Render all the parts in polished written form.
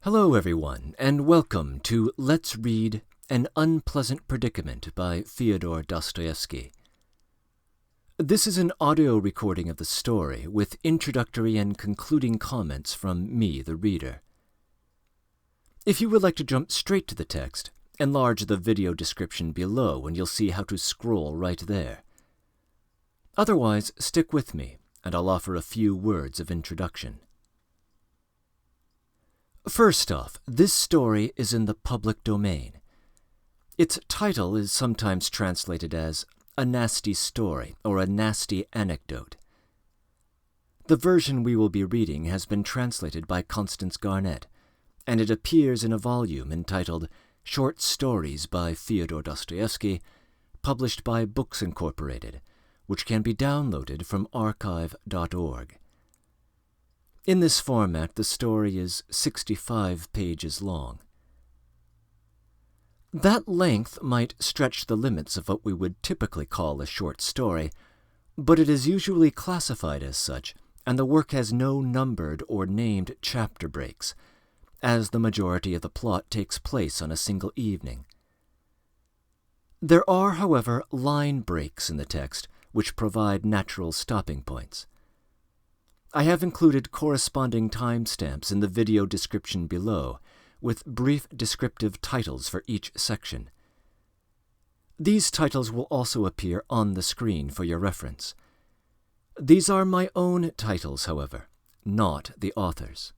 Hello everyone, and welcome to Let's Read An Unpleasant Predicament by Fyodor Dostoevsky. This is an audio recording of the story with introductory and concluding comments from me, the reader. If you would like to jump straight to the text, enlarge the video description below and you'll see how to scroll right there. Otherwise, stick with me, and I'll offer a few words of introduction. First off, this story is in the public domain. Its title is sometimes translated as A Nasty Story or A Nasty Anecdote. The version we will be reading has been translated by Constance Garnett, and it appears in a volume entitled Short Stories by Fyodor Dostoevsky, published by Books Incorporated, which can be downloaded from archive.org. In this format, the story is 65 pages long. That length might stretch the limits of what we would typically call a short story, but it is usually classified as such, and the work has no numbered or named chapter breaks, as the majority of the plot takes place on a single evening. There are, however, line breaks in the text, which provide natural stopping points. I have included corresponding timestamps in the video description below, with brief descriptive titles for each section. These titles will also appear on the screen for your reference. These are my own titles, however, not the author's.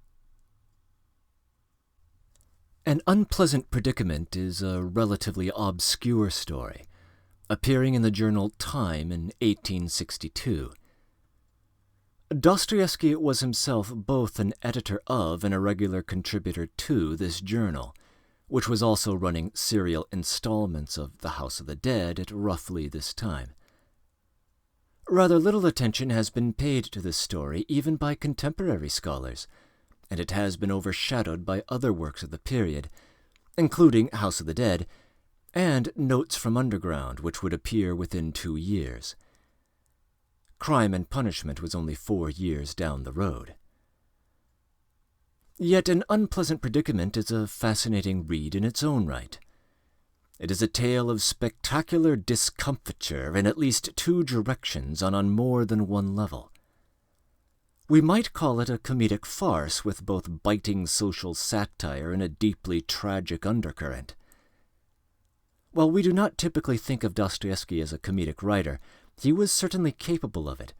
An Unpleasant Predicament is a relatively obscure story, appearing in the journal Time in 1862. Dostoevsky was himself both an editor of and a regular contributor to this journal, which was also running serial installments of The House of the Dead at roughly this time. Rather little attention has been paid to this story even by contemporary scholars, and it has been overshadowed by other works of the period, including House of the Dead and Notes from Underground, which would appear within 2 years. Crime and Punishment was only 4 years down the road. Yet An Unpleasant Predicament is a fascinating read in its own right. It is a tale of spectacular discomfiture in at least 2 directions and on more than one level. We might call it a comedic farce with both biting social satire and a deeply tragic undercurrent. While we do not typically think of Dostoevsky as a comedic writer, he was certainly capable of it,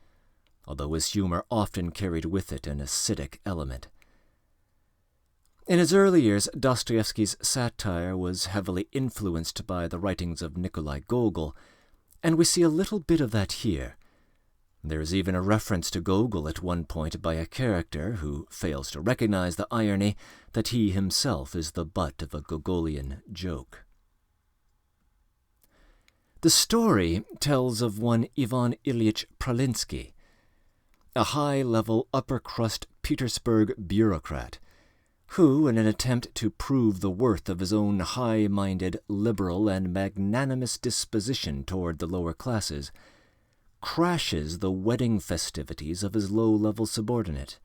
although his humor often carried with it an acidic element. In his early years, Dostoevsky's satire was heavily influenced by the writings of Nikolai Gogol, and we see a little bit of that here. There is even a reference to Gogol at one point by a character who fails to recognize the irony that he himself is the butt of a Gogolian joke. The story tells of one Ivan Ilyich Pralinsky, a high-level upper-crust Petersburg bureaucrat, who, in an attempt to prove the worth of his own high-minded, liberal, and magnanimous disposition toward the lower classes, crashes the wedding festivities of his low-level subordinate.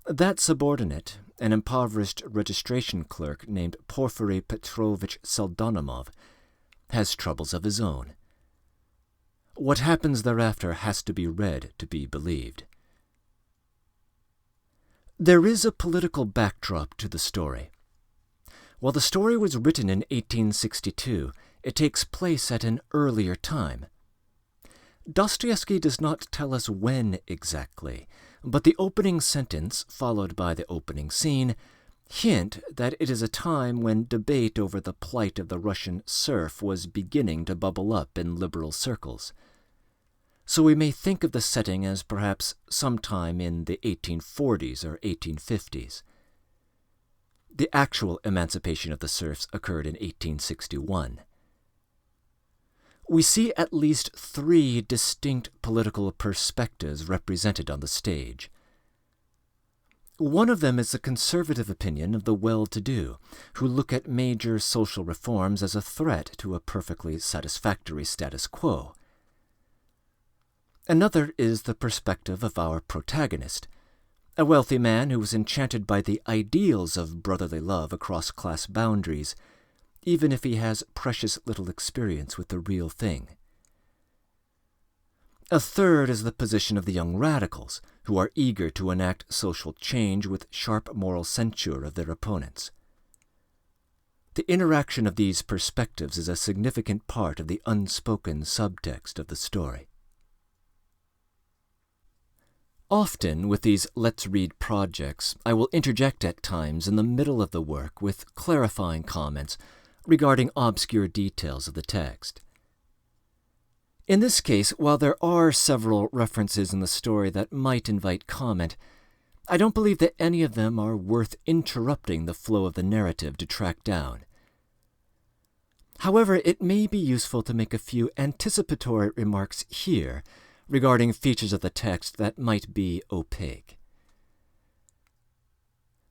That subordinate, an impoverished registration clerk named Porfiry Petrovich Pseldonimov, has troubles of his own. What happens thereafter has to be read to be believed. There is a political backdrop to the story. While the story was written in 1862, it takes place at an earlier time. Dostoevsky does not tell us when exactly, but the opening sentence, followed by the opening scene, hint that it is a time when debate over the plight of the Russian serf was beginning to bubble up in liberal circles. So we may think of the setting as perhaps sometime in the 1840s or 1850s. The actual emancipation of the serfs occurred in 1861. We see at least 3 distinct political perspectives represented on the stage. One of them is the conservative opinion of the well-to-do, who look at major social reforms as a threat to a perfectly satisfactory status quo. Another is the perspective of our protagonist, a wealthy man who was enchanted by the ideals of brotherly love across class boundaries, even if he has precious little experience with the real thing. A third is the position of the young radicals, who are eager to enact social change with sharp moral censure of their opponents. The interaction of these perspectives is a significant part of the unspoken subtext of the story. Often, with these Let's Read projects, I will interject at times in the middle of the work with clarifying comments regarding obscure details of the text. In this case, while there are several references in the story that might invite comment, I don't believe that any of them are worth interrupting the flow of the narrative to track down. However, it may be useful to make a few anticipatory remarks here regarding features of the text that might be opaque.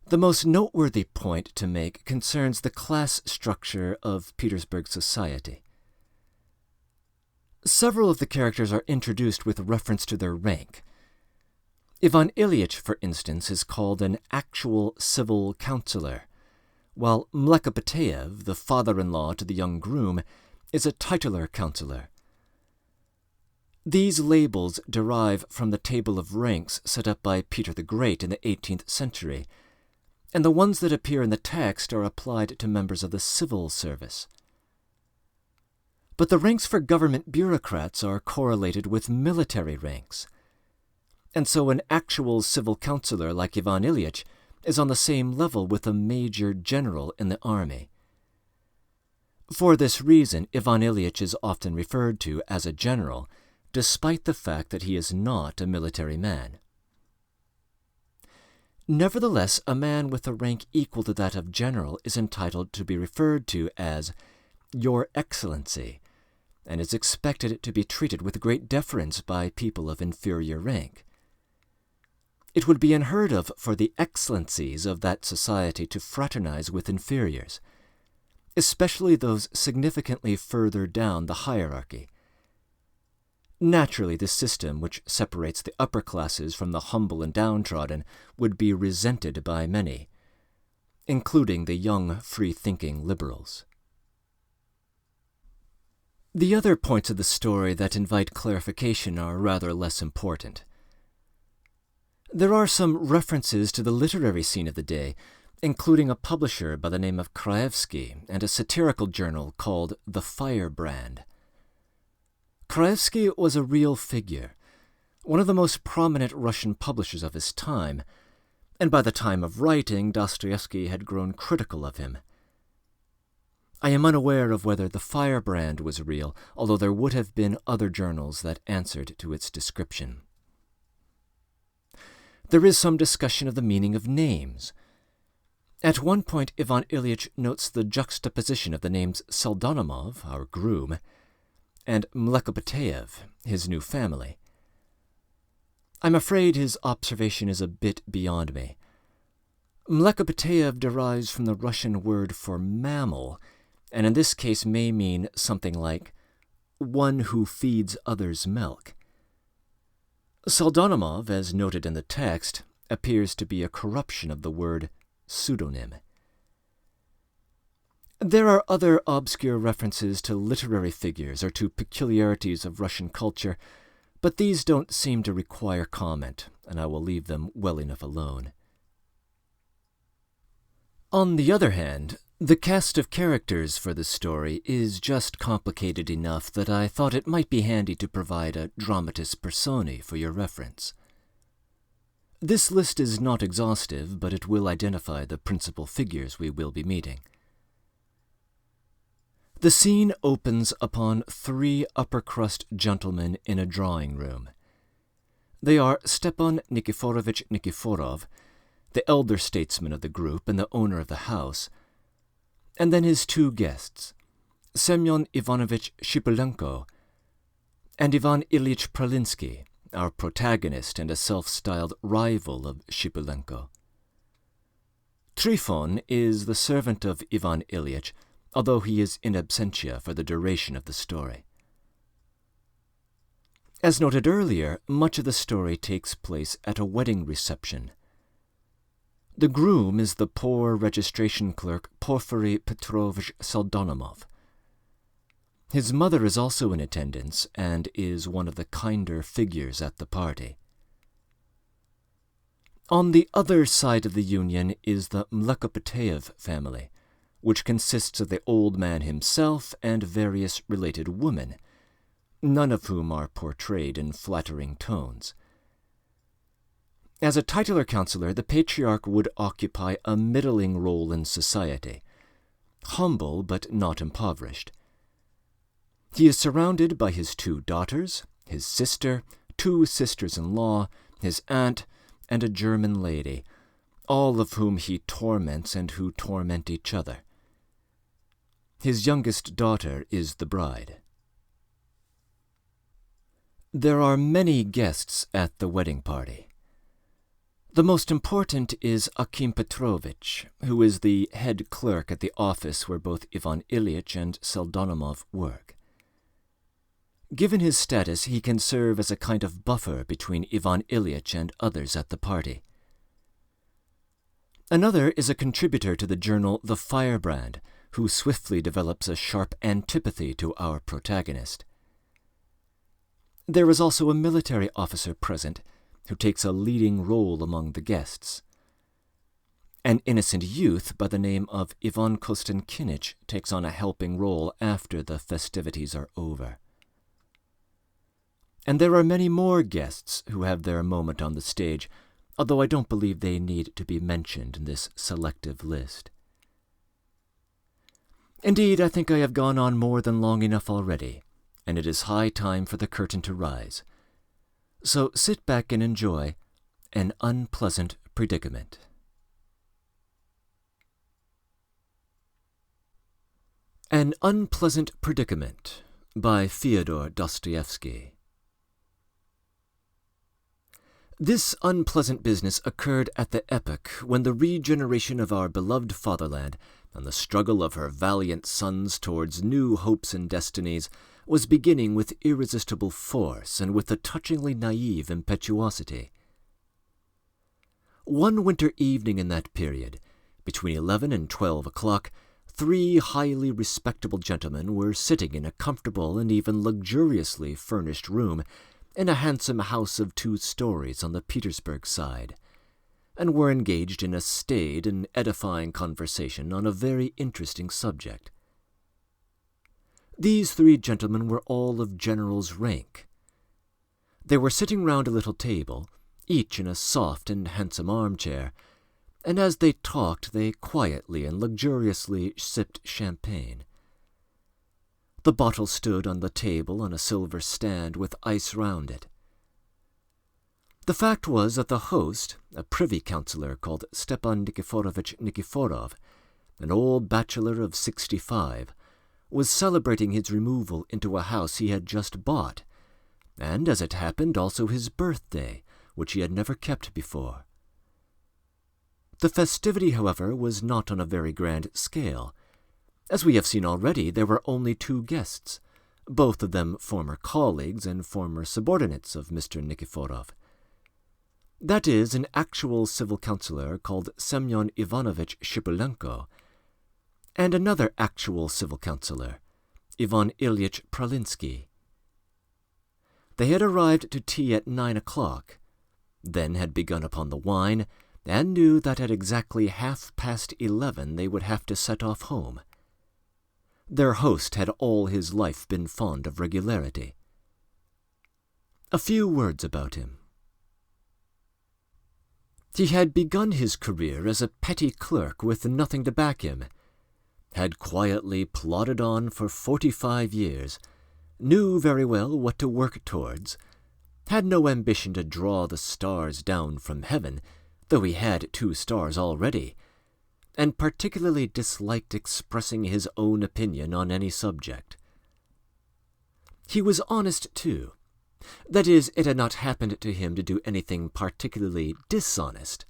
The most noteworthy point to make concerns the class structure of Petersburg society. Several of the characters are introduced with reference to their rank. Ivan Ilyich, for instance, is called an actual civil councillor, while Mlekopetayev, the father-in-law to the young groom, is a titular councillor. These labels derive from the table of ranks set up by Peter the Great in the 18th century, and the ones that appear in the text are applied to members of the civil service. But the ranks for government bureaucrats are correlated with military ranks, and so an actual civil councillor like Ivan Ilyich is on the same level with a major general in the army. For this reason, Ivan Ilyich is often referred to as a general, despite the fact that he is not a military man. Nevertheless, a man with a rank equal to that of general is entitled to be referred to as Your Excellency, and is expected to be treated with great deference by people of inferior rank. It would be unheard of for the excellencies of that society to fraternize with inferiors, especially those significantly further down the hierarchy. Naturally, this system, which separates the upper classes from the humble and downtrodden, would be resented by many, including the young, free-thinking liberals. The other points of the story that invite clarification are rather less important. There are some references to the literary scene of the day, including a publisher by the name of Kraevsky and a satirical journal called The Firebrand. Kraevsky was a real figure, one of the most prominent Russian publishers of his time, and by the time of writing, Dostoevsky had grown critical of him. I am unaware of whether The Firebrand was real, although there would have been other journals that answered to its description. There is some discussion of the meaning of names. At one point, Ivan Ilyich notes the juxtaposition of the names Pseldonimov, our groom, and Mlekopetayev, his new family. I'm afraid his observation is a bit beyond me. Mlekopetayev derives from the Russian word for mammal, and in this case may mean something like one who feeds others milk. Pseldonimov, as noted in the text, appears to be a corruption of the word pseudonym. There are other obscure references to literary figures or to peculiarities of Russian culture, but these don't seem to require comment, and I will leave them well enough alone. On the other hand, the cast of characters for the story is just complicated enough that I thought it might be handy to provide a dramatis personae for your reference. This list is not exhaustive, but it will identify the principal figures we will be meeting. The scene opens upon three upper-crust gentlemen in a drawing room. They are Stepan Nikiforovich Nikiforov, the elder statesman of the group and the owner of the house, and then his two guests, Semyon Ivanovich Shipulenko and Ivan Ilyich Pralinsky, our protagonist and a self-styled rival of Shipulenko. Trifon is the servant of Ivan Ilyich, although he is in absentia for the duration of the story. As noted earlier, much of the story takes place at a wedding reception, The groom is the poor registration clerk Porfiry Petrovich Pseldonimov. His mother is also in attendance and is one of the kinder figures at the party. On the other side of the union is the Mlekopeteev family, which consists of the old man himself and various related women, none of whom are portrayed in flattering tones. As a titular counselor, the patriarch would occupy a middling role in society, humble but not impoverished. He is surrounded by his 2 daughters, his sister, 2 sisters-in-law, his aunt, and a German lady, all of whom he torments and who torment each other. His youngest daughter is the bride. There are many guests at the wedding party. The most important is Akim Petrovich, who is the head clerk at the office where both Ivan Ilyich and Pseldonimov work. Given his status, he can serve as a kind of buffer between Ivan Ilyich and others at the party. Another is a contributor to the journal The Firebrand, who swiftly develops a sharp antipathy to our protagonist. There is also a military officer present, who takes a leading role among the guests. An innocent youth by the name of Ivan Kostankinich takes on a helping role after the festivities are over. And there are many more guests who have their moment on the stage, although I don't believe they need to be mentioned in this selective list. Indeed, I think I have gone on more than long enough already, and it is high time for the curtain to rise. So sit back and enjoy An Unpleasant Predicament. An Unpleasant Predicament by Fyodor Dostoevsky. This unpleasant business occurred at the epoch when the regeneration of our beloved fatherland and the struggle of her valiant sons towards new hopes and destinies was beginning with irresistible force and with a touchingly naive impetuosity. One winter evening in that period, between 11 and 12 o'clock, 3 highly respectable gentlemen were sitting in a comfortable and even luxuriously furnished room in a handsome house of 2 stories on the Petersburg side, and were engaged in a staid and edifying conversation on a very interesting subject. These 3 gentlemen were all of general's rank. They were sitting round a little table, each in a soft and handsome armchair, and as they talked they quietly and luxuriously sipped champagne. The bottle stood on the table on a silver stand with ice round it. The fact was that the host, a privy councillor called Stepan Nikiforovich Nikiforov, an old bachelor of 65, was celebrating his removal into a house he had just bought, and, as it happened, also his birthday, which he had never kept before. The festivity, however, was not on a very grand scale. As we have seen already, there were only 2 guests, both of them former colleagues and former subordinates of Mr. Nikiforov. That is, an actual civil councillor called Semyon Ivanovich Shipulenko, and another actual civil councillor, Ivan Ilyich Pralinsky. They had arrived to tea at 9 o'clock, then had begun upon the wine, and knew that at exactly 11:30 they would have to set off home. Their host had all his life been fond of regularity. A few words about him. He had begun his career as a petty clerk with nothing to back him, had quietly plodded on for 45 years, knew very well what to work towards, had no ambition to draw the stars down from heaven, though he had 2 stars already, and particularly disliked expressing his own opinion on any subject. He was honest, too. That is, it had not happened to him to do anything particularly dishonest.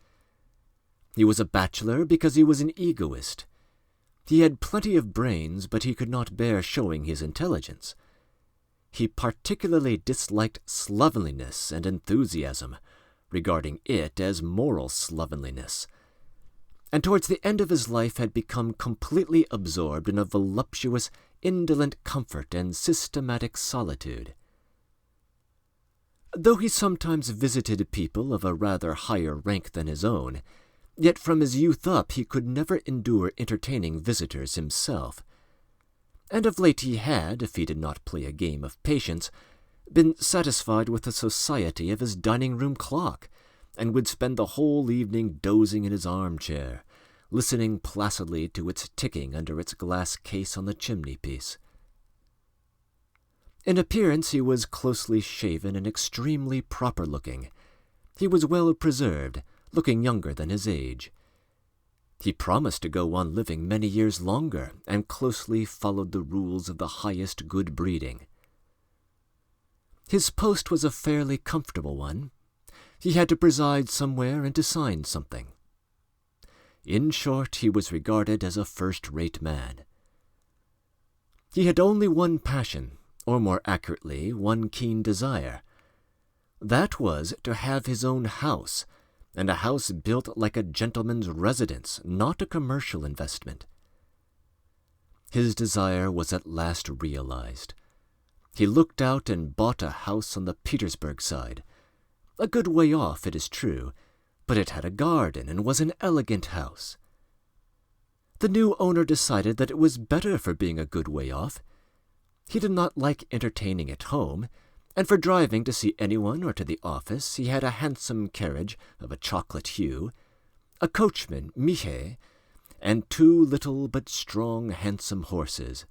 He was a bachelor because he was an egoist. He had plenty of brains, but he could not bear showing his intelligence. He particularly disliked slovenliness and enthusiasm, regarding it as moral slovenliness, and towards the end of his life had become completely absorbed in a voluptuous, indolent comfort and systematic solitude. Though he sometimes visited people of a rather higher rank than his own, yet from his youth up he could never endure entertaining visitors himself. And of late he had, if he did not play a game of patience, been satisfied with the society of his dining-room clock, and would spend the whole evening dozing in his armchair, listening placidly to its ticking under its glass case on the chimney-piece. In appearance he was closely shaven and extremely proper-looking. He was well preserved, looking younger than his age. He promised to go on living many years longer, and closely followed the rules of the highest good breeding. His post was a fairly comfortable one. He had to preside somewhere and to sign something. In short, he was regarded as a first-rate man. He had only one passion, or more accurately, one keen desire. That was to have his own house, and a house built like a gentleman's residence, not a commercial investment. His desire was at last realized. He looked out and bought a house on the Petersburg side. A good way off, it is true, but it had a garden and was an elegant house. The new owner decided that it was better for being a good way off. He did not like entertaining at home, and for driving to see anyone or to the office he had a handsome carriage of a chocolate hue, a coachman, Mihe, and 2 little but strong, handsome horses.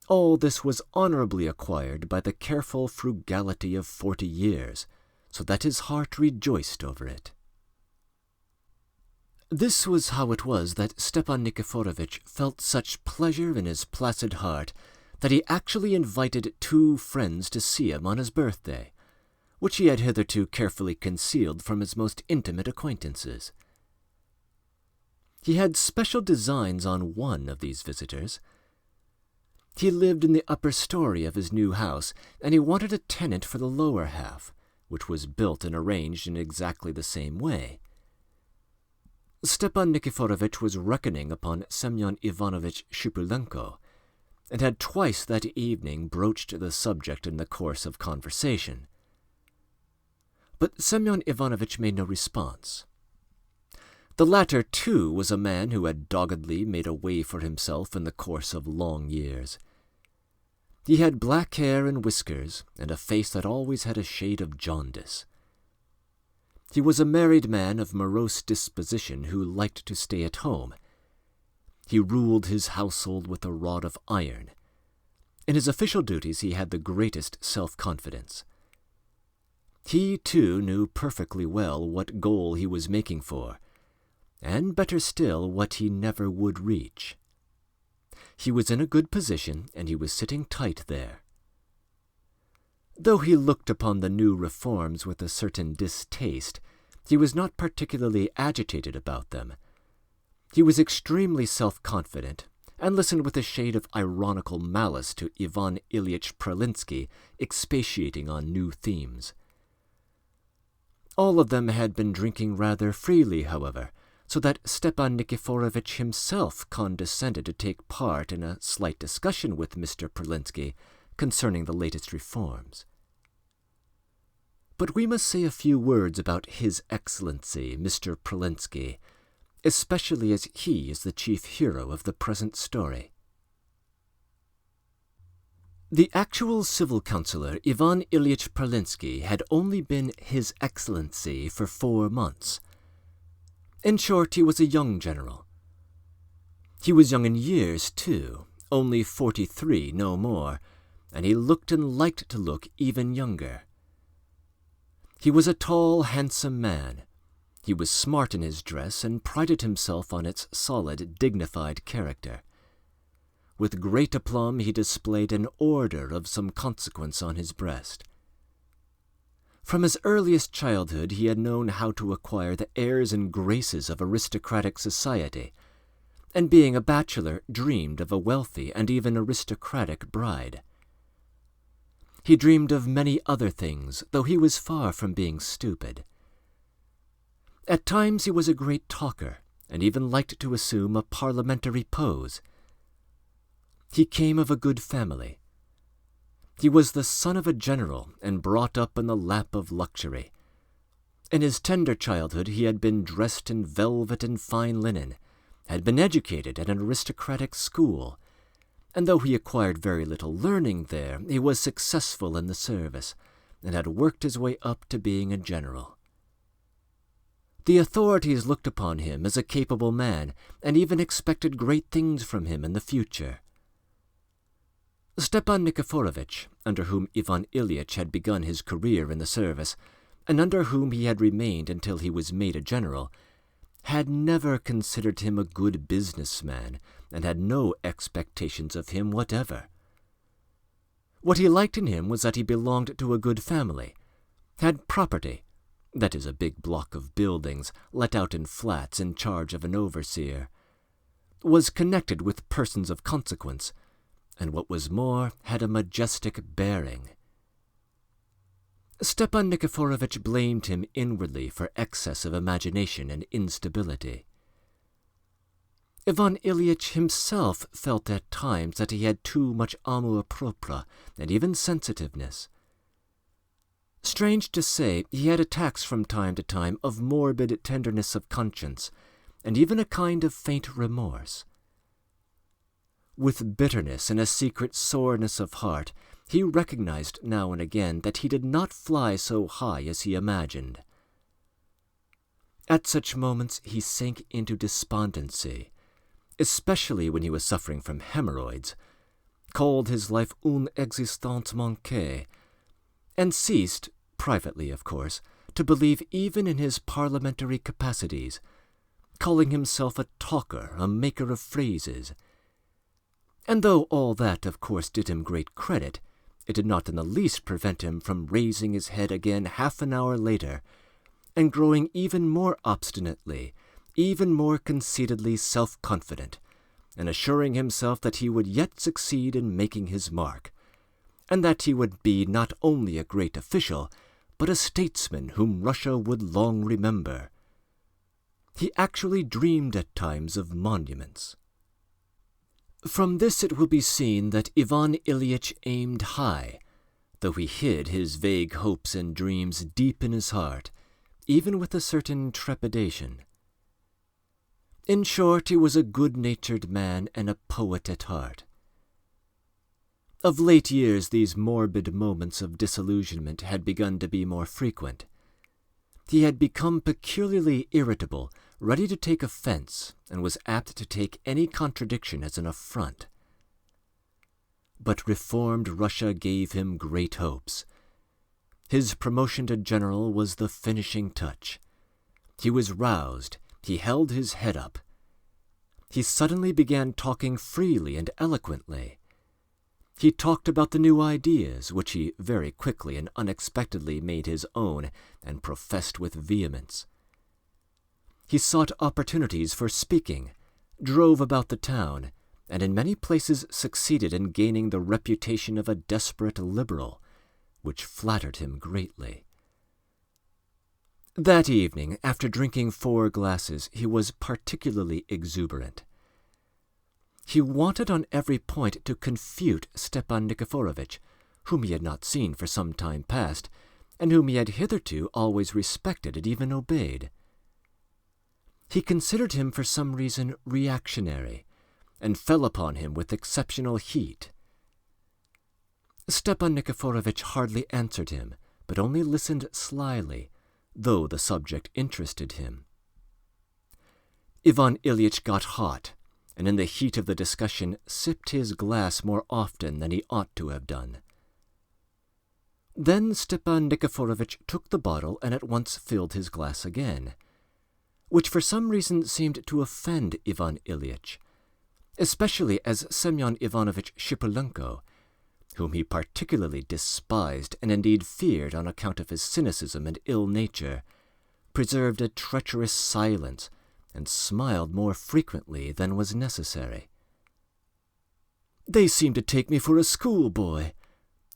All this was honorably acquired by the careful frugality of 40 years, so that his heart rejoiced over it. This was how it was that Stepan Nikiforovitch felt such pleasure in his placid heart that he actually invited 2 friends to see him on his birthday, which he had hitherto carefully concealed from his most intimate acquaintances. He had special designs on one of these visitors. He lived in the upper story of his new house, and he wanted a tenant for the lower half, which was built and arranged in exactly the same way. Stepan Nikiforovitch was reckoning upon Semyon Ivanovitch Shipulenko, and had twice that evening broached the subject in the course of conversation. But Semyon Ivanovitch made no response. The latter, too, was a man who had doggedly made a way for himself in the course of long years. He had black hair and whiskers, and a face that always had a shade of jaundice. He was a married man of morose disposition who liked to stay at home. He ruled his household with a rod of iron. In his official duties he had the greatest self-confidence. He, too, knew perfectly well what goal he was making for, and better still, what he never would reach. He was in a good position, and he was sitting tight there. Though he looked upon the new reforms with a certain distaste, he was not particularly agitated about them. He was extremely self-confident, and listened with a shade of ironical malice to Ivan Ilyich Pralinsky expatiating on new themes. All of them had been drinking rather freely, however, so that Stepan Nikiforovitch himself condescended to take part in a slight discussion with Mr. Pralinsky concerning the latest reforms. But we must say a few words about His Excellency, Mr. Pralinsky, especially as he is the chief hero of the present story. The actual civil councillor, Ivan Ilyich Pralinsky, had only been His Excellency for 4 months. In short, he was a young general. He was young in years, too, only 43, no more, and he looked and liked to look even younger. He was a tall, handsome man. He was smart in his dress and prided himself on its solid, dignified character. With great aplomb he displayed an order of some consequence on his breast. From his earliest childhood he had known how to acquire the airs and graces of aristocratic society, and being a bachelor dreamed of a wealthy and even aristocratic bride. He dreamed of many other things, though he was far from being stupid. At times he was a great talker, and even liked to assume a parliamentary pose. He came of a good family. He was the son of a general and brought up in the lap of luxury. In his tender childhood he had been dressed in velvet and fine linen, had been educated at an aristocratic school, and though he acquired very little learning there, he was successful in the service, and had worked his way up to being a general. The authorities looked upon him as a capable man, and even expected great things from him in the future. Stepan Nikiforovitch, under whom Ivan Ilyitch had begun his career in the service, and under whom he had remained until he was made a general, had never considered him a good businessman, and had no expectations of him whatever. What he liked in him was that he belonged to a good family, had property, that is, a big block of buildings let out in flats in charge of an overseer, was connected with persons of consequence, and what was more, had a majestic bearing. Stepan Nikiforovitch blamed him inwardly for excess of imagination and instability. Ivan Ilyitch himself felt at times that he had too much amour-propre and even sensitiveness. Strange to say, he had attacks from time to time of morbid tenderness of conscience, and even a kind of faint remorse. With bitterness and a secret soreness of heart, he recognized now and again that he did not fly so high as he imagined. At such moments he sank into despondency, especially when he was suffering from hemorrhoids, called his life une existence manquée, and ceased, privately of course, to believe even in his parliamentary capacities, calling himself a talker, a maker of phrases. And though all that, of course, did him great credit, it did not in the least prevent him from raising his head again half an hour later, and growing even more obstinately, even more conceitedly self-confident, and assuring himself that he would yet succeed in making his mark, and that he would be not only a great official, but a statesman whom Russia would long remember. He actually dreamed at times of monuments. From this it will be seen that Ivan Ilyitch aimed high, though he hid his vague hopes and dreams deep in his heart, even with a certain trepidation. In short, he was a good-natured man and a poet at heart. Of late years these morbid moments of disillusionment had begun to be more frequent. He had become peculiarly irritable, ready to take offense, and was apt to take any contradiction as an affront. But reformed Russia gave him great hopes. His promotion to general was the finishing touch. He was roused, he held his head up. He suddenly began talking freely and eloquently. He talked about the new ideas, which he very quickly and unexpectedly made his own and professed with vehemence. He sought opportunities for speaking, drove about the town, and in many places succeeded in gaining the reputation of a desperate liberal, which flattered him greatly. That evening, after drinking 4 glasses, he was particularly exuberant. He wanted on every point to confute Stepan Nikiforovitch, whom he had not seen for some time past, and whom he had hitherto always respected and even obeyed. He considered him for some reason reactionary, and fell upon him with exceptional heat. Stepan Nikiforovitch hardly answered him, but only listened slyly, though the subject interested him. Ivan Ilyitch got hot, and in the heat of the discussion sipped his glass more often than he ought to have done. Then Stepan Nikiforovitch took the bottle and at once filled his glass again, which for some reason seemed to offend Ivan Ilyitch, especially as Semyon Ivanovitch Shipulenko, whom he particularly despised and indeed feared on account of his cynicism and ill nature, preserved a treacherous silence and smiled more frequently than was necessary. "They seem to take me for a schoolboy,"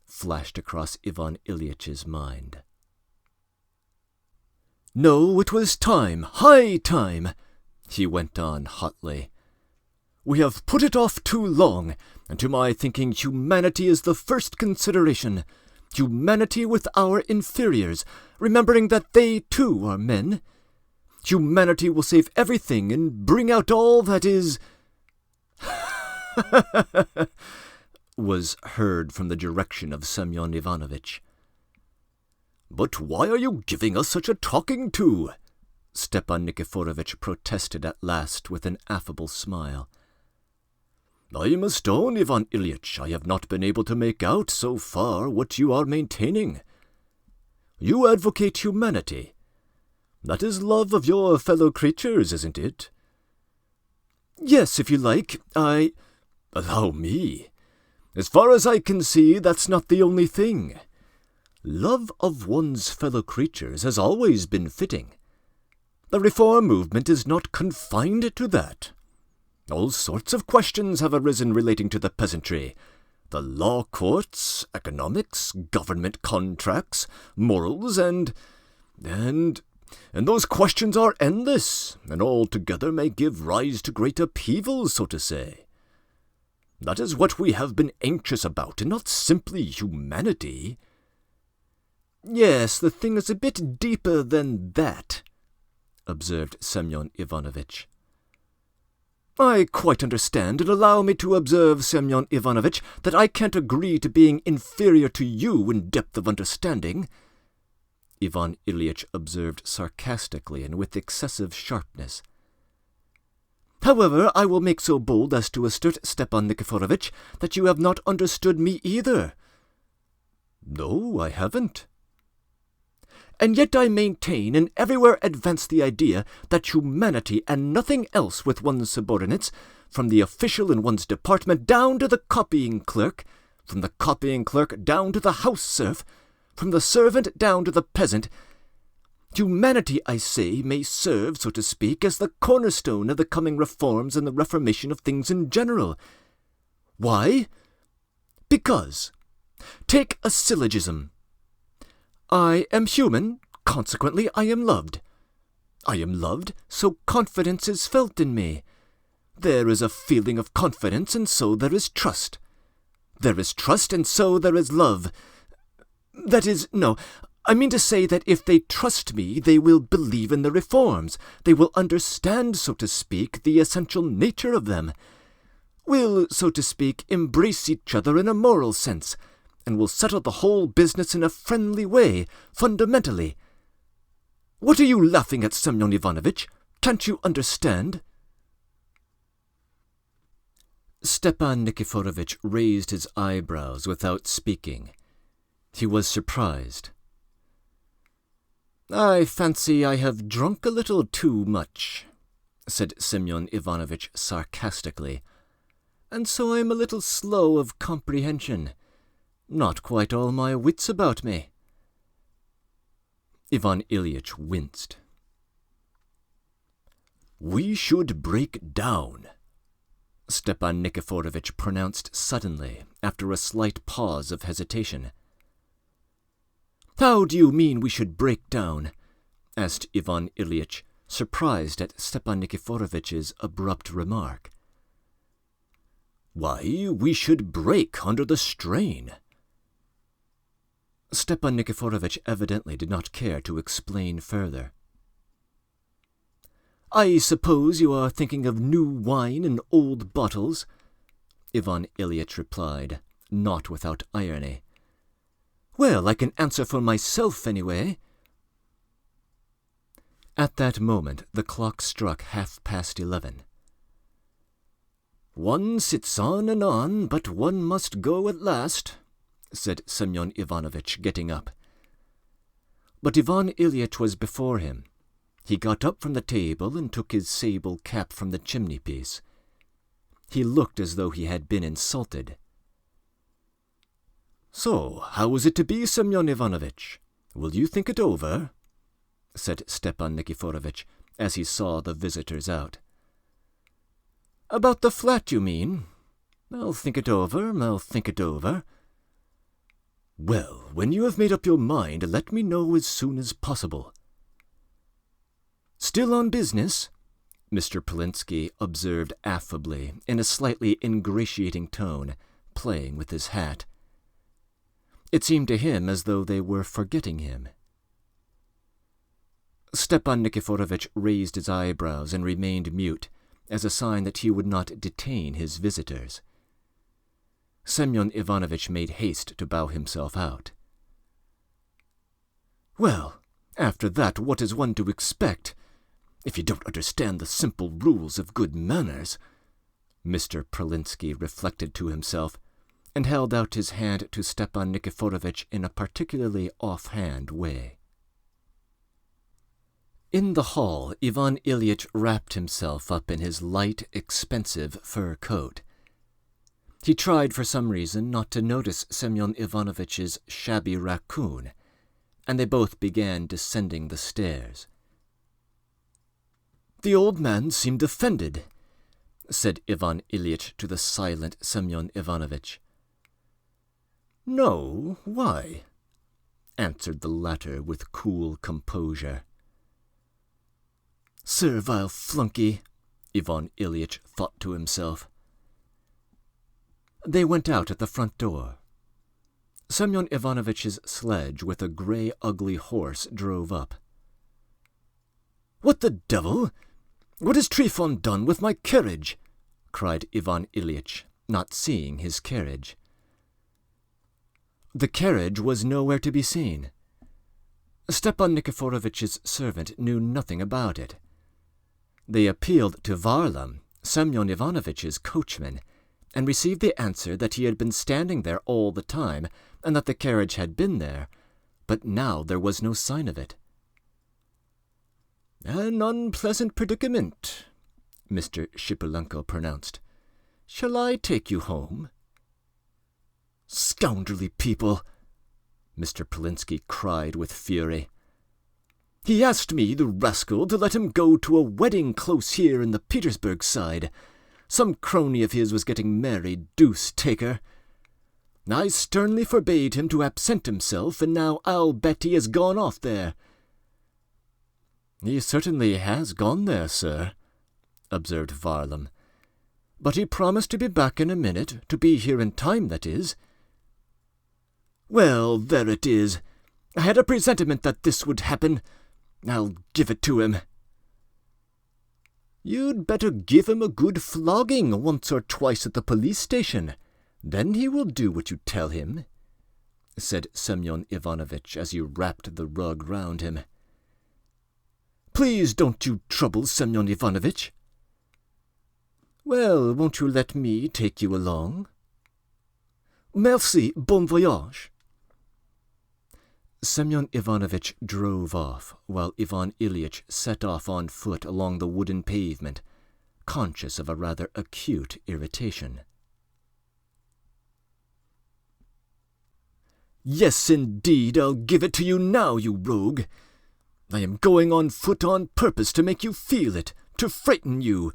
flashed across Ivan Ilyitch's mind. "No, it was time, high time," he went on hotly. "We have put it off too long, and to my thinking humanity is the first consideration. Humanity with our inferiors, remembering that they too are men. Humanity will save everything and bring out all that is—" was heard from the direction of Semyon Ivanovitch. "But why are you giving us such a talking to?" Stepan Nikiforovitch protested at last with an affable smile. "I must own, Ivan Ilyitch, I have not been able to make out so far what you are maintaining. You advocate humanity. That is love of your fellow creatures, isn't it?" "Yes, if you like. Allow me. As far as I can see, that's not the only thing. Love of one's fellow creatures has always been fitting. The reform movement is not confined to that. All sorts of questions have arisen relating to the peasantry. The law courts, economics, government contracts, morals, and those questions are endless, and altogether may give rise to great upheavals, so to say. That is what we have been anxious about, and not simply humanity." "Yes, the thing is a bit deeper than that," observed Semyon Ivanovitch. "I quite understand, and allow me to observe, Semyon Ivanovitch, that I can't agree to being inferior to you in depth of understanding," Ivan Ilyitch observed sarcastically and with excessive sharpness. "However, I will make so bold as to assert, Stepan Nikiforovitch, that you have not understood me either." "No, I haven't." "And yet I maintain and everywhere advance the idea that humanity and nothing else with one's subordinates, from the official in one's department down to the copying clerk, from the copying clerk down to the house serf, from the servant down to the peasant, humanity, I say, may serve, so to speak, as the cornerstone of the coming reforms and the reformation of things in general. Why? Because, take a syllogism. I am human, consequently I am loved. I am loved, so confidence is felt in me. There is a feeling of confidence, and so there is trust. There is trust, and so there is love. That is, no, I mean to say that if they trust me, they will believe in the reforms. They will understand, so to speak, the essential nature of them. Will, so to speak, embrace each other in a moral sense, and will settle the whole business in a friendly way, fundamentally. What are you laughing at, Semyon Ivanovitch? Can't you understand?" Stepan Nikiforovitch raised his eyebrows without speaking. He was surprised. "I fancy I have drunk a little too much," said Semyon Ivanovitch sarcastically, "and so I am a little slow of comprehension. Not quite all my wits about me." Ivan Ilyitch winced. "We should break down," Stepan Nikiforovitch pronounced suddenly, after a slight pause of hesitation. "How do you mean we should break down?" asked Ivan Ilyitch, surprised at Stepan Nikiforovitch's abrupt remark. "Why, we should break under the strain." Stepan Nikiforovitch evidently did not care to explain further. "I suppose you are thinking of new wine in old bottles," Ivan Ilyitch replied, not without irony. "Well, I can answer for myself, anyway." At that moment the clock struck 11:30. "One sits on, but one must go at last," said Semyon Ivanovitch, getting up. But Ivan Ilyitch was before him. He got up from the table and took his sable cap from the chimney-piece. He looked as though he had been insulted. "So, how is it to be, Semyon Ivanovitch? Will you think it over?" said Stepan Nikiforovitch, as he saw the visitors out. "About the flat, you mean? I'll think it over. Well, when you have made up your mind, let me know as soon as possible." "Still on business?" Mr. Polinsky observed affably, in a slightly ingratiating tone, playing with his hat. It seemed to him as though they were forgetting him. Stepan Nikiforovitch raised his eyebrows and remained mute, as a sign that he would not detain his visitors. Semyon Ivanovitch made haste to bow himself out. "Well, after that, what is one to expect, if you don't understand the simple rules of good manners?" Mr. Polinsky reflected to himself, and held out his hand to Stepan Nikiforovitch in a particularly off-hand way. In the hall, Ivan Ilyitch wrapped himself up in his light, expensive fur coat. He tried for some reason not to notice Semyon Ivanovitch's shabby raccoon, and they both began descending the stairs. "The old man seemed offended," said Ivan Ilyitch to the silent Semyon Ivanovitch. "No, why?" answered the latter with cool composure. "Servile flunkey," Ivan Ilyitch thought to himself. They went out at the front door. Semyon Ivanovitch's sledge with a grey, ugly horse drove up. "What the devil? What has Trifon done with my carriage?" cried Ivan Ilyitch, not seeing his carriage. The carriage was nowhere to be seen. Stepan Nikiforovitch's servant knew nothing about it. They appealed to Varlam, Semyon Ivanovitch's coachman, and received the answer that he had been standing there all the time, and that the carriage had been there, but now there was no sign of it. "An unpleasant predicament," Mr. Shipulenko pronounced. "Shall I take you home?" "Scoundrelly people!" Mr. Polinsky cried with fury. "He asked me, the rascal, to let him go to a wedding close here in the Petersburg side. Some crony of his was getting married, deuce take her. I sternly forbade him to absent himself, and now I'll bet he has gone off there." "He certainly has gone there, sir," observed Varlam. "But he promised to be back in a minute, to be here in time, that is." "Well, there it is. I had a presentiment that this would happen. I'll give it to him." "You'd better give him a good flogging once or twice at the police station. Then he will do what you tell him," said Semyon Ivanovitch as he wrapped the rug round him. "Please don't you trouble, Semyon Ivanovitch." "Well, won't you let me take you along?" "Merci, bon voyage." Semyon Ivanovitch drove off, while Ivan Ilyitch set off on foot along the wooden pavement, conscious of a rather acute irritation. "Yes, indeed, I'll give it to you now, you rogue. I am going on foot on purpose to make you feel it, to frighten you.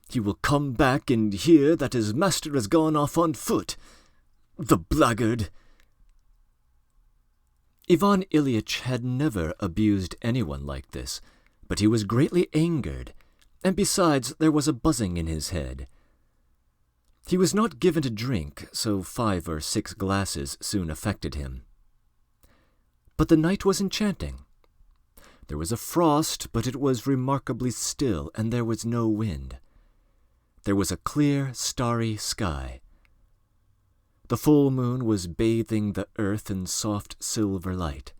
He will come back and hear that his master has gone off on foot. The blackguard!" Ivan Ilyitch had never abused anyone like this, but he was greatly angered, and besides there was a buzzing in his head. He was not given to drink, so 5 or 6 glasses soon affected him. But the night was enchanting. There was a frost, but it was remarkably still, and there was no wind. There was a clear, starry sky. The full moon was bathing the earth in soft silver light.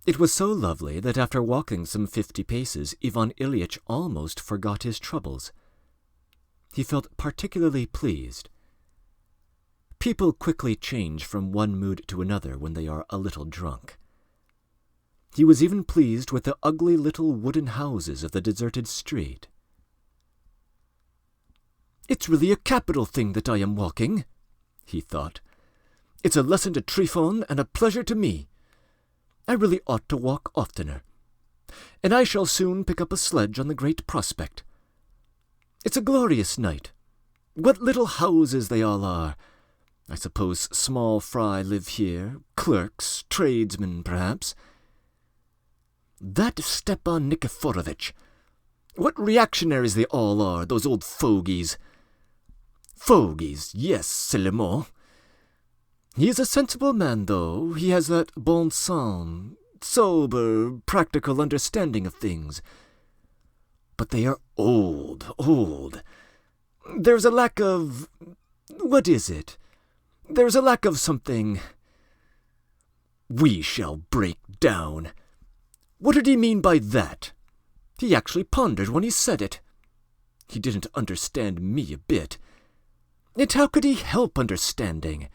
It was so lovely that after walking some 50 paces, Ivan Ilyitch almost forgot his troubles. He felt particularly pleased. People quickly change from one mood to another when they are a little drunk. He was even pleased with the ugly little wooden houses of the deserted street. "It's really a capital thing that I am walking," he thought. "It's a lesson to Trifon and a pleasure to me. I really ought to walk oftener. And I shall soon pick up a sledge on the Great Prospect. It's a glorious night. What little houses they all are. I suppose small fry live here, clerks, tradesmen, perhaps. That Stepan Nikiforovitch. What reactionaries they all are, those old fogies. Fogies, yes, c'est le mot. He is a sensible man, though. He has that bon sens, sober, practical understanding of things. But they are old. There's a lack of... what is it? There's a lack of something. We shall break down. What did he mean by that? He actually pondered when he said it. He didn't understand me a bit. Yet how could he help understanding?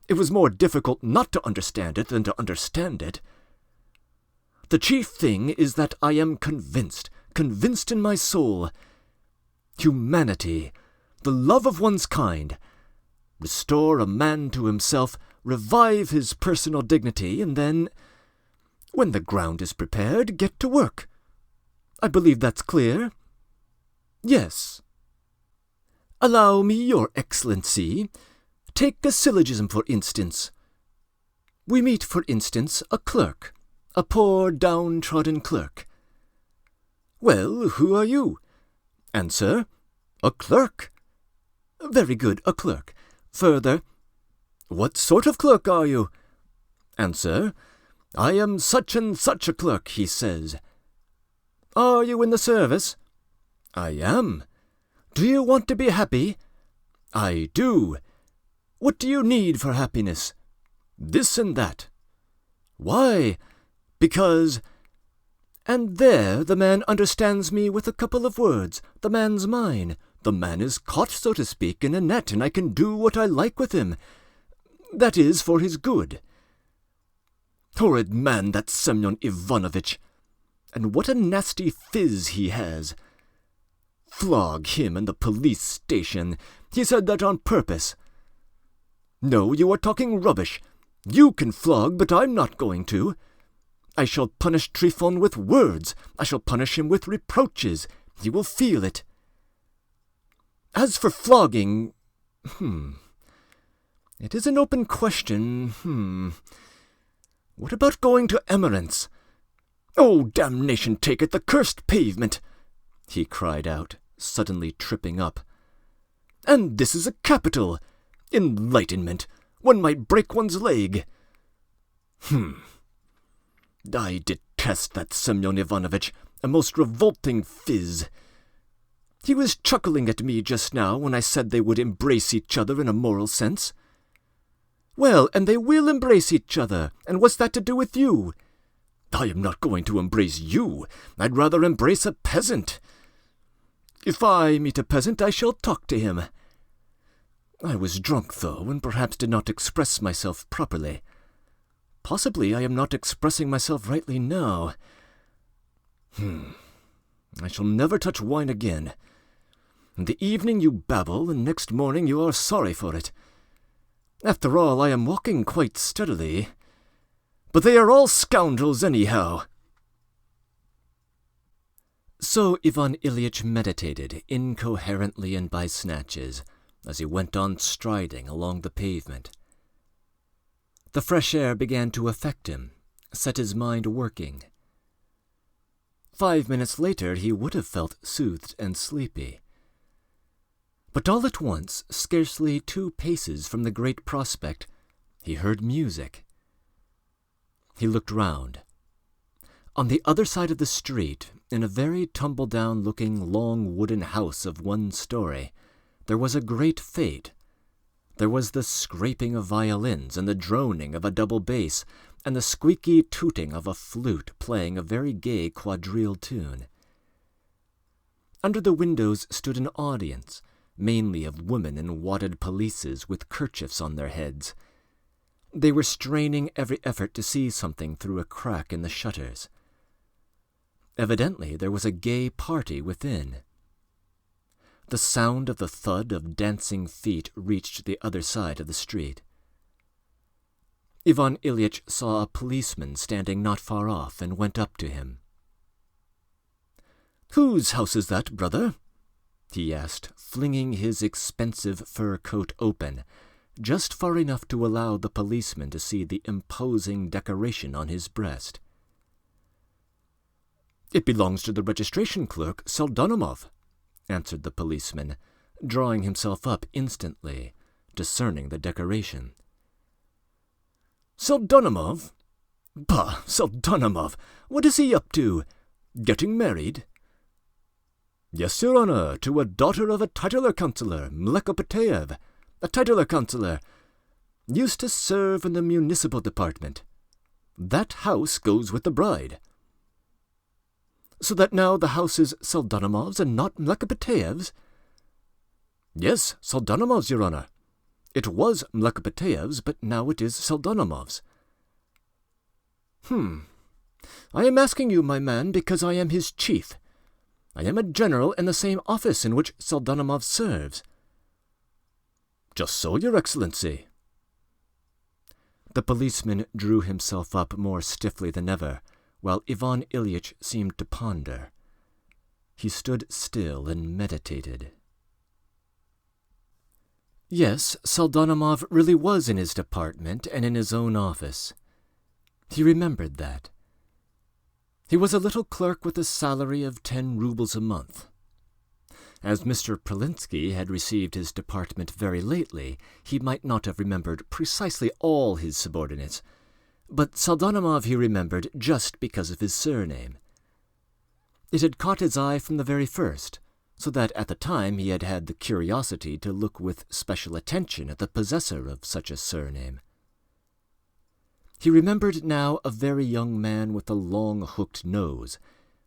It was more difficult not to understand it than to understand it. The chief thing is that I am convinced in my soul. Humanity, the love of one's kind, restore a man to himself, revive his personal dignity, and then, when the ground is prepared, get to work. I believe that's clear. Yes. Allow me, Your Excellency. Take a syllogism, for instance. We meet, for instance, a clerk, a poor, downtrodden clerk. Well, who are you? Answer, a clerk. Very good, a clerk. Further, what sort of clerk are you? Answer, I am such and such a clerk, he says. Are you in the service? I am. Do you want to be happy? I do. What do you need for happiness? This and that. Why? Because... And there the man understands me with a couple of words. The man's mine. The man is caught, so to speak, in a net, and I can do what I like with him. That is, for his good. Horrid man, that Semyon Ivanovitch. And what a nasty phiz he has. Flog him in the police station. He said that on purpose. No, you are talking rubbish. You can flog, but I'm not going to. I shall punish Trifon with words. I shall punish him with reproaches. He will feel it. As for flogging... It is an open question. What about going to eminence? Oh, damnation take it, the cursed pavement! He cried out, suddenly tripping up. And this is a capital! Enlightenment! One might break one's leg. I detest that Semyon Ivanovitch, a most revolting phiz. He was chuckling at me just now when I said they would embrace each other in a moral sense. Well, and they will embrace each other, and what's that to do with you? I am not going to embrace you. I'd rather embrace a peasant. If I meet a peasant, I shall talk to him. I was drunk, though, and perhaps did not express myself properly. Possibly I am not expressing myself rightly now. I shall never touch wine again. In the evening you babble, and next morning you are sorry for it. After all, I am walking quite steadily. But they are all scoundrels anyhow. So Ivan Ilyitch meditated, incoherently and by snatches, as he went on striding along the pavement. The fresh air began to affect him, set his mind working. 5 minutes later he would have felt soothed and sleepy. But all at once, scarcely 2 paces from the great prospect, he heard music. He looked round. On the other side of the street, in a very tumble-down-looking long wooden house of 1 story, there was a great fete. There was the scraping of violins and the droning of a double bass and the squeaky tooting of a flute playing a very gay quadrille tune. Under the windows stood an audience, mainly of women in wadded pelisses with kerchiefs on their heads. They were straining every effort to see something through a crack in the shutters. Evidently there was a gay party within. The sound of the thud of dancing feet reached the other side of the street. Ivan Ilyitch saw a policeman standing not far off and went up to him. "Whose house is that, brother?" he asked, flinging his expensive fur coat open, just far enough to allow the policeman to see the imposing decoration on his breast. It belongs to the registration clerk, Pseldonimov, answered the policeman, drawing himself up instantly, discerning the decoration. Pseldonimov? Bah, Pseldonimov! What is he up to? Getting married? Yes, Your Honor, to a daughter of a titular councillor, Mlekopetaev. A titular councillor. Used to serve in the municipal department. That house goes with the bride. So that now the house is Pseldonimov's and not Mlekopetaev's? Yes, Pseldonimov's, Your Honor. It was Mlekopetaev's, but now it is Pseldonimov's. I am asking you, my man, because I am his chief. I am a general in the same office in which Pseldonimov serves. Just so, Your Excellency. The policeman drew himself up more stiffly than ever, while Ivan Ilyitch seemed to ponder. He stood still and meditated. Yes, Pseldonimov really was in his department and in his own office. He remembered that. He was a little clerk with a salary of 10 rubles a month. As Mr. Pralinsky had received his department very lately, he might not have remembered precisely all his subordinates, but Pseldonimov he remembered just because of his surname. It had caught his eye from the very first, so that at the time he had had the curiosity to look with special attention at the possessor of such a surname. He remembered now a very young man with a long hooked nose,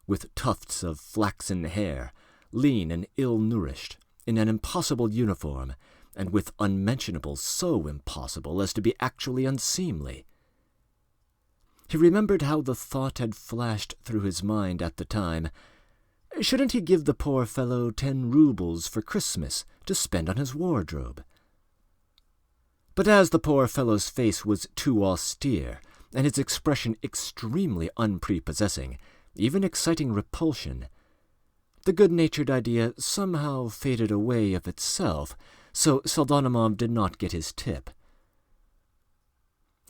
with tufts of flaxen hair, lean and ill-nourished, in an impossible uniform, and with unmentionables so impossible as to be actually unseemly. He remembered how the thought had flashed through his mind at the time, shouldn't he give the poor fellow 10 rubles for Christmas to spend on his wardrobe? But as the poor fellow's face was too austere, and his expression extremely unprepossessing, even exciting repulsion, the good-natured idea somehow faded away of itself, so Pseldonimov did not get his tip.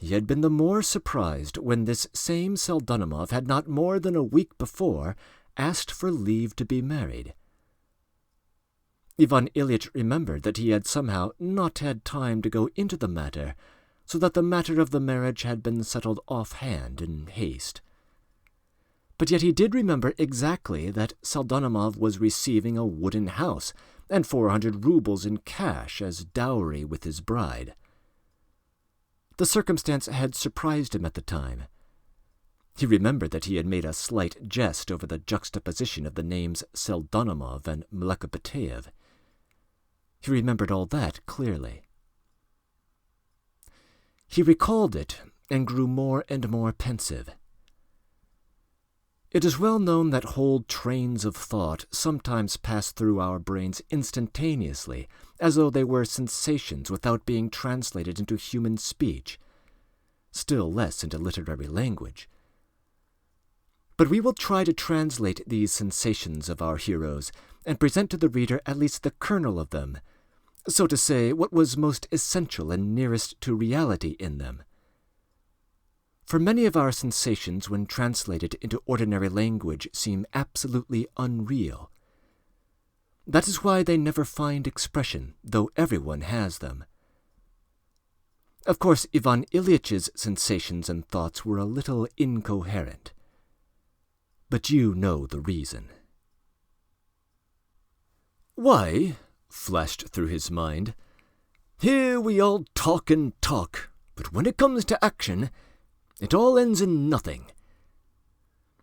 He had been the more surprised when this same Pseldonimov had not more than a week before asked for leave to be married. Ivan Ilyitch remembered that he had somehow not had time to go into the matter, so that the matter of the marriage had been settled offhand in haste. But yet he did remember exactly that Pseldonimov was receiving a wooden house and 400 rubles in cash as dowry with his bride. The circumstance had surprised him at the time. He remembered that he had made a slight jest over the juxtaposition of the names Pseldonimov and Mlekopetaev. He remembered all that clearly. He recalled it and grew more and more pensive. It is well known that whole trains of thought sometimes pass through our brains instantaneously, as though they were sensations without being translated into human speech, still less into literary language. But we will try to translate these sensations of our heroes and present to the reader at least the kernel of them, so to say, what was most essential and nearest to reality in them. For many of our sensations, when translated into ordinary language, seem absolutely unreal. That is why they never find expression, though everyone has them. Of course, Ivan Ilyitch's sensations and thoughts were a little incoherent. But you know the reason. Why, flashed through his mind, here we all talk and talk, but when it comes to action, it all ends in nothing.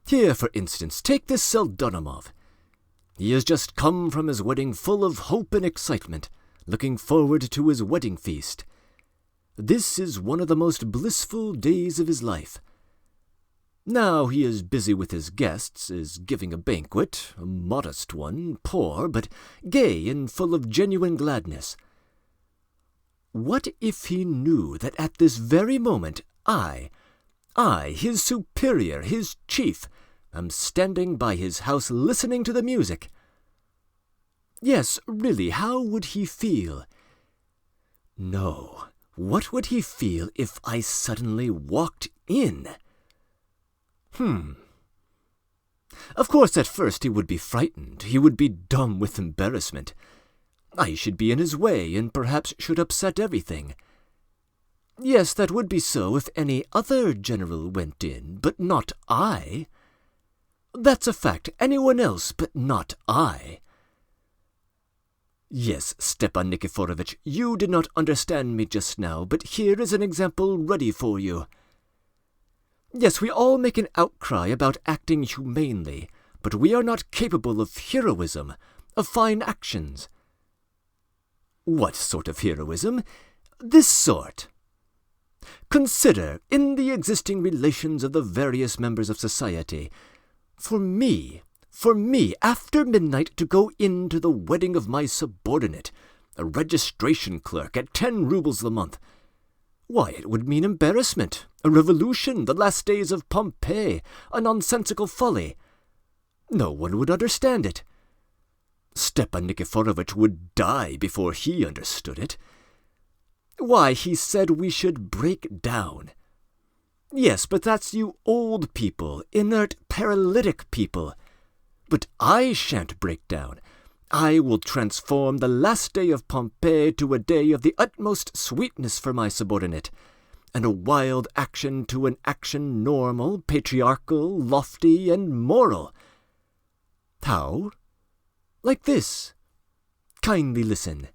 Here, for instance, take this Pseldonimov. He has just come from his wedding full of hope and excitement, looking forward to his wedding feast. This is one of the most blissful days of his life. Now he is busy with his guests, is giving a banquet, a modest one, poor, but gay and full of genuine gladness. What if he knew that at this very moment I, his superior, his chief, am standing by his house listening to the music? Yes, really, how would he feel? No, what would he feel if I suddenly walked in? Of course, at first he would be frightened, he would be dumb with embarrassment. I should be in his way, and perhaps should upset everything. Yes, that would be so if any other general went in, but not I. That's a fact, anyone else, but not I. Yes, Stepan Nikiforovitch, you did not understand me just now, but here is an example ready for you. Yes, we all make an outcry about acting humanely, but we are not capable of heroism, of fine actions. What sort of heroism? This sort. Consider, in the existing relations of the various members of society, for me, after midnight to go into the wedding of my subordinate, a registration clerk at 10 rubles a month. Why, it would mean embarrassment, a revolution, the last days of Pompeii, a nonsensical folly. No one would understand it. Stepan Nikiforovitch would die before he understood it. Why, he said we should break down. Yes, but that's you old people, inert, paralytic people. But I shan't break down. I will transform the last day of Pompeii to a day of the utmost sweetness for my subordinate, and a wild action to an action normal, patriarchal, lofty, and moral. How? Like this. Kindly listen.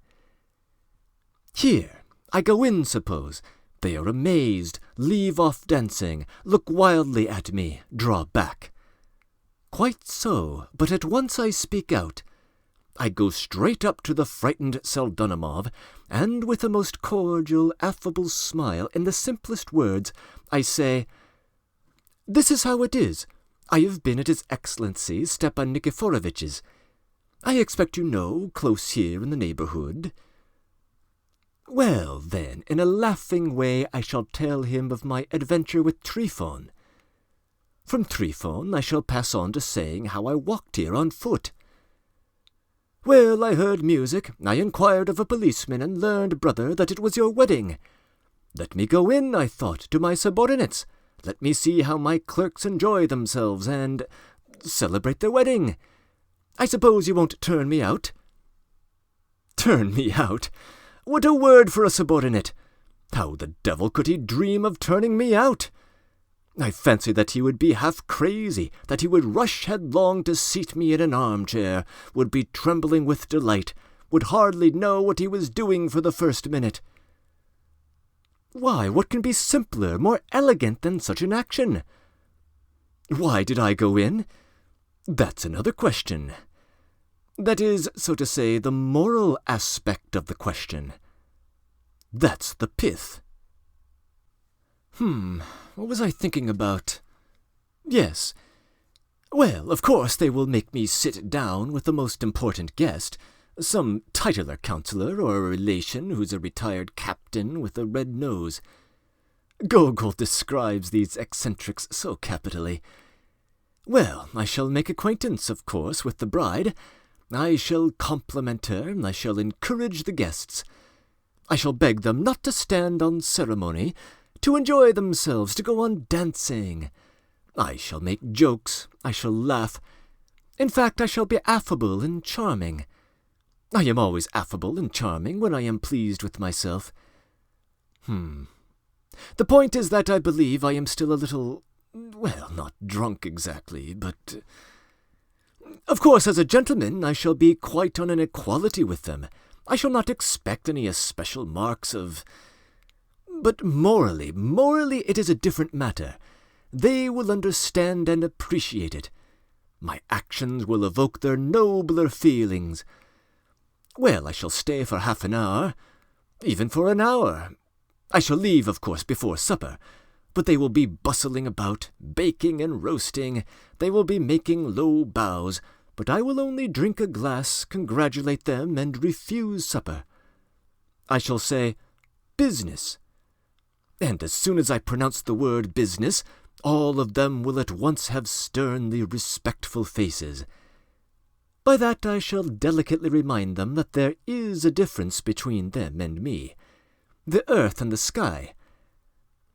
Here, I go in, suppose. They are amazed, leave off dancing, look wildly at me, draw back. Quite so, but at once I speak out. I go straight up to the frightened Pseldonimov, and with a most cordial, affable smile, in the simplest words, I say, "This is how it is. I have been at His Excellency Stepan Nikiforovitch's. I expect you know, close here in the neighborhood." Well, then, in a laughing way I shall tell him of my adventure with Trifon. From Trifon I shall pass on to saying how I walked here on foot. Well, I heard music. I inquired of a policeman and learned, brother, that it was your wedding. Let me go in, I thought, to my subordinates. Let me see how my clerks enjoy themselves and celebrate their wedding. I suppose you won't turn me out? Turn me out? What a word for a subordinate! How the devil could he dream of turning me out? I fancy that he would be half crazy, that he would rush headlong to seat me in an armchair, would be trembling with delight, would hardly know what he was doing for the first minute. Why, what can be simpler, more elegant than such an action? Why did I go in? That's another question. That is, so to say, the moral aspect of the question. That's the pith. What was I thinking about? Yes. Well, of course they will make me sit down with the most important guest, some titular councillor or a relation who's a retired captain with a red nose. Gogol describes these eccentrics so capitally. Well, I shall make acquaintance, of course, with the bride. I shall compliment her, I shall encourage the guests. I shall beg them not to stand on ceremony, to enjoy themselves, to go on dancing. I shall make jokes, I shall laugh. In fact, I shall be affable and charming. I am always affable and charming when I am pleased with myself. The point is that I believe I am still a little, well, not drunk exactly, but... Of course, as a gentleman, I shall be quite on an equality with them. I shall not expect any especial marks of... But morally it is a different matter. They will understand and appreciate it. My actions will evoke their nobler feelings. Well, I shall stay for half an hour, even for an hour. I shall leave, of course, before supper, but they will be bustling about, baking and roasting. They will be making low bows, but I will only drink a glass, congratulate them, and refuse supper. I shall say, business. And as soon as I pronounce the word business, all of them will at once have sternly respectful faces. By that I shall delicately remind them that there is a difference between them and me, the earth and the sky.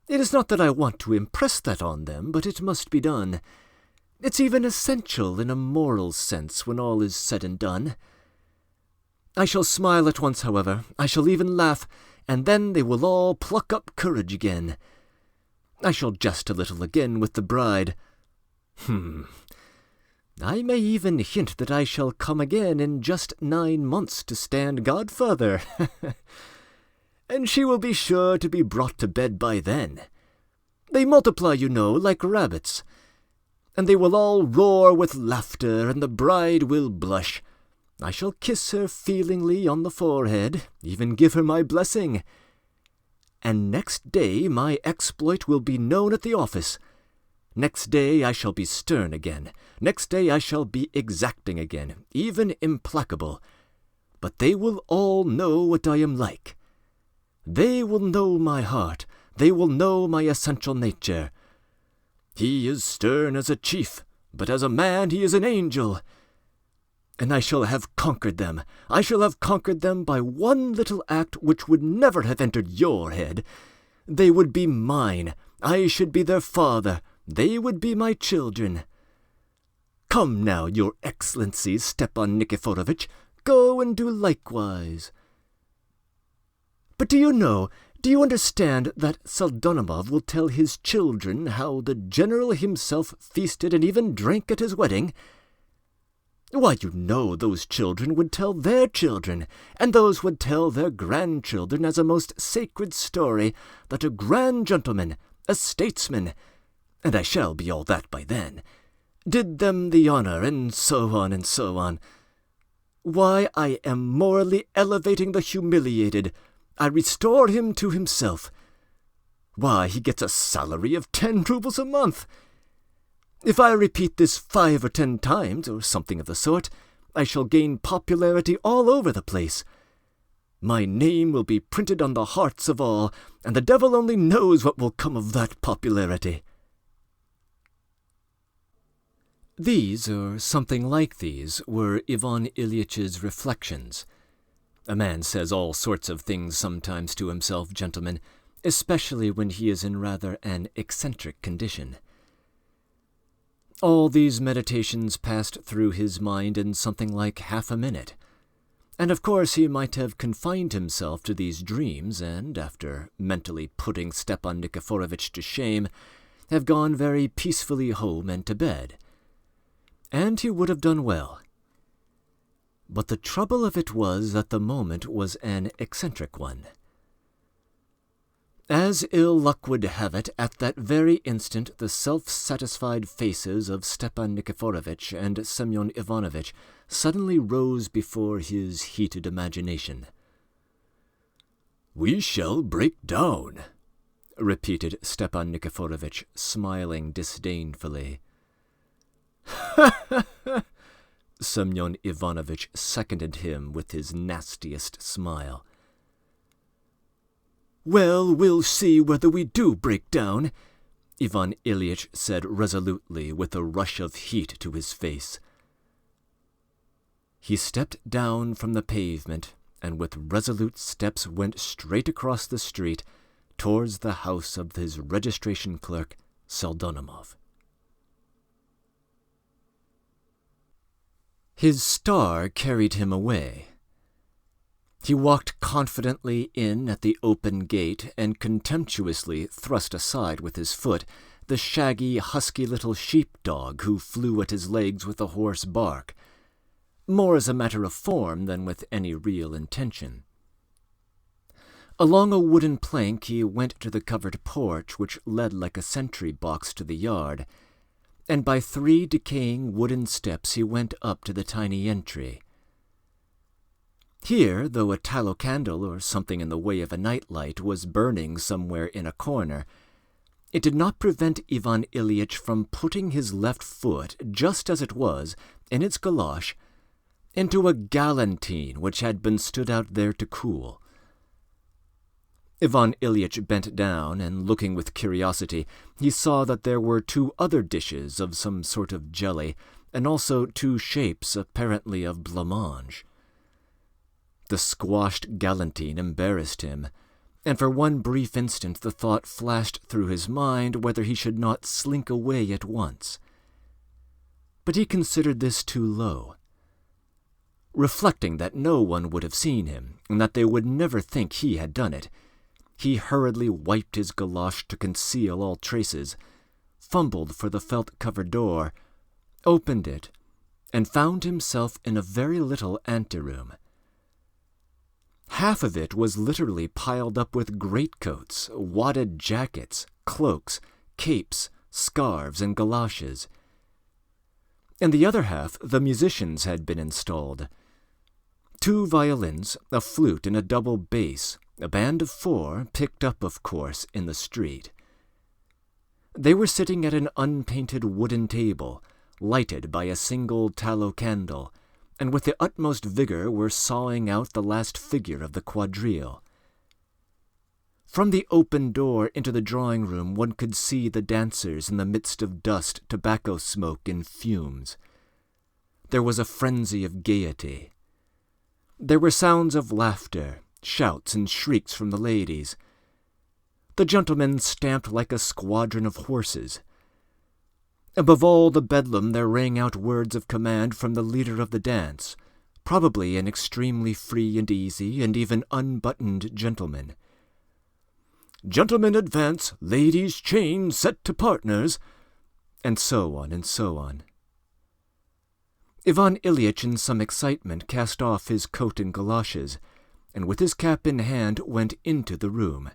It is not that I want to impress that on them, but it must be done. It's even essential in a moral sense when all is said and done. I shall smile at once, however. I shall even laugh, and then they will all pluck up courage again. I shall jest a little again with the bride. I may even hint that I shall come again in just 9 months to stand godfather. And she will be sure to be brought to bed by then. They multiply, you know, like rabbits. And they will all roar with laughter, and the bride will blush. I shall kiss her feelingly on the forehead, even give her my blessing. And next day my exploit will be known at the office. Next day I shall be stern again. Next day I shall be exacting again, even implacable. But they will all know what I am like. They will know my heart. They will know my essential nature. He is stern as a chief, but as a man he is an angel. And I shall have conquered them. I shall have conquered them by one little act which would never have entered your head. They would be mine. I should be their father. They would be my children. Come now, your excellency, Stepan Nikiforovitch, go and do likewise. But do you understand that Pseldonimov will tell his children how the general himself feasted and even drank at his wedding? Why, you know those children would tell their children, and those would tell their grandchildren as a most sacred story that a grand gentleman, a statesman, and I shall be all that by then, did them the honor, and so on and so on. Why, I am morally elevating the humiliated. I restore him to himself. Why, he gets a salary of 10 rubles a month. If I repeat this 5 or 10 times, or something of the sort, I shall gain popularity all over the place. My name will be printed on the hearts of all, and the devil only knows what will come of that popularity. These, or something like these, were Ivan Ilyitch's reflections. A man says all sorts of things sometimes to himself, gentlemen, especially when he is in rather an eccentric condition. All these meditations passed through his mind in something like half a minute, and of course he might have confined himself to these dreams and, after mentally putting Stepan Nikiforovitch to shame, have gone very peacefully home and to bed. And he would have done well. But the trouble of it was that the moment was an eccentric one. As ill luck would have it, at that very instant the self-satisfied faces of Stepan Nikiforovitch and Semyon Ivanovitch suddenly rose before his heated imagination. "We shall break down," repeated Stepan Nikiforovitch, smiling disdainfully. "Ha ha ha!" Semyon Ivanovitch seconded him with his nastiest smile. "Well, we'll see whether we do break down," Ivan Ilyitch said resolutely, with a rush of heat to his face. He stepped down from the pavement, and with resolute steps went straight across the street towards the house of his registration clerk, Pseldonimov. His star carried him away. He walked confidently in at the open gate and contemptuously thrust aside with his foot the shaggy, husky little sheep-dog who flew at his legs with a hoarse bark, more as a matter of form than with any real intention. Along a wooden plank he went to the covered porch which led like a sentry box to the yard, and by 3 decaying wooden steps he went up to the tiny entry. Here, though a tallow candle or something in the way of a night-light was burning somewhere in a corner, it did not prevent Ivan Ilyitch from putting his left foot, just as it was, in its galosh, into a galantine which had been stood out there to cool. Ivan Ilyitch bent down, and looking with curiosity, he saw that there were 2 other dishes of some sort of jelly, and also 2 shapes apparently of blancmange. The squashed galantine embarrassed him, and for one brief instant the thought flashed through his mind whether he should not slink away at once. but he considered this too low. Reflecting that no one would have seen him, and that they would never think he had done it, he hurriedly wiped his galosh to conceal all traces, fumbled for the felt-covered door, opened it, and found himself in a very little anteroom. Half of it was literally piled up with greatcoats, wadded jackets, cloaks, capes, scarves, and galoshes. In the other half, the musicians had been installed. 2 violins, a flute, and a double bass, a band of 4, picked up, of course, in the street. They were sitting at an unpainted wooden table, lighted by a single tallow candle, and with the utmost vigor were sawing out the last figure of the quadrille. From the open door into the drawing-room one could see the dancers in the midst of dust, tobacco smoke, and fumes. There was a frenzy of gaiety. There were sounds of laughter, shouts and shrieks from the ladies. The gentlemen stamped like a squadron of horses. Above all the bedlam there rang out words of command from the leader of the dance, probably an extremely free and easy and even unbuttoned gentleman. "Gentlemen advance, ladies chain, set to partners," and so on and so on. Ivan Ilyitch in some excitement cast off his coat and galoshes, and with his cap in hand went into the room.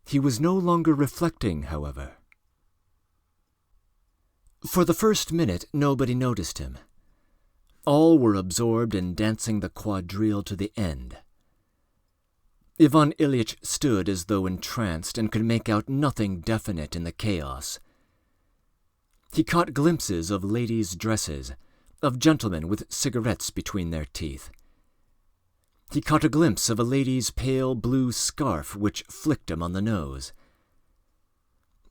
He was no longer reflecting, however. For the first minute nobody noticed him. All were absorbed in dancing the quadrille to the end. Ivan Ilyitch stood as though entranced and could make out nothing definite in the chaos. He caught glimpses of ladies' dresses, of gentlemen with cigarettes between their teeth. He caught a glimpse of a lady's pale blue scarf which flicked him on the nose.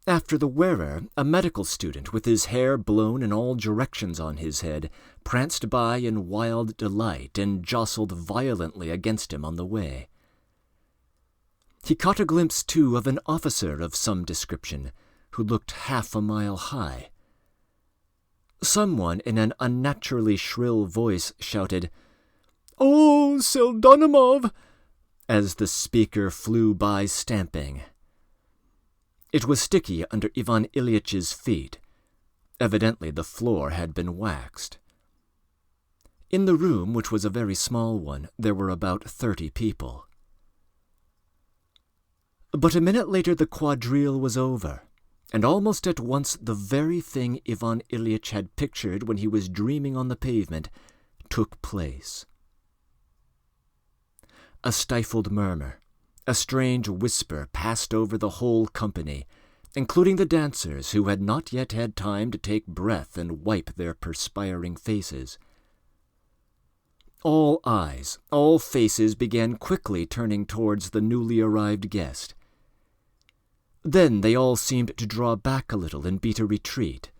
After the wearer, a medical student with his hair blown in all directions on his head, pranced by in wild delight and jostled violently against him on the way. He caught a glimpse, too, of an officer of some description, who looked half a mile high. Someone in an unnaturally shrill voice shouted, "Oh, Pseldonimov!" as the speaker flew by stamping. It was sticky under Ivan Ilyitch's feet. Evidently the floor had been waxed. In the room, which was a very small one, there were about 30 people. But a minute later the quadrille was over, and almost at once the very thing Ivan Ilyitch had pictured when he was dreaming on the pavement took place. A stifled murmur, a strange whisper passed over the whole company, including the dancers who had not yet had time to take breath and wipe their perspiring faces. All eyes, all faces began quickly turning towards the newly arrived guest. Then they all seemed to draw back a little and beat a retreat.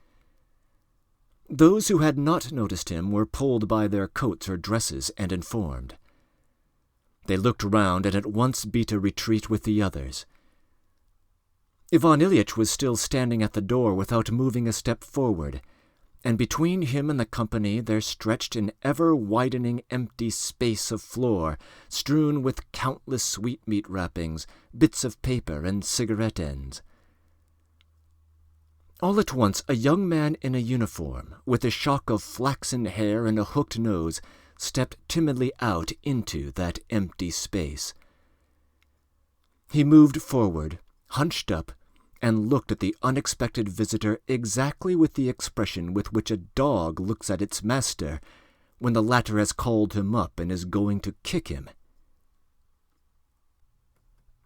Those who had not noticed him were pulled by their coats or dresses and informed. They looked round and at once beat a retreat with the others. Ivan Ilyitch was still standing at the door without moving a step forward, and between him and the company there stretched an ever-widening empty space of floor, strewn with countless sweetmeat wrappings, bits of paper, and cigarette ends. All at once a young man in a uniform, with a shock of flaxen hair and a hooked nose, stepped timidly out into that empty space. He moved forward, hunched up, and looked at the unexpected visitor exactly with the expression with which a dog looks at its master when the latter has called him up and is going to kick him.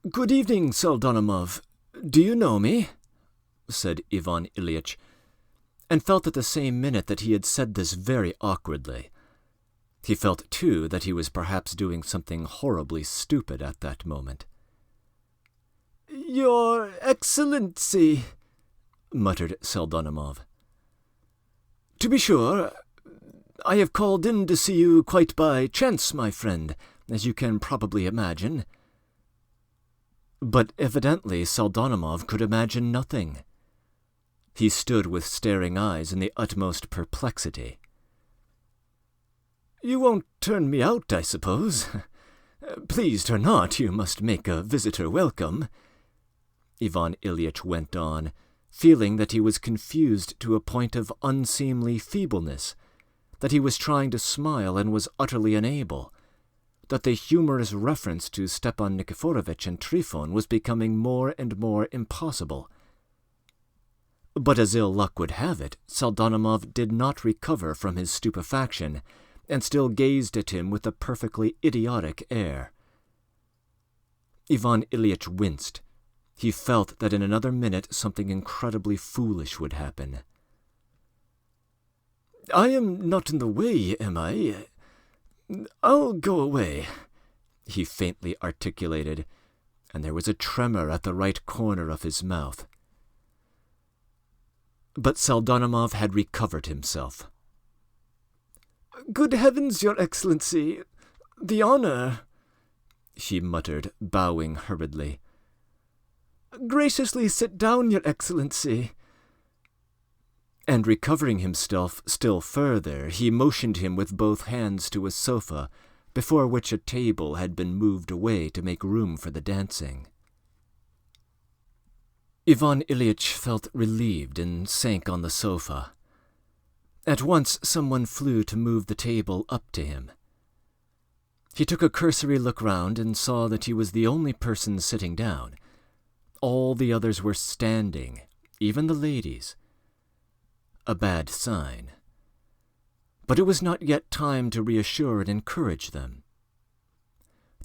"Good evening, Pseldonimov. Do you know me?" said Ivan Ilyitch, and felt at the same minute that he had said this very awkwardly. He felt, too, that he was perhaps doing something horribly stupid at that moment. "Your Excellency," muttered Pseldonimov. "To be sure, I have called in to see you quite by chance, my friend, as you can probably imagine." But evidently Pseldonimov could imagine nothing. He stood with staring eyes in the utmost perplexity. "You won't turn me out, I suppose? Pleased or not, you must make a visitor welcome," Ivan Ilyitch went on, feeling that he was confused to a point of unseemly feebleness, that he was trying to smile and was utterly unable, that the humorous reference to Stepan Nikiforovitch and Trifon was becoming more and more impossible. But as ill luck would have it, Pseldonimov did not recover from his stupefaction, and still gazed at him with a perfectly idiotic air. Ivan Ilyitch winced. He felt that in another minute something incredibly foolish would happen. "I am not in the way, am I? I'll go away," he faintly articulated, and there was a tremor at the right corner of his mouth. But Pseldonimov had recovered himself. "Good heavens, Your Excellency! The honor!" he muttered, bowing hurriedly. "Graciously sit down, Your Excellency." And recovering himself still further, he motioned him with both hands to a sofa, before which a table had been moved away to make room for the dancing. Ivan Ilyitch felt relieved and sank on the sofa. At once someone flew to move the table up to him. He took a cursory look round and saw that he was the only person sitting down. All the others were standing, even the ladies. A bad sign. But it was not yet time to reassure and encourage them.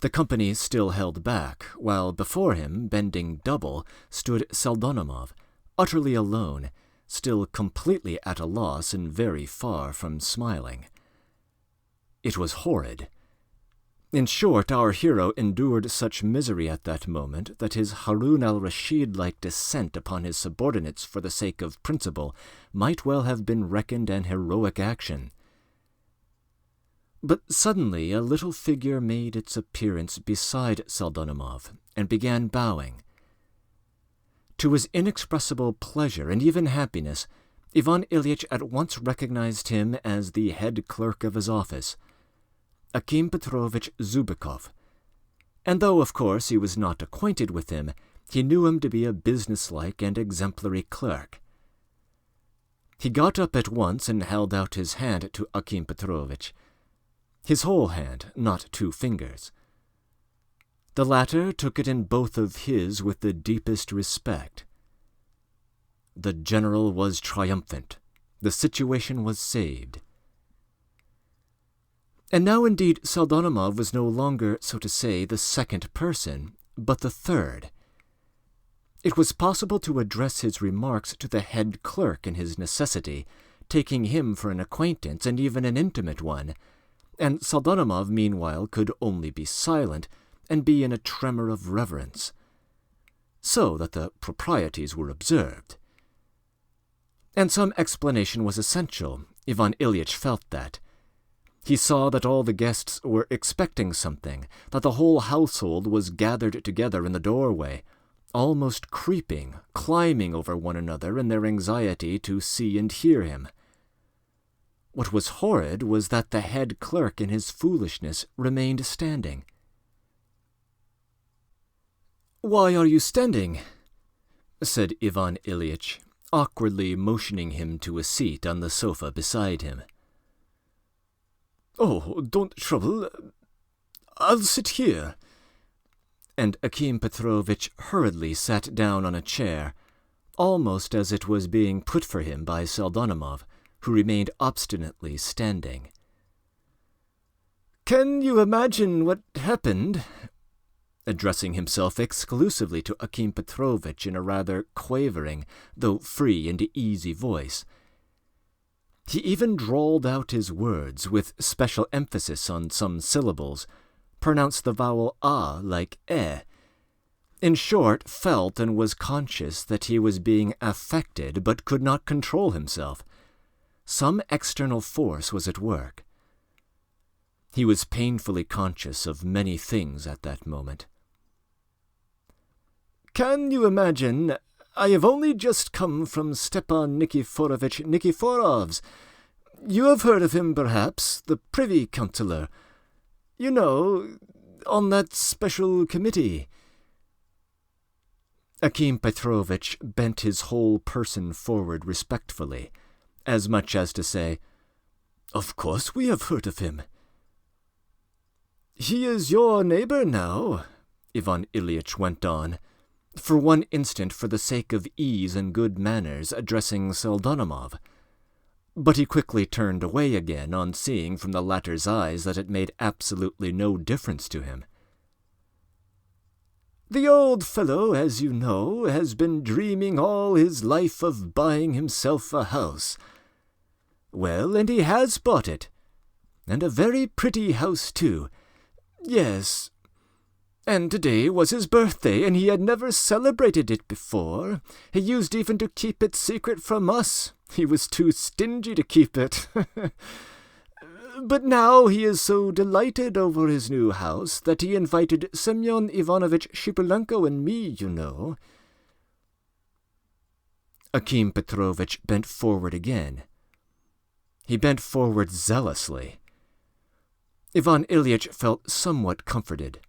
The company still held back, while before him, bending double, stood Pseldonimov, utterly alone, still completely at a loss and very far from smiling. It was horrid. In short, our hero endured such misery at that moment that his Harun al-Rashid-like descent upon his subordinates for the sake of principle might well have been reckoned an heroic action. But suddenly a little figure made its appearance beside Pseldonimov and began bowing. To his inexpressible pleasure and even happiness, Ivan Ilyitch at once recognized him as the head clerk of his office, Akim Petrovitch Zubikov, and though, of course, he was not acquainted with him, he knew him to be a businesslike and exemplary clerk. He got up at once and held out his hand to Akim Petrovitch, his whole hand, not 2 fingers. The latter took it in both of his with the deepest respect. The general was triumphant. The situation was saved. And now indeed Pseldonimov was no longer, so to say, the second person, but the third. It was possible to address his remarks to the head clerk in his necessity, taking him for an acquaintance and even an intimate one, and Pseldonimov meanwhile could only be silent and be in a tremor of reverence, so that the proprieties were observed. And some explanation was essential. Ivan Ilyitch felt that. He saw that all the guests were expecting something, that the whole household was gathered together in the doorway, almost creeping, climbing over one another in their anxiety to see and hear him. What was horrid was that the head clerk in his foolishness remained standing. "Why are you standing?" said Ivan Ilyitch, awkwardly motioning him to a seat on the sofa beside him. "Oh, don't trouble. I'll sit here." And Akim Petrovitch hurriedly sat down on a chair, almost as it was being put for him by Pseldonimov, who remained obstinately standing. "Can you imagine what happened?" addressing himself exclusively to Akim Petrovitch in a rather quavering, though free and easy voice. He even drawled out his words, with special emphasis on some syllables, pronounced the vowel a like e. In short, felt and was conscious that he was being affected, but could not control himself. Some external force was at work. He was painfully conscious of many things at that moment. "Can you imagine, I have only just come from Stepan Nikiforovitch Nikiforov's. You have heard of him, perhaps, the Privy Councillor. You know, on that special committee." Akim Petrovitch bent his whole person forward respectfully, as much as to say, "Of course we have heard of him." "He is your neighbor now," Ivan Ilyitch went on, for one instant for the sake of ease and good manners addressing Pseldonimov. But he quickly turned away again on seeing from the latter's eyes that it made absolutely no difference to him. "The old fellow, as you know, has been dreaming all his life of buying himself a house. Well, and he has bought it. And a very pretty house, too. Yes. And today was his birthday, and he had never celebrated it before. He used even to keep it secret from us. He was too stingy to keep it. But now he is so delighted over his new house that he invited Semyon Ivanovitch Shipulenko and me, you know." Akim Petrovitch bent forward again. He bent forward zealously. Ivan Ilyitch felt somewhat comforted.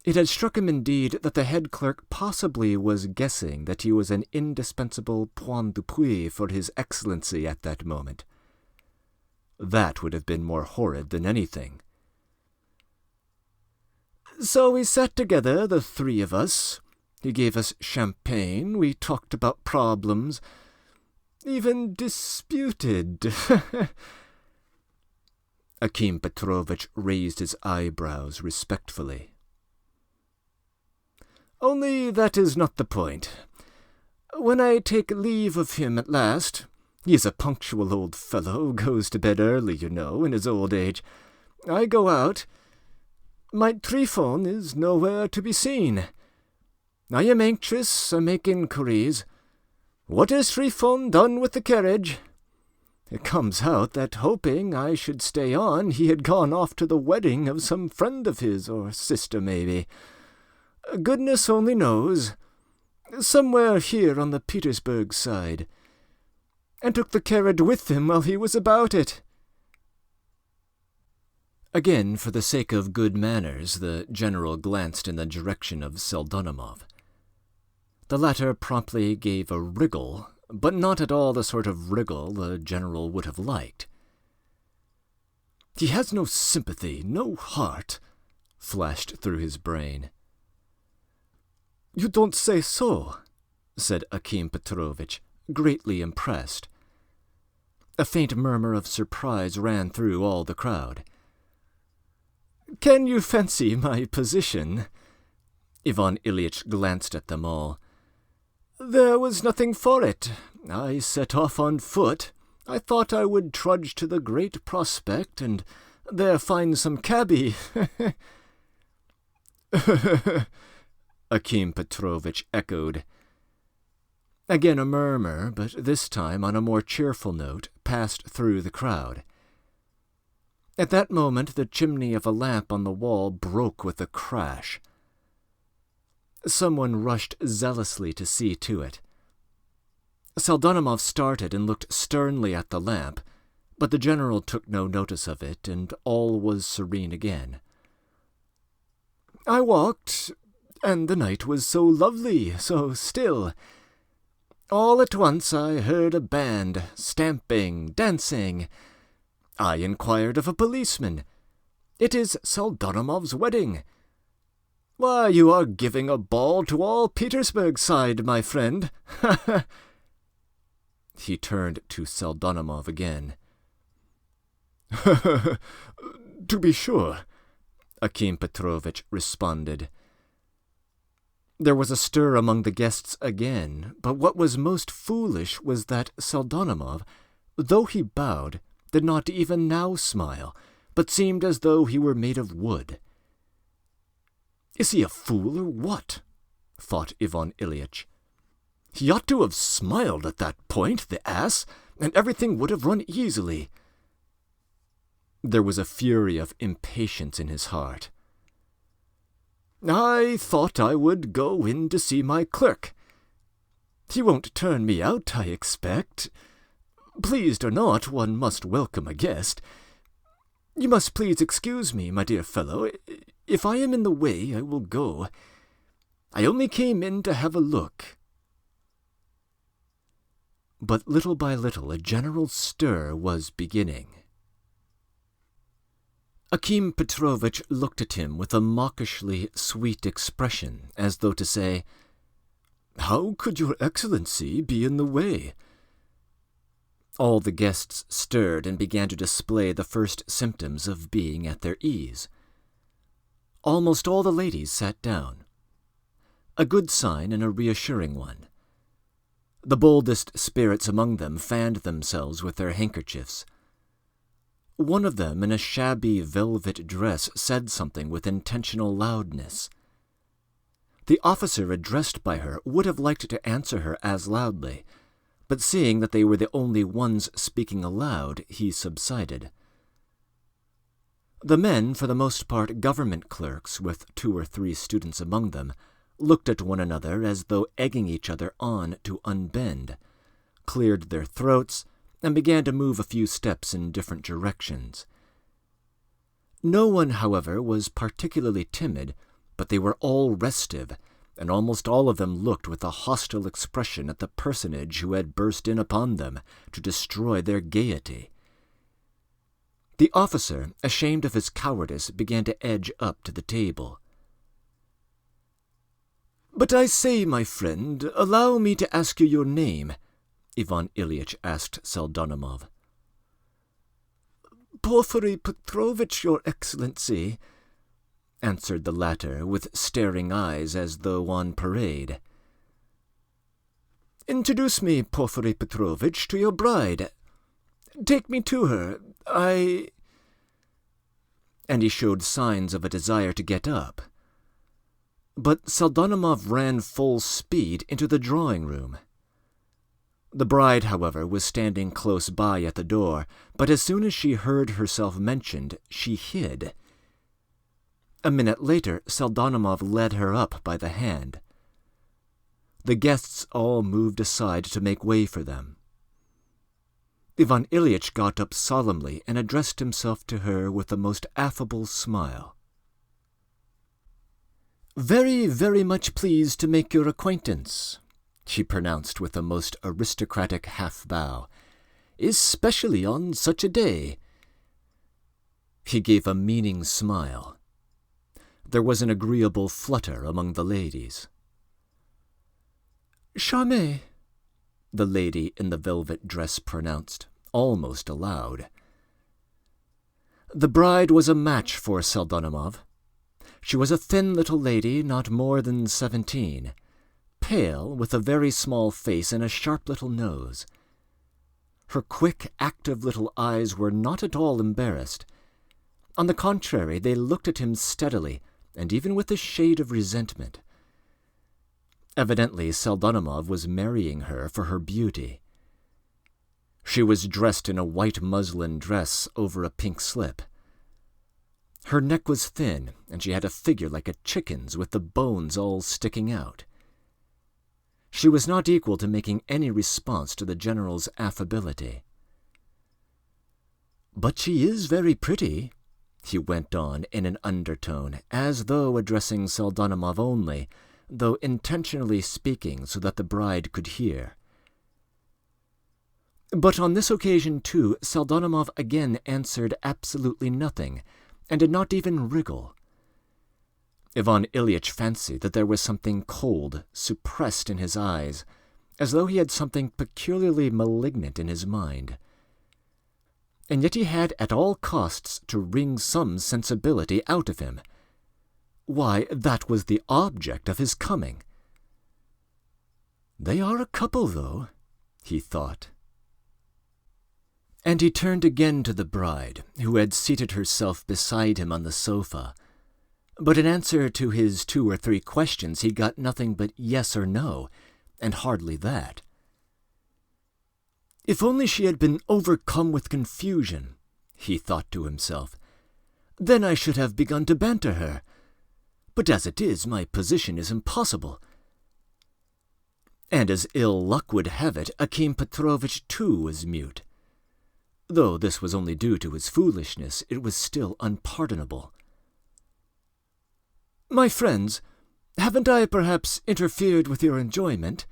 It had struck him indeed that the head clerk possibly was guessing that he was an indispensable point d'appui for his Excellency at that moment. That would have been more horrid than anything. "So we sat together, the three of us. He gave us champagne, we talked about problems, even disputed." Akim Petrovitch raised his eyebrows respectfully. "Only that is not the point. When I take leave of him at last, he is a punctual old fellow, goes to bed early, you know, in his old age. I go out. My Trifon is nowhere to be seen. I am anxious, I make inquiries. What has Trifon done with the carriage? It comes out that, hoping I should stay on, he had gone off to the wedding of some friend of his, or sister maybe. Goodness only knows. Somewhere here on the Petersburg side. And took the carriage with him while he was about it." Again, for the sake of good manners, the general glanced in the direction of Pseldonimov. The latter promptly gave a wriggle, but not at all the sort of wriggle the general would have liked. "He has no sympathy, no heart," flashed through his brain. "You don't say so," said Akim Petrovitch, greatly impressed. A faint murmur of surprise ran through all the crowd. "Can you fancy my position?" Ivan Ilyitch glanced at them all. "There was nothing for it. I set off on foot. I thought I would trudge to the Great Prospect and there find some cabby." Akim Petrovitch echoed. Again a murmur, but this time on a more cheerful note, passed through the crowd. At that moment the chimney of a lamp on the wall broke with a crash. Someone rushed zealously to see to it. Pseldonimov started and looked sternly at the lamp, but the general took no notice of it, and all was serene again. "I walked, and the night was so lovely, so still. All at once I heard a band, stamping, dancing. I inquired of a policeman. It is Pseldonimov's wedding. Why, you are giving a ball to all Petersburg side, my friend. He turned to Pseldonimov again. "To be sure," Akim Petrovitch responded. There was a stir among the guests again, but what was most foolish was that Pseldonimov, though he bowed, did not even now smile, but seemed as though he were made of wood. "Is he a fool or what?" thought Ivan Ilyitch. "He ought to have smiled at that point, the ass, and everything would have run easily." There was a fury of impatience in his heart. "I thought I would go in to see my clerk. You won't turn me out, I expect. Pleased or not, one must welcome a guest. You must please excuse me, my dear fellow. If I am in the way, I will go. I only came in to have a look." But little by little a general stir was beginning. Akim Petrovitch looked at him with a mawkishly sweet expression, as though to say, "How could your Excellency be in the way?" All the guests stirred and began to display the first symptoms of being at their ease. Almost all the ladies sat down. A good sign and a reassuring one. The boldest spirits among them fanned themselves with their handkerchiefs. One of them, in a shabby velvet dress, said something with intentional loudness. The officer addressed by her would have liked to answer her as loudly, but seeing that they were the only ones speaking aloud, he subsided. The men, for the most part government clerks, with 2 or 3 students among them, looked at one another as though egging each other on to unbend, cleared their throats, and began to move a few steps in different directions. No one, however, was particularly timid, but they were all restive, and almost all of them looked with a hostile expression at the personage who had burst in upon them to destroy their gaiety. The officer, ashamed of his cowardice, began to edge up to the table. "But I say, my friend, allow me to ask you your name," Ivan Ilyitch asked Pseldonimov. "Porfiry Petrovitch, your Excellency," answered the latter, with staring eyes as though on parade. "Introduce me, Porfiry Petrovitch, to your bride. Take me to her. And he showed signs of a desire to get up. But Pseldonimov ran full speed into the drawing-room. The bride, however, was standing close by at the door, but as soon as she heard herself mentioned, she hid. A minute later, Pseldonimov led her up by the hand. The guests all moved aside to make way for them. Ivan Ilyitch got up solemnly and addressed himself to her with a most affable smile. "Very, very much pleased to make your acquaintance," she pronounced with a most aristocratic half-bow, "especially on such a day." He gave a meaning smile. There was an agreeable flutter among the ladies. "Charmé," the lady in the velvet dress pronounced, almost aloud. The bride was a match for Pseldonimov. She was a thin little lady, not more than 17, pale, with a very small face and a sharp little nose. Her quick, active little eyes were not at all embarrassed. On the contrary, they looked at him steadily, and even with a shade of resentment. Evidently, Pseldonimov was marrying her for her beauty. She was dressed in a white muslin dress over a pink slip. Her neck was thin, and she had a figure like a chicken's with the bones all sticking out. She was not equal to making any response to the general's affability. "But she is very pretty," he went on in an undertone, as though addressing Pseldonimov only, though intentionally speaking so that the bride could hear. But on this occasion, too, Pseldonimov again answered absolutely nothing, and did not even wriggle. Ivan Ilyitch fancied that there was something cold, suppressed in his eyes, as though he had something peculiarly malignant in his mind. And yet he had at all costs to wring some sensibility out of him. Why, that was the object of his coming. "They are a couple, though," he thought. And he turned again to the bride, who had seated herself beside him on the sofa. But in answer to his 2 or 3 questions he got nothing but yes or no, and hardly that. "If only she had been overcome with confusion," he thought to himself, "then I should have begun to banter her. But as it is, my position is impossible." And as ill luck would have it, Akim Petrovitch too was mute. Though this was only due to his foolishness, it was still unpardonable. "My friends, haven't I perhaps interfered with your enjoyment?"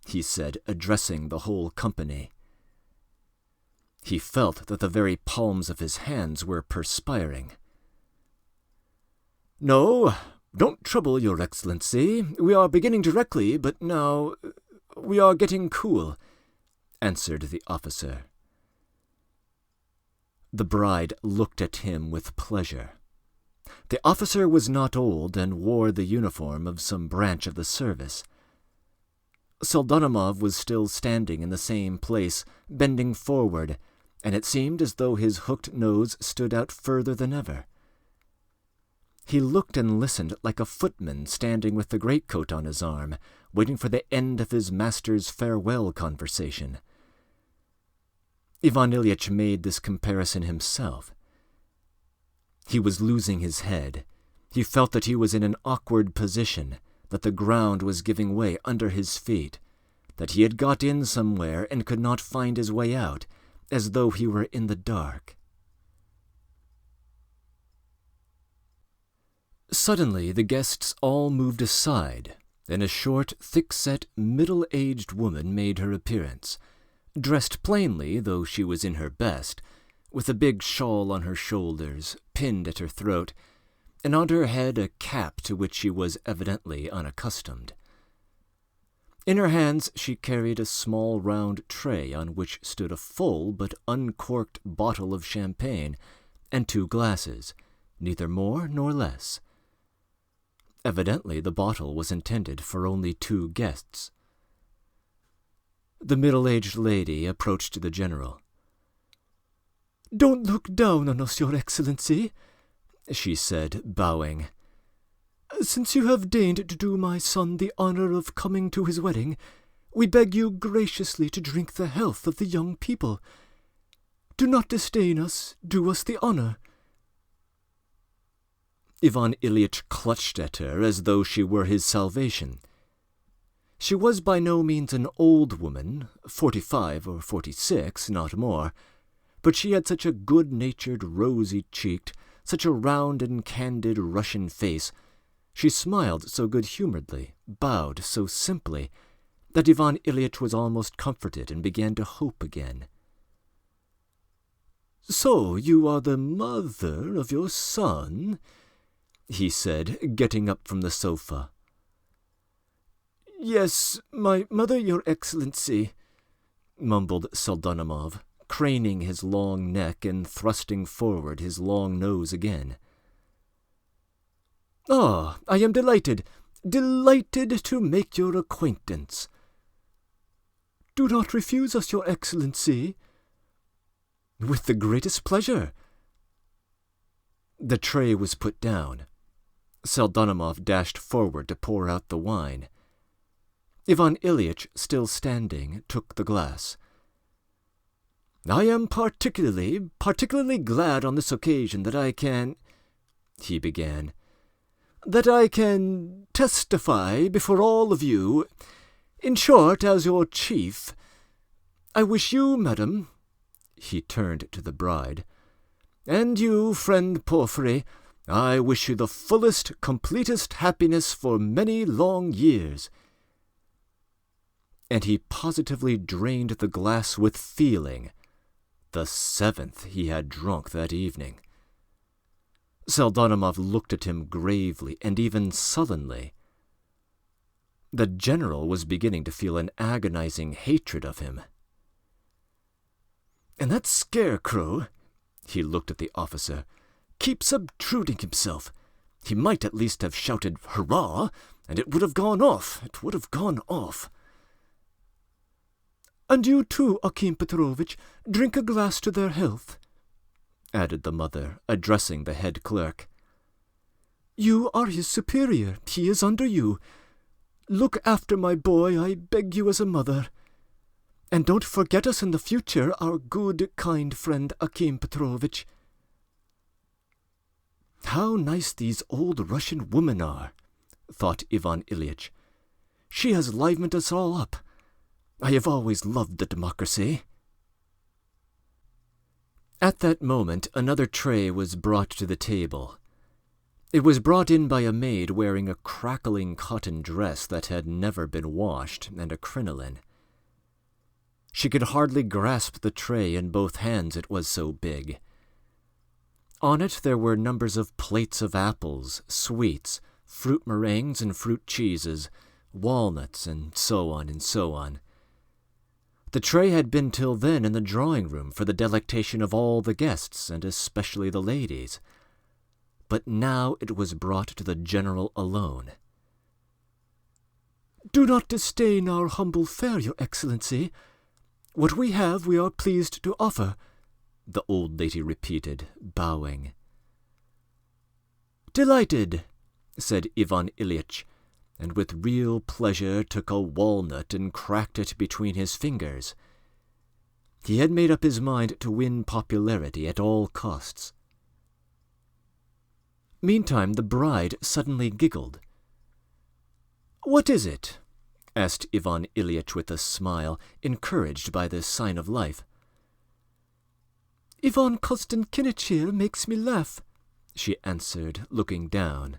he said, addressing the whole company. He felt that the very palms of his hands were perspiring. "No, don't trouble, Your Excellency. We are beginning directly, but now we are getting cool," answered the officer. The bride looked at him with pleasure. The officer was not old and wore the uniform of some branch of the service. Pseldonimov was still standing in the same place, bending forward, and it seemed as though his hooked nose stood out further than ever. He looked and listened like a footman standing with the greatcoat on his arm, waiting for the end of his master's farewell conversation. Ivan Ilyitch made this comparison himself. He was losing his head. He felt that he was in an awkward position, that the ground was giving way under his feet, that he had got in somewhere and could not find his way out, as though he were in the dark. Suddenly the guests all moved aside, and a short, thick-set, middle-aged woman made her appearance, dressed plainly, though she was in her best, with a big shawl on her shoulders, pinned at her throat, and on her head a cap to which she was evidently unaccustomed. In her hands she carried a small round tray on which stood a full but uncorked bottle of champagne and 2 glasses, neither more nor less. Evidently the bottle was intended for only 2 guests. The middle-aged lady approached the general. "Don't look down on us, Your Excellency," she said, bowing. "Since you have deigned to do my son the honor of coming to his wedding, we beg you graciously to drink the health of the young people. Do not disdain us, do us the honor." Ivan Ilyitch clutched at her as though she were his salvation. She was by no means an old woman, 45 or 46, not more, but she had such a good-natured, rosy-cheeked, such a round and candid Russian face, she smiled so good-humoredly, bowed so simply, that Ivan Ilyitch was almost comforted and began to hope again. "So you are the mother of your son?" he said, getting up from the sofa. "Yes, my mother, Your Excellency," mumbled Pseldonimov, craning his long neck and thrusting forward his long nose again. "Ah, I am delighted to make your acquaintance." "Do not refuse us, Your Excellency." "With the greatest pleasure." The tray was put down. Pseldonimov dashed forward to pour out the wine. Ivan Ilyitch, still standing, took the glass. "I am particularly glad on this occasion that I can," he began, "that I can testify before all of you, in short, as your chief. I wish you, madam," he turned to the bride, "and you, friend Porfiry, I wish you the fullest, completest happiness for many long years." And he positively drained the glass with feeling, the 7th he had drunk that evening. Pseldonimov looked at him gravely and even sullenly. The general was beginning to feel an agonizing hatred of him. "And that scarecrow," he looked at the officer, "keeps obtruding himself. He might at least have shouted, 'Hurrah!' and it would have gone off. It would have gone off." "And you too, Akim Petrovitch, drink a glass to their health," added the mother, addressing the head clerk. "You are his superior. He is under you. Look after my boy, I beg you as a mother. And don't forget us in the future, our good, kind friend Akim Petrovitch." "How nice these old Russian women are," thought Ivan Ilyitch. She has livened us all up. I have always loved the democracy." At that moment, another tray was brought to the table. It was brought in by a maid wearing a crackling cotton dress that had never been washed and a crinoline. She could hardly grasp the tray in both hands, it was so big. On it there were numbers of plates of apples, sweets, fruit meringues and fruit cheeses, walnuts, and so on and so on. The tray had been till then in the drawing-room for the delectation of all the guests, and especially the ladies. But now it was brought to the general alone. "Do not disdain our humble fare, your Excellency. What we have we are pleased to offer," the old lady repeated, bowing. "Delighted," said Ivan Ilyitch, and with real pleasure took a walnut and cracked it between his fingers. He had made up his mind to win popularity at all costs. Meantime the bride suddenly giggled. "What is it?" asked Ivan Ilyitch with a smile, encouraged by this sign of life. "Ivan Konstantinitch here makes me laugh," she answered, looking down.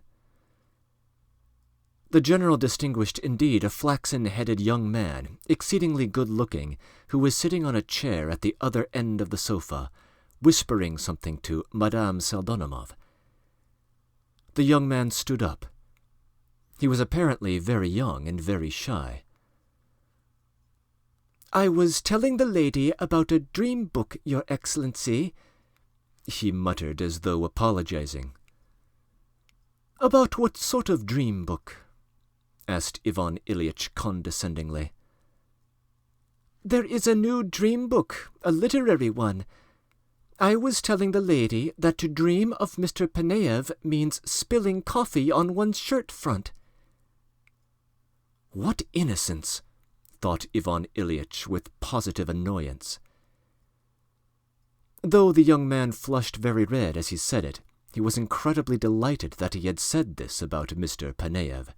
The general distinguished indeed a flaxen-headed young man, exceedingly good-looking, who was sitting on a chair at the other end of the sofa, whispering something to Madame Pseldonimov. The young man stood up. He was apparently very young and very shy. "I was telling the lady about a dream book, your Excellency," he muttered as though apologizing. "About what sort of dream book?" asked Ivan Ilyitch condescendingly. "There is a new dream book, a literary one. I was telling the lady that to dream of Mr. Peneev means spilling coffee on one's shirt front." "What innocence!" thought Ivan Ilyitch with positive annoyance. Though the young man flushed very red as he said it, he was incredibly delighted that he had said this about Mr. Peneev.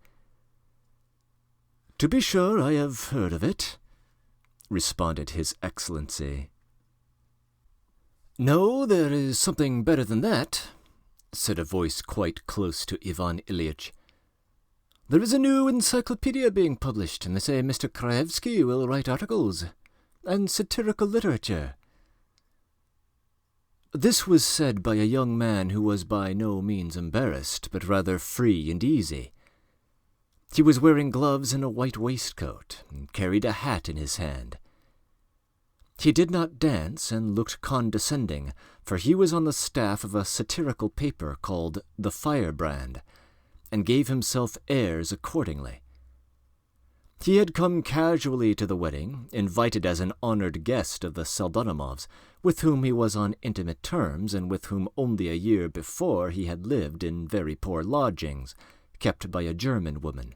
"To be sure, I have heard of it," responded His Excellency. "No, there is something better than that," said a voice quite close to Ivan Ilyitch. "There is a new encyclopedia being published, and they say Mr. Kraevsky will write articles, and satirical literature." This was said by a young man who was by no means embarrassed, but rather free and easy. He was wearing gloves and a white waistcoat, and carried a hat in his hand. He did not dance, and looked condescending, for he was on the staff of a satirical paper called The Firebrand, and gave himself airs accordingly. He had come casually to the wedding, invited as an honored guest of the Pseldonimovs, with whom he was on intimate terms, and with whom only a year before he had lived in very poor lodgings, kept by a German woman.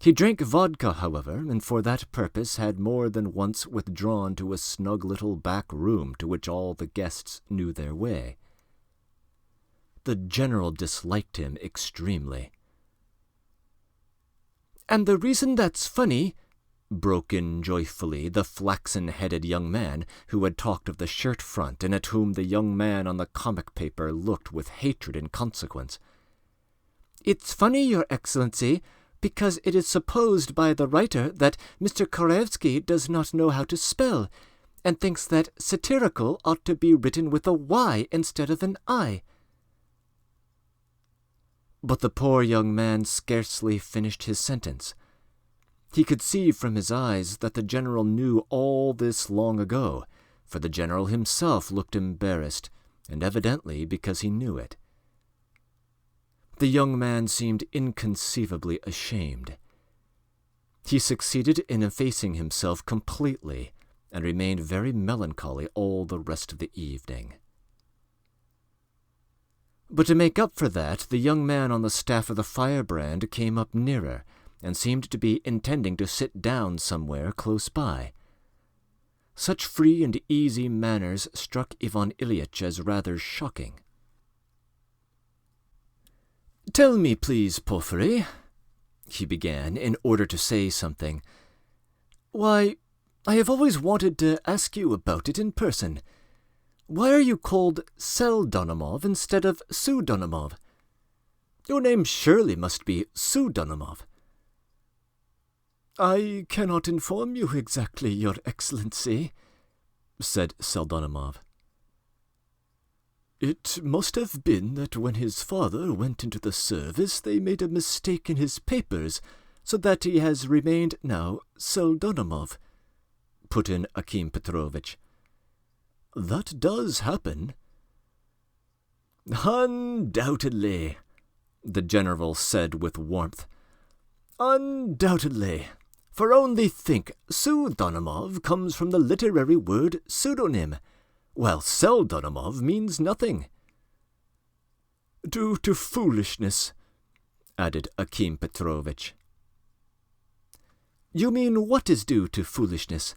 He drank vodka, however, and for that purpose had more than once withdrawn to a snug little back room to which all the guests knew their way. The general disliked him extremely. "And the reason that's funny," broke in joyfully the flaxen-headed young man who had talked of the shirt front and at whom the young man on the comic paper looked with hatred in consequence. "It's funny, your Excellency, because it is supposed by the writer that Mr. Kraevsky does not know how to spell, and thinks that satirical ought to be written with a Y instead of an I." But the poor young man scarcely finished his sentence. He could see from his eyes that the general knew all this long ago, for the general himself looked embarrassed, and evidently because he knew it. The young man seemed inconceivably ashamed. He succeeded in effacing himself completely, and remained very melancholy all the rest of the evening. But to make up for that, the young man on the staff of the Firebrand came up nearer, and seemed to be intending to sit down somewhere close by. Such free and easy manners struck Ivan Ilyitch as rather shocking. "Tell me, please, Porfiry," he began, in order to say something. "Why, I have always wanted to ask you about it in person. Why are you called Pseldonimov instead of Pseudonimov? Your name surely must be Pseudonimov." "I cannot inform you exactly, Your Excellency," said Pseldonimov. "It must have been that when his father went into the service they made a mistake in his papers, so that he has remained now Pseldonimov," put in Akim Petrovitch. "That does happen." "Undoubtedly," the general said with warmth. "Undoubtedly. For only think, Pseudonimov comes from the literary word pseudonym, while Pseldonimov means nothing." "Due to foolishness," added Akim Petrovitch. "You mean what is due to foolishness?"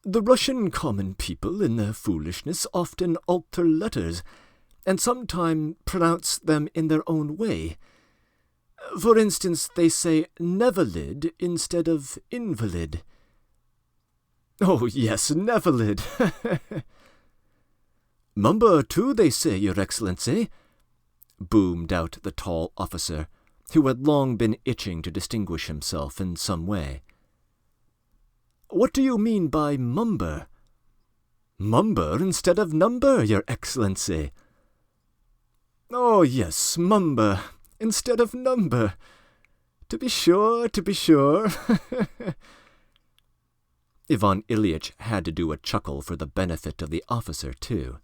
"The Russian common people in their foolishness often alter letters, and sometimes pronounce them in their own way. For instance, they say nevalid instead of invalid." "Oh, yes, nevalid." "Mumber, too, they say, Your Excellency," boomed out the tall officer, who had long been itching to distinguish himself in some way. "What do you mean by mumber?" "Mumber instead of number, Your Excellency." "Oh, yes, mumber instead of number. To be sure, to be sure." Ivan Ilyitch had to do a chuckle for the benefit of the officer, too.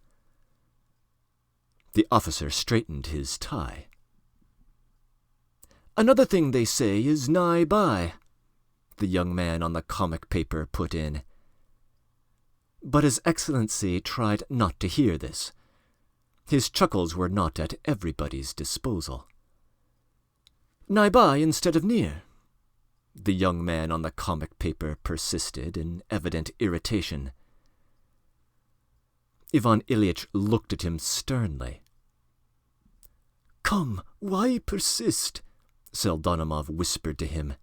The officer straightened his tie. "Another thing they say is nigh by," the young man on the comic paper put in. But His Excellency tried not to hear this. His chuckles were not at everybody's disposal. "Nigh by instead of near," the young man on the comic paper persisted in evident irritation. Ivan Ilyitch looked at him sternly. "Come, why persist?" Pseldonimov whispered to him.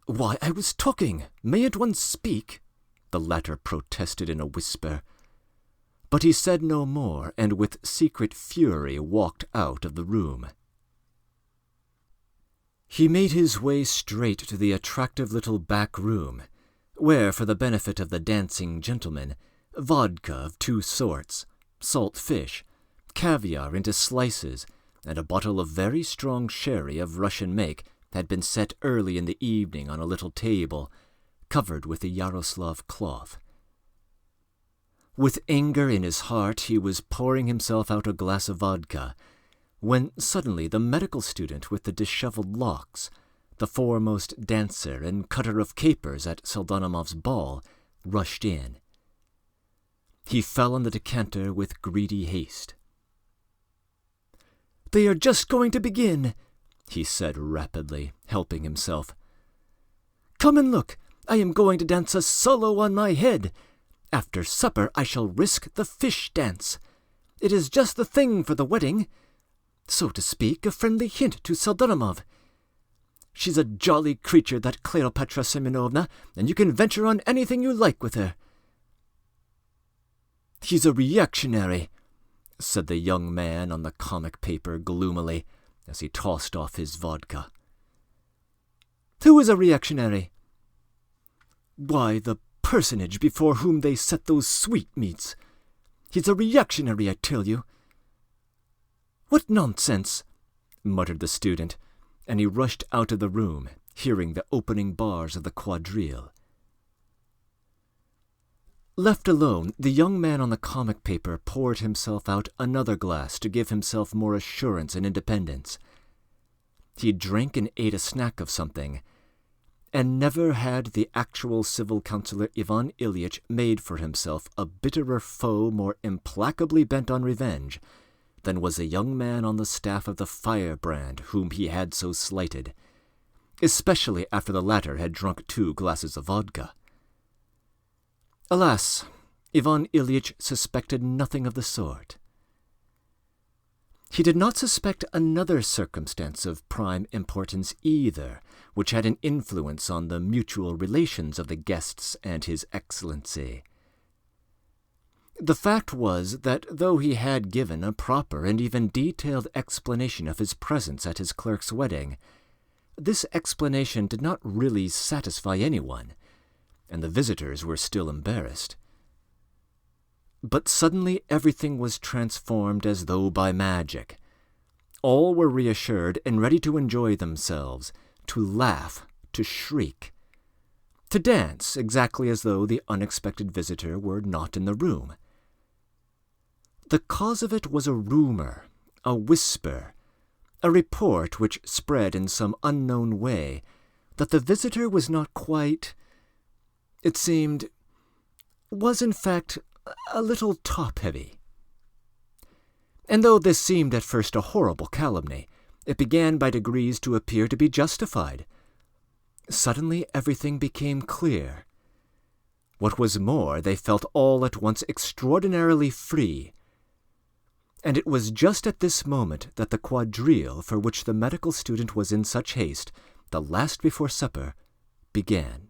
"Why, I was talking. Mayn't one speak?" the latter protested in a whisper. But he said no more, and with secret fury walked out of the room. He made his way straight to the attractive little back room, where, for the benefit of the dancing gentlemen, vodka of 2 sorts, salt fish, caviar into slices, and a bottle of very strong sherry of Russian make had been set early in the evening on a little table, covered with a Yaroslav cloth. With anger in his heart, he was pouring himself out a glass of vodka, when suddenly the medical student with the dishevelled locks, the foremost dancer and cutter of capers at Pseldonimov's ball, rushed in. He fell on the decanter with greedy haste. "They are just going to begin," he said rapidly, helping himself. "Come and look. I am going to dance a solo on my head. After supper I shall risk the fish dance. It is just the thing for the wedding. So to speak, a friendly hint to Pseldonimov. She's a jolly creature, that Cleopatra Semyonovna, and you can venture on anything you like with her." "He's a reactionary," said the young man on the comic paper gloomily, as he tossed off his vodka. "Who is a reactionary?" "Why, the personage before whom they set those sweetmeats. He's a reactionary, I tell you." "What nonsense!" muttered the student, and he rushed out of the room, hearing the opening bars of the quadrille. Left alone, the young man on the comic paper poured himself out another glass to give himself more assurance and independence. He drank and ate a snack of something, and never had the actual civil councillor Ivan Ilyitch made for himself a bitterer foe more implacably bent on revenge than was a young man on the staff of the firebrand whom he had so slighted, especially after the latter had drunk 2 glasses of vodka. Alas, Ivan Ilyitch suspected nothing of the sort. He did not suspect another circumstance of prime importance either, which had an influence on the mutual relations of the guests and His Excellency. The fact was that though he had given a proper and even detailed explanation of his presence at his clerk's wedding, this explanation did not really satisfy anyone, and the visitors were still embarrassed. But suddenly everything was transformed as though by magic. All were reassured and ready to enjoy themselves, to laugh, to shriek, to dance exactly as though the unexpected visitor were not in the room. The cause of it was a rumor, a whisper, a report which spread in some unknown way that the visitor was not quite, it seemed, was in fact a little top-heavy. And though this seemed at first a horrible calumny, it began by degrees to appear to be justified. Suddenly everything became clear. What was more, they felt all at once extraordinarily free. And it was just at this moment that the quadrille for which the medical student was in such haste, the last before supper, began.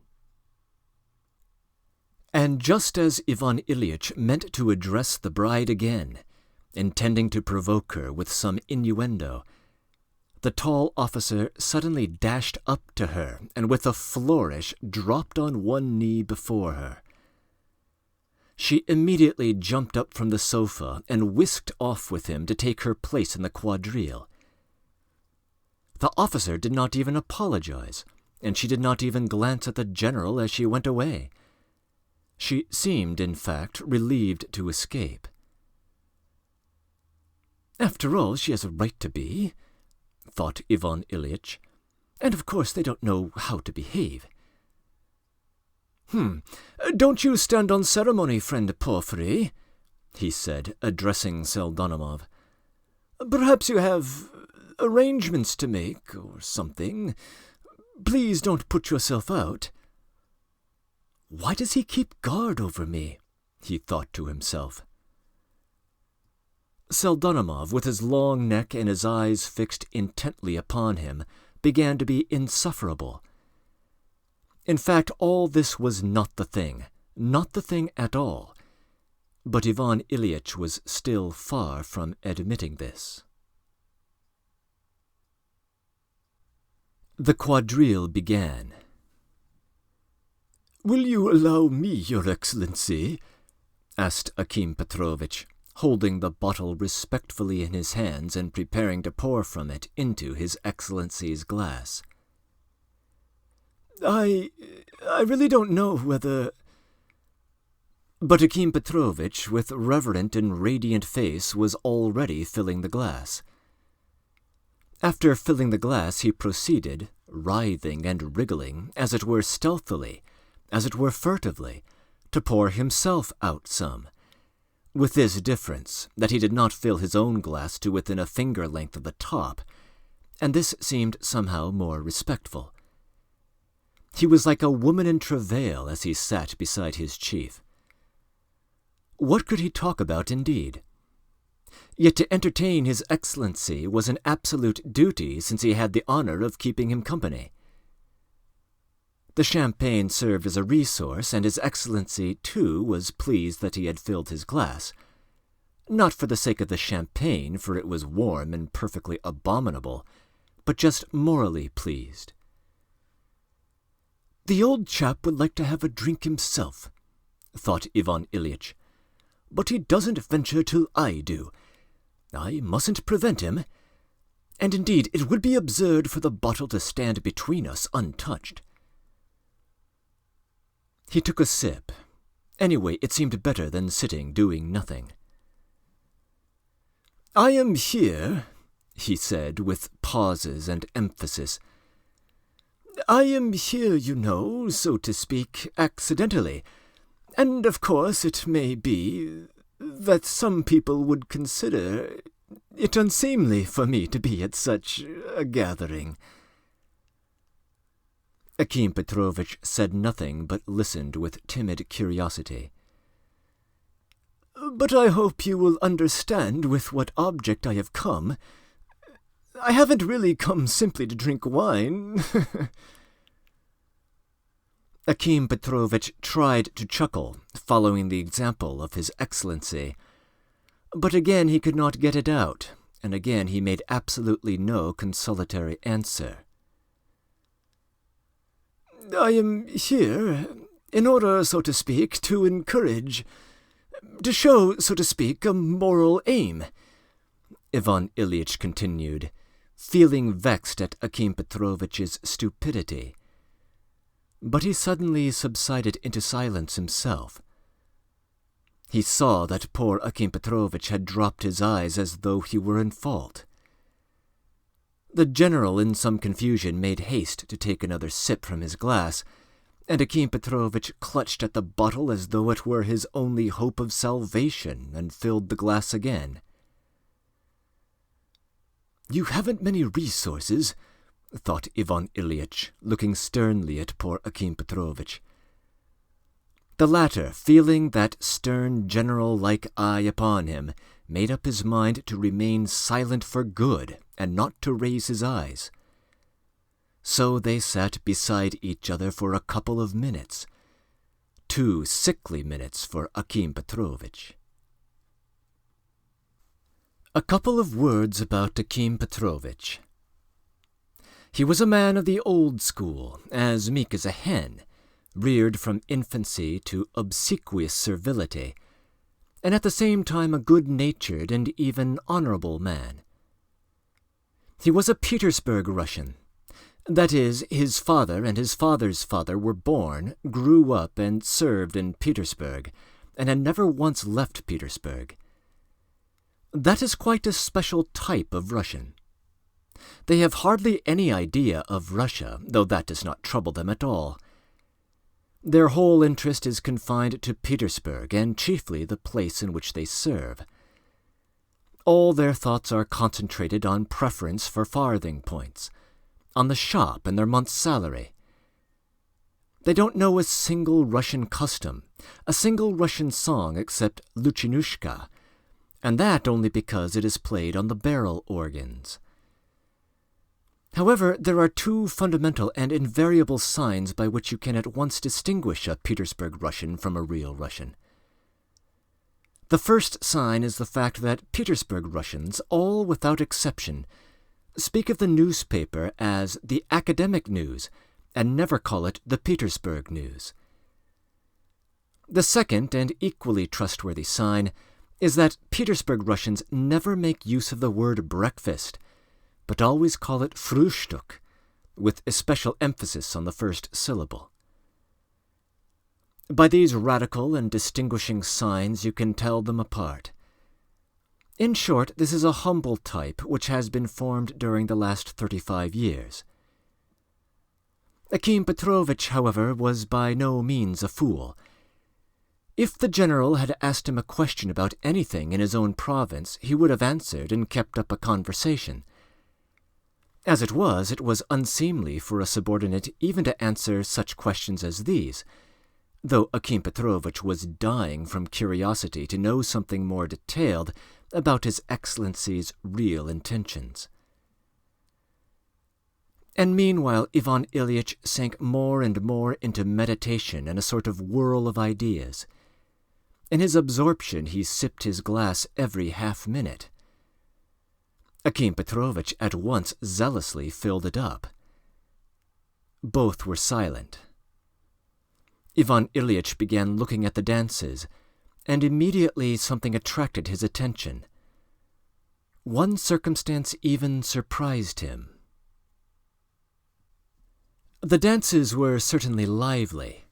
And just as Ivan Ilyitch meant to address the bride again, intending to provoke her with some innuendo, the tall officer suddenly dashed up to her and with a flourish dropped on one knee before her. She immediately jumped up from the sofa and whisked off with him to take her place in the quadrille. The officer did not even apologize, and she did not even glance at the general as she went away. She seemed, in fact, relieved to escape. "After all, she has a right to be," thought Ivan Ilyitch, "and of course they don't know how to behave." "Don't you stand on ceremony, friend Porfiry," he said, addressing Pseldonimov. "Perhaps you have arrangements to make, or something. Please don't put yourself out." "Why does he keep guard over me?" he thought to himself. Pseldonimov, with his long neck and his eyes fixed intently upon him, began to be insufferable. In fact, all this was not the thing at all. But Ivan Ilyitch was still far from admitting this. The quadrille began. "Will you allow me, Your Excellency?" asked Akim Petrovitch, holding the bottle respectfully in his hands and preparing to pour from it into His Excellency's glass. I really don't know whether—" But Akim Petrovitch, with reverent and radiant face, was already filling the glass. After filling the glass, he proceeded, writhing and wriggling, as it were stealthily, as it were furtively, to pour himself out some, with this difference, that he did not fill his own glass to within a finger length of the top, and this seemed somehow more respectful. He was like a woman in travail as he sat beside his chief. What could he talk about, indeed? Yet to entertain His Excellency was an absolute duty, since he had the honor of keeping him company. The champagne served as a resource, and His Excellency, too, was pleased that he had filled his glass. Not for the sake of the champagne, for it was warm and perfectly abominable, but just morally pleased. "The old chap would like to have a drink himself," thought Ivan Ilyitch, "but he doesn't venture till I do. I mustn't prevent him. And indeed, it would be absurd for the bottle to stand between us untouched." He took a sip. Anyway, it seemed better than sitting doing nothing. "I am here," he said, with pauses and emphasis. "I am here, you know, so to speak, accidentally, and of course it may be that some people would consider it unseemly for me to be at such a gathering." Akim Petrovitch said nothing but listened with timid curiosity. but I hope you will understand with what object I have come. I haven't really come simply to drink wine." Akim Petrovitch tried to chuckle, following the example of his Excellency. But again he could not get it out, and again he made absolutely no consolatory answer. "I am here in order, so to speak, to encourage, to show, so to speak, a moral aim," Ivan Ilyich continued, feeling vexed at Akim Petrovitch's stupidity. But he suddenly subsided into silence himself. He saw that poor Akim Petrovitch had dropped his eyes as though he were in fault. The general, in some confusion, made haste to take another sip from his glass, and Akim Petrovitch clutched at the bottle as though it were his only hope of salvation, and filled the glass again. "You haven't many resources," thought Ivan Ilyich, looking sternly at poor Akim Petrovitch. The latter, feeling that stern general-like eye upon him, made up his mind to remain silent for good, and not to raise his eyes. So they sat beside each other for a couple of minutes, 2 sickly minutes for Akim Petrovitch. A couple of words about Akim Petrovitch. He was a man of the old school, as meek as a hen, reared from infancy to obsequious servility, and at the same time a good-natured and even honorable man. He was a Petersburg Russian. That is, his father and his father's father were born, grew up, and served in Petersburg, and had never once left Petersburg. That is quite a special type of Russian. They have hardly any idea of Russia, though that does not trouble them at all. Their whole interest is confined to Petersburg, and chiefly the place in which they serve. All their thoughts are concentrated on preference for farthing points, on the shop and their month's salary. They don't know a single Russian custom, a single Russian song except Luchinushka, and that only because it is played on the barrel organs. However, there are 2 fundamental and invariable signs by which you can at once distinguish a Petersburg Russian from a real Russian. The first sign is the fact that Petersburg Russians, all without exception, speak of the newspaper as the academic news and never call it the Petersburg news. The second and equally trustworthy sign is that Petersburg Russians never make use of the word breakfast, but always call it Frühstück, with especial emphasis on the first syllable. By these radical and distinguishing signs you can tell them apart. In short, this is a humble type which has been formed during the last 35 years. Akim Petrovitch, however, was by no means a fool. If the general had asked him a question about anything in his own province, he would have answered and kept up a conversation. As it was unseemly for a subordinate even to answer such questions as these, though Akim Petrovitch was dying from curiosity to know something more detailed about His Excellency's real intentions. And meanwhile Ivan Ilyich sank more and more into meditation and a sort of whirl of ideas. In his absorption he sipped his glass every half-minute. Akim Petrovitch at once zealously filled it up. Both were silent. Ivan Ilyich began looking at the dances, and immediately something attracted his attention. One circumstance even surprised him. The dances were certainly lively.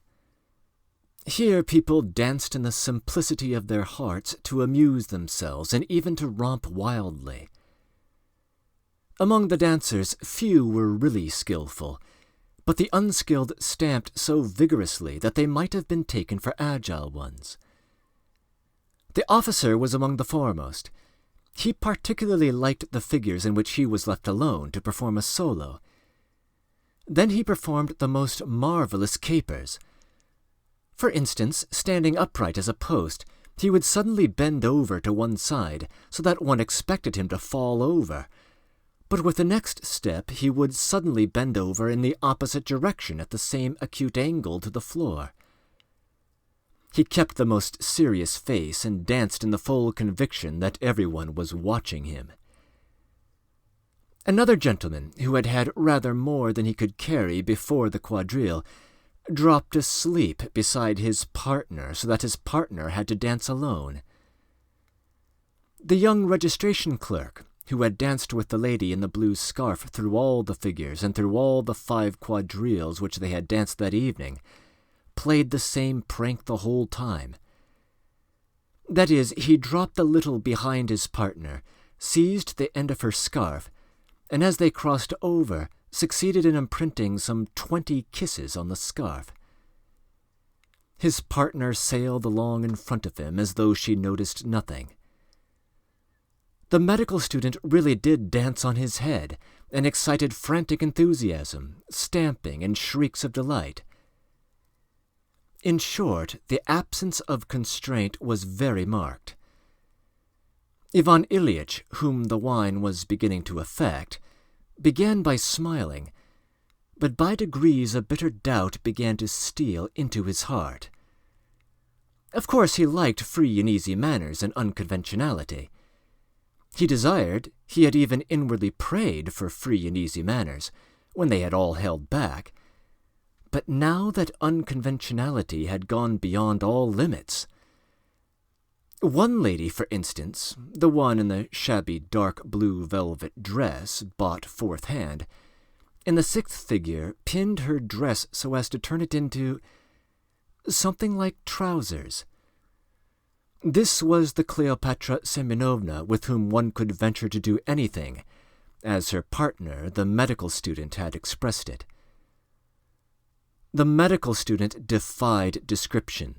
Here people danced in the simplicity of their hearts to amuse themselves and even to romp wildly. Among the dancers few were really skillful, but the unskilled stamped so vigorously that they might have been taken for agile ones. The officer was among the foremost. He particularly liked the figures in which he was left alone to perform a solo. Then he performed the most marvelous capers. For instance, standing upright as a post, He would suddenly bend over to one side, so that one expected him to fall over. But with the next step he would suddenly bend over in the opposite direction at the same acute angle to the floor. He kept the most serious face and danced in the full conviction that everyone was watching him. Another gentleman, who had had rather more than he could carry before the quadrille, dropped asleep beside his partner so that his partner had to dance alone. The young registration clerk, who had danced with the lady in the blue scarf through all the figures and through all the 5 quadrilles which they had danced that evening, played the same prank the whole time. That is, he dropped a little behind his partner, seized the end of her scarf, and as they crossed over, succeeded in imprinting some 20 kisses on the scarf. His partner sailed along in front of him as though she noticed nothing. The medical student really did dance on his head, and excited frantic enthusiasm, stamping and shrieks of delight. In short, the absence of constraint was very marked. Ivan Ilyitch, whom the wine was beginning to affect, began by smiling, but by degrees a bitter doubt began to steal into his heart. Of course he liked free and easy manners and unconventionality. He desired, he had even inwardly prayed for free and easy manners, when they had all held back. But now that unconventionality had gone beyond all limits. One lady, for instance, the one in the shabby dark blue velvet dress bought 4th hand, in the 6th figure pinned her dress so as to turn it into something like trousers. This was the Cleopatra Semyonovna with whom one could venture to do anything, as her partner, the medical student, had expressed it. The medical student defied description.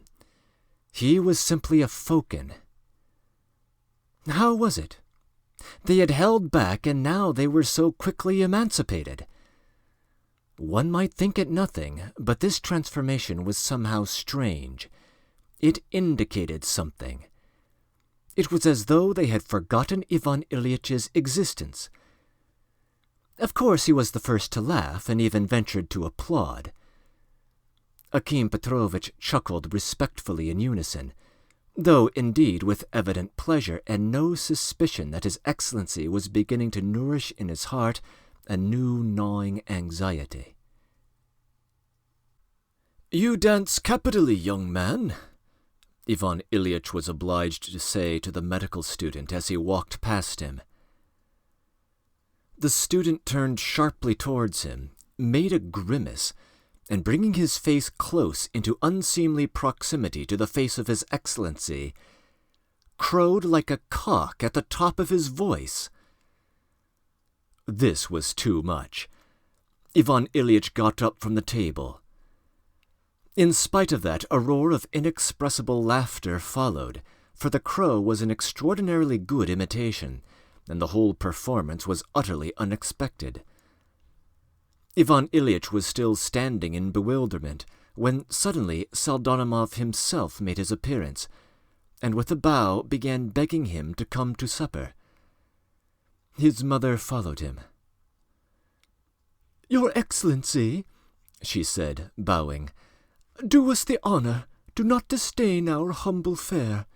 He was simply a Fokin. How was it? They had held back, and now they were so quickly emancipated. One might think it nothing, but this transformation was somehow strange. It indicated something. It was as though they had forgotten Ivan Ilyitch's existence. Of course he was the first to laugh, and even ventured to applaud. Akim Petrovitch chuckled respectfully in unison, though indeed with evident pleasure and no suspicion that His Excellency was beginning to nourish in his heart a new gnawing anxiety. "You dance capitally, young man," Ivan Ilyitch was obliged to say to the medical student as he walked past him. The student turned sharply towards him, made a grimace, and bringing his face close into unseemly proximity to the face of His Excellency, crowed like a cock at the top of his voice. This was too much. Ivan Ilyitch got up from the table. In spite of that, a roar of inexpressible laughter followed, for the crow was an extraordinarily good imitation, and the whole performance was utterly unexpected. Ivan Ilyitch was still standing in bewilderment, when suddenly Pseldonimov himself made his appearance, and with a bow began begging him to come to supper. His mother followed him. "Your Excellency," she said, bowing, "do us the honor, do not disdain our humble fare."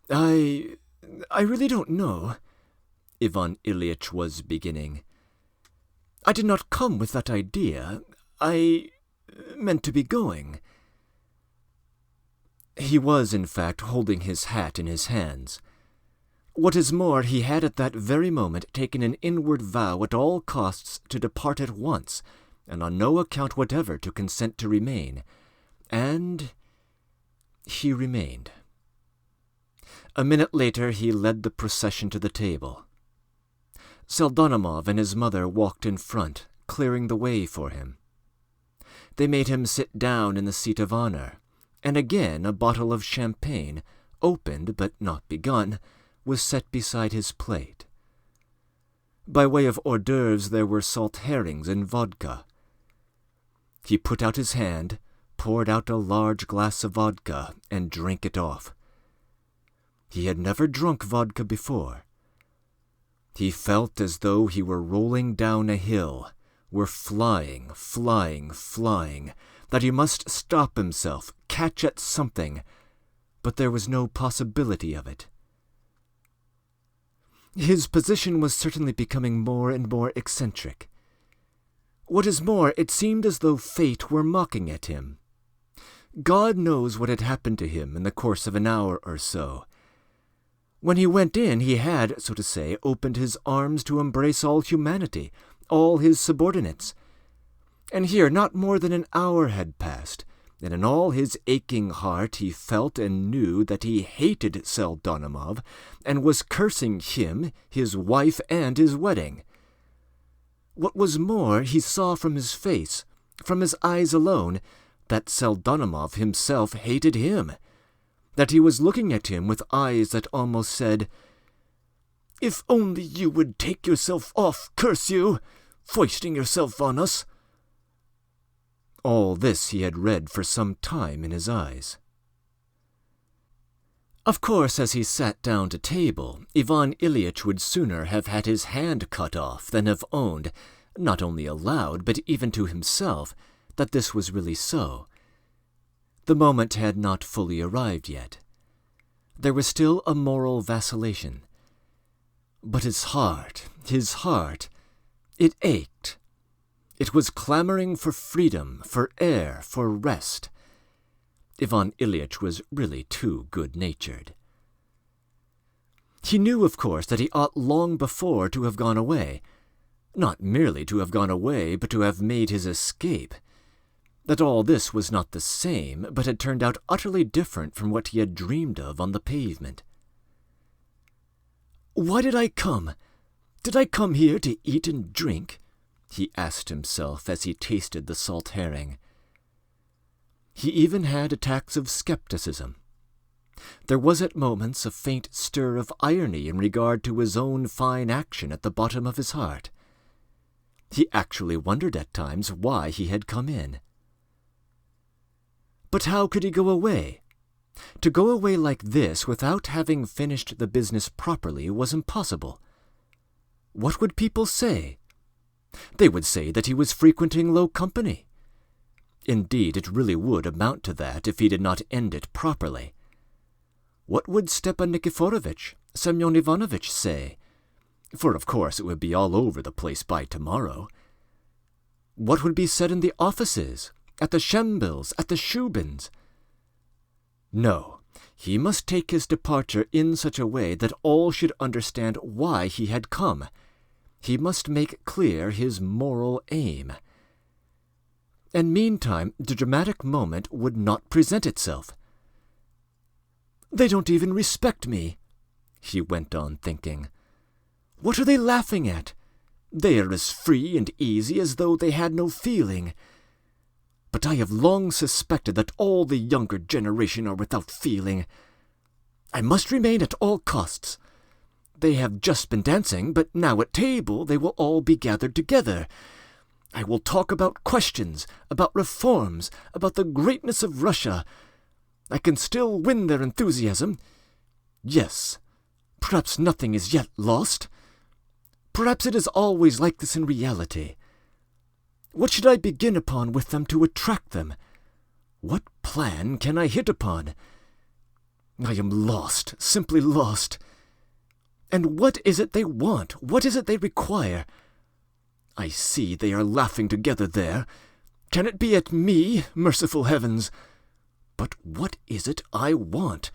I really don't know," Ivan Ilyitch was beginning. "I did not come with that idea. I meant to be going." He was, in fact, holding his hat in his hands. What is more, he had at that very moment taken an inward vow at all costs to depart at once, and on no account whatever to consent to remain. And he remained. A minute later he led the procession to the table. Pseldonimov and his mother walked in front, clearing the way for him. They made him sit down in the seat of honor, and again a bottle of champagne, opened but not begun, was set beside his plate. By way of hors d'oeuvres there were salt herrings and vodka. He put out his hand, poured out a large glass of vodka and drank it off. He had never drunk vodka before. He felt as though he were rolling down a hill, were flying, that he must stop himself, catch at something, but there was no possibility of it. His position was certainly becoming more and more eccentric. What is more, it seemed as though fate were mocking at him. God knows what had happened to him in the course of an hour or so. When he went in, he had, so to say, opened his arms to embrace all humanity, all his subordinates. And here not more than an hour had passed, and in all his aching heart he felt and knew that he hated Pseldonimov, and was cursing him, his wife, and his wedding. What was more, he saw from his face, from his eyes alone, that Pseldonimov himself hated him, that he was looking at him with eyes that almost said, "If only you would take yourself off, curse you, foisting yourself on us." All this he had read for some time in his eyes. Of course, as he sat down to table, Ivan Ilyitch would sooner have had his hand cut off than have owned, not only aloud, but even to himself, that this was really so. The moment had not fully arrived yet. There was still a moral vacillation. But his heart, it ached. It was clamoring for freedom, for air, for rest. Ivan Ilyitch was really too good-natured. He knew, of course, that he ought long before to have gone away. Not merely to have gone away, but to have made his escape. That all this was not the same, but had turned out utterly different from what he had dreamed of on the pavement. "Why did I come? Did I come here to eat and drink?" he asked himself as he tasted the salt herring. He even had attacks of skepticism. There was at moments a faint stir of irony in regard to his own fine action at the bottom of his heart. He actually wondered at times why he had come in. But how could he go away? To go away like this without having finished the business properly was impossible. What would people say? They would say that he was frequenting low company. Indeed, it really would amount to that if he did not end it properly. What would Stepan Nikiforovitch, Semyon Ivanovitch say? For of course it would be all over the place by tomorrow. What would be said in the offices, at the Schembels, at the Shubins? No, he must take his departure in such a way that all should understand why he had come. He must make clear his moral aim. And meantime the dramatic moment would not present itself. "They don't even respect me," he went on thinking. "What are they laughing at? They are as free and easy as though they had no feeling. But I have long suspected that all the younger generation are without feeling. I must remain at all costs. They have just been dancing, but now at table they will all be gathered together. I will talk about questions, about reforms, about the greatness of Russia. I can still win their enthusiasm. Yes, perhaps nothing is yet lost. Perhaps it is always like this in reality. What should I begin upon with them to attract them? What plan can I hit upon? I am lost, simply lost. And what is it they want? What is it they require? I see they are laughing together there. Can it be at me, merciful heavens? But what is it I want?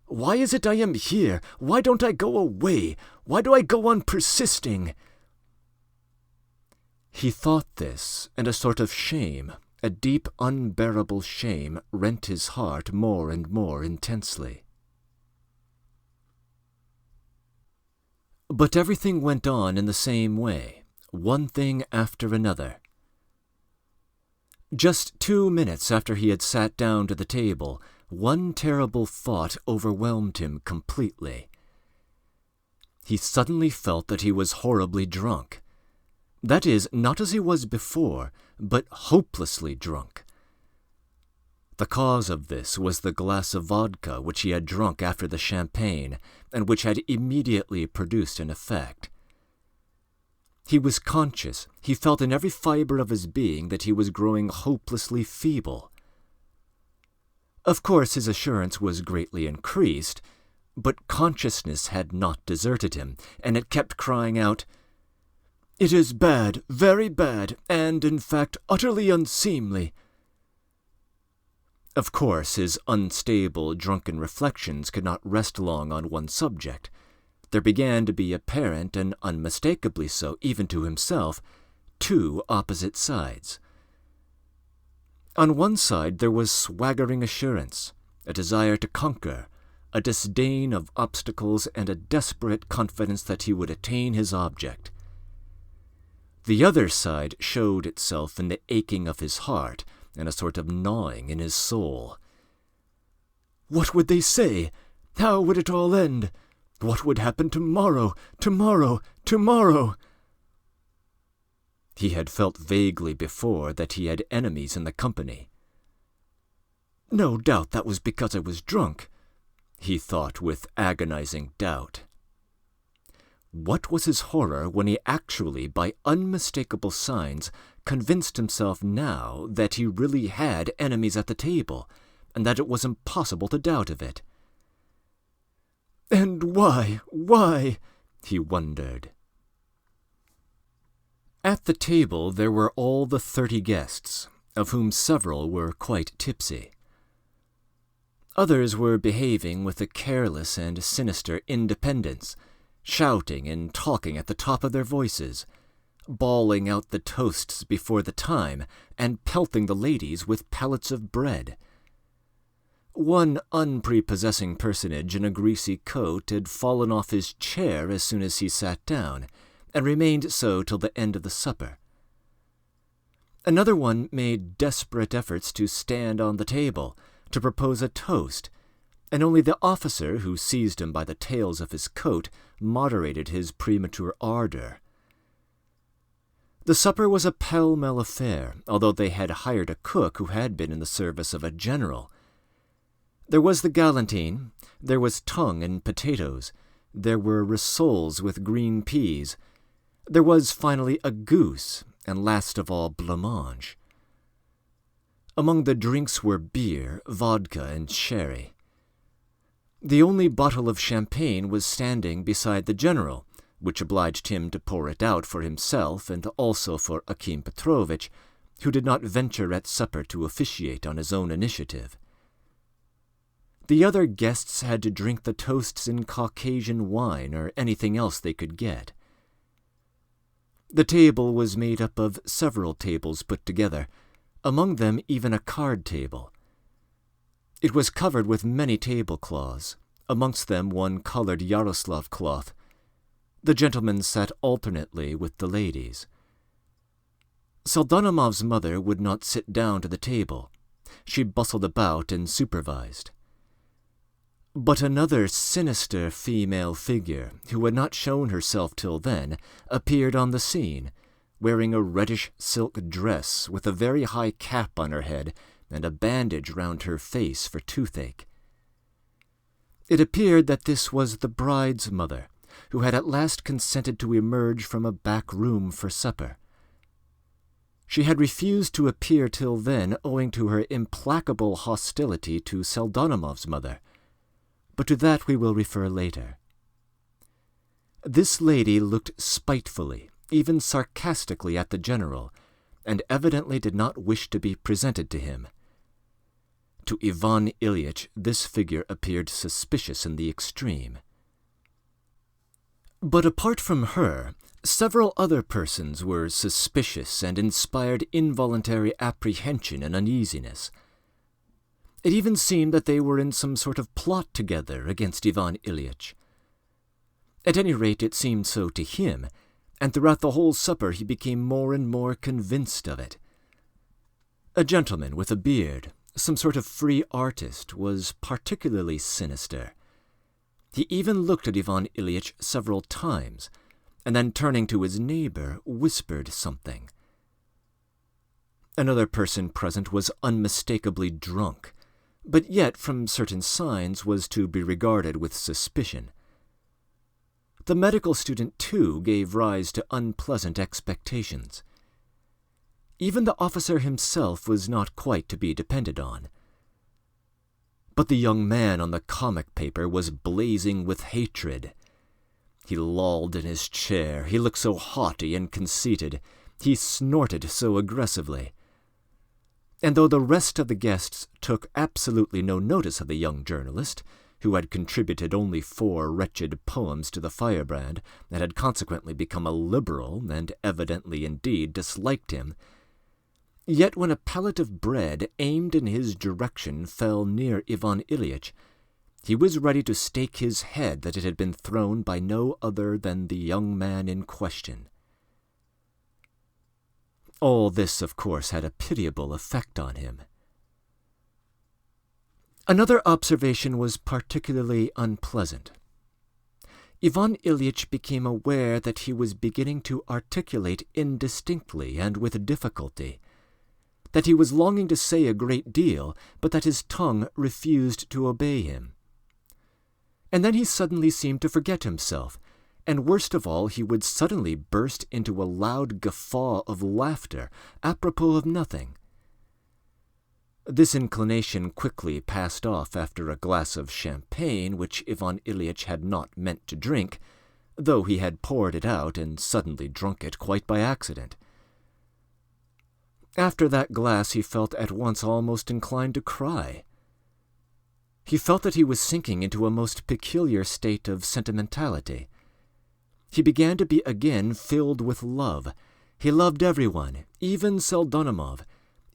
Why is it I am here? Why don't I go away? Why do I go on persisting?" He thought this, and a sort of shame, a deep, unbearable shame, rent his heart more and more intensely. But everything went on in the same way, one thing after another. Just 2 minutes after he had sat down to the table, one terrible thought overwhelmed him completely. He suddenly felt that he was horribly drunk. That is, not as he was before, but hopelessly drunk. The cause of this was the glass of vodka which he had drunk after the champagne, and which had immediately produced an effect. He was conscious, he felt in every fibre of his being that he was growing hopelessly feeble. Of course his assurance was greatly increased, but consciousness had not deserted him, and it kept crying out, "It is bad, very bad, and, in fact, utterly unseemly." Of course, his unstable, drunken reflections could not rest long on one subject. There began to be apparent, and unmistakably so, even to himself, two opposite sides. On one side there was swaggering assurance, a desire to conquer, a disdain of obstacles, and a desperate confidence that he would attain his object. The other side showed itself in the aching of his heart, and a sort of gnawing in his soul. What would they say? How would it all end? What would happen tomorrow, tomorrow, tomorrow? He had felt vaguely before that he had enemies in the company. No doubt that was because I was drunk, he thought with agonizing doubt. What was his horror when he actually, by unmistakable signs, convinced himself now that he really had enemies at the table, and that it was impossible to doubt of it. And why, he wondered. At the table there were all the 30 guests, of whom several were quite tipsy. Others were behaving with a careless and sinister independence, shouting and talking at the top of their voices, bawling out the toasts before the time, and pelting the ladies with pellets of bread. One unprepossessing personage in a greasy coat had fallen off his chair as soon as he sat down, and remained so till the end of the supper. Another one made desperate efforts to stand on the table, to propose a toast, and only the officer, who seized him by the tails of his coat, moderated his premature ardor. The supper was a pell-mell affair, although they had hired a cook who had been in the service of a general. There was the galantine, there was tongue and potatoes, there were rissoles with green peas, there was finally a goose, and last of all blancmange. Among the drinks were beer, vodka, and sherry. The only bottle of champagne was standing beside the general, which obliged him to pour it out for himself and also for Akim Petrovitch, who did not venture at supper to officiate on his own initiative. The other guests had to drink the toasts in Caucasian wine or anything else they could get. The table was made up of several tables put together, among them even a card table. It was covered with many tablecloths, amongst them one colored Yaroslav cloth. The gentlemen sat alternately with the ladies. Pseldonimov's mother would not sit down to the table. She bustled about and supervised. But another sinister female figure, who had not shown herself till then, appeared on the scene, wearing a reddish silk dress with a very high cap on her head and a bandage round her face for toothache. It appeared that this was the bride's mother, who had at last consented to emerge from a back room for supper. She had refused to appear till then owing to her implacable hostility to Pseldonimov's mother, but to that we will refer later. This lady looked spitefully, even sarcastically at the general, and evidently did not wish to be presented to him. To Ivan Ilyitch this figure appeared suspicious in the extreme. But apart from her, several other persons were suspicious and inspired involuntary apprehension and uneasiness. It even seemed that they were in some sort of plot together against Ivan Ilyitch. At any rate, it seemed so to him, and throughout the whole supper he became more and more convinced of it. A gentleman with a beard, some sort of free artist, was particularly sinister. He even looked at Ivan Ilyitch several times, and then turning to his neighbor, whispered something. Another person present was unmistakably drunk, but yet from certain signs was to be regarded with suspicion. The medical student, too, gave rise to unpleasant expectations. Even the officer himself was not quite to be depended on. But the young man on the comic paper was blazing with hatred. He lolled in his chair, he looked so haughty and conceited, he snorted so aggressively. And though the rest of the guests took absolutely no notice of the young journalist, who had contributed only 4 wretched poems to the Firebrand, and had consequently become a liberal, and evidently indeed disliked him, yet when a pellet of bread aimed in his direction fell near Ivan Ilyitch, he was ready to stake his head that it had been thrown by no other than the young man in question. All this, of course, had a pitiable effect on him. Another observation was particularly unpleasant. Ivan Ilyitch became aware that he was beginning to articulate indistinctly and with difficulty, that he was longing to say a great deal, but that his tongue refused to obey him. And then he suddenly seemed to forget himself, and worst of all, he would suddenly burst into a loud guffaw of laughter, apropos of nothing. This inclination quickly passed off after a glass of champagne, which Ivan Ilyitch had not meant to drink, though he had poured it out and suddenly drunk it quite by accident. After that glass he felt at once almost inclined to cry. He felt that he was sinking into a most peculiar state of sentimentality. He began to be again filled with love. He loved everyone, even Pseldonimov,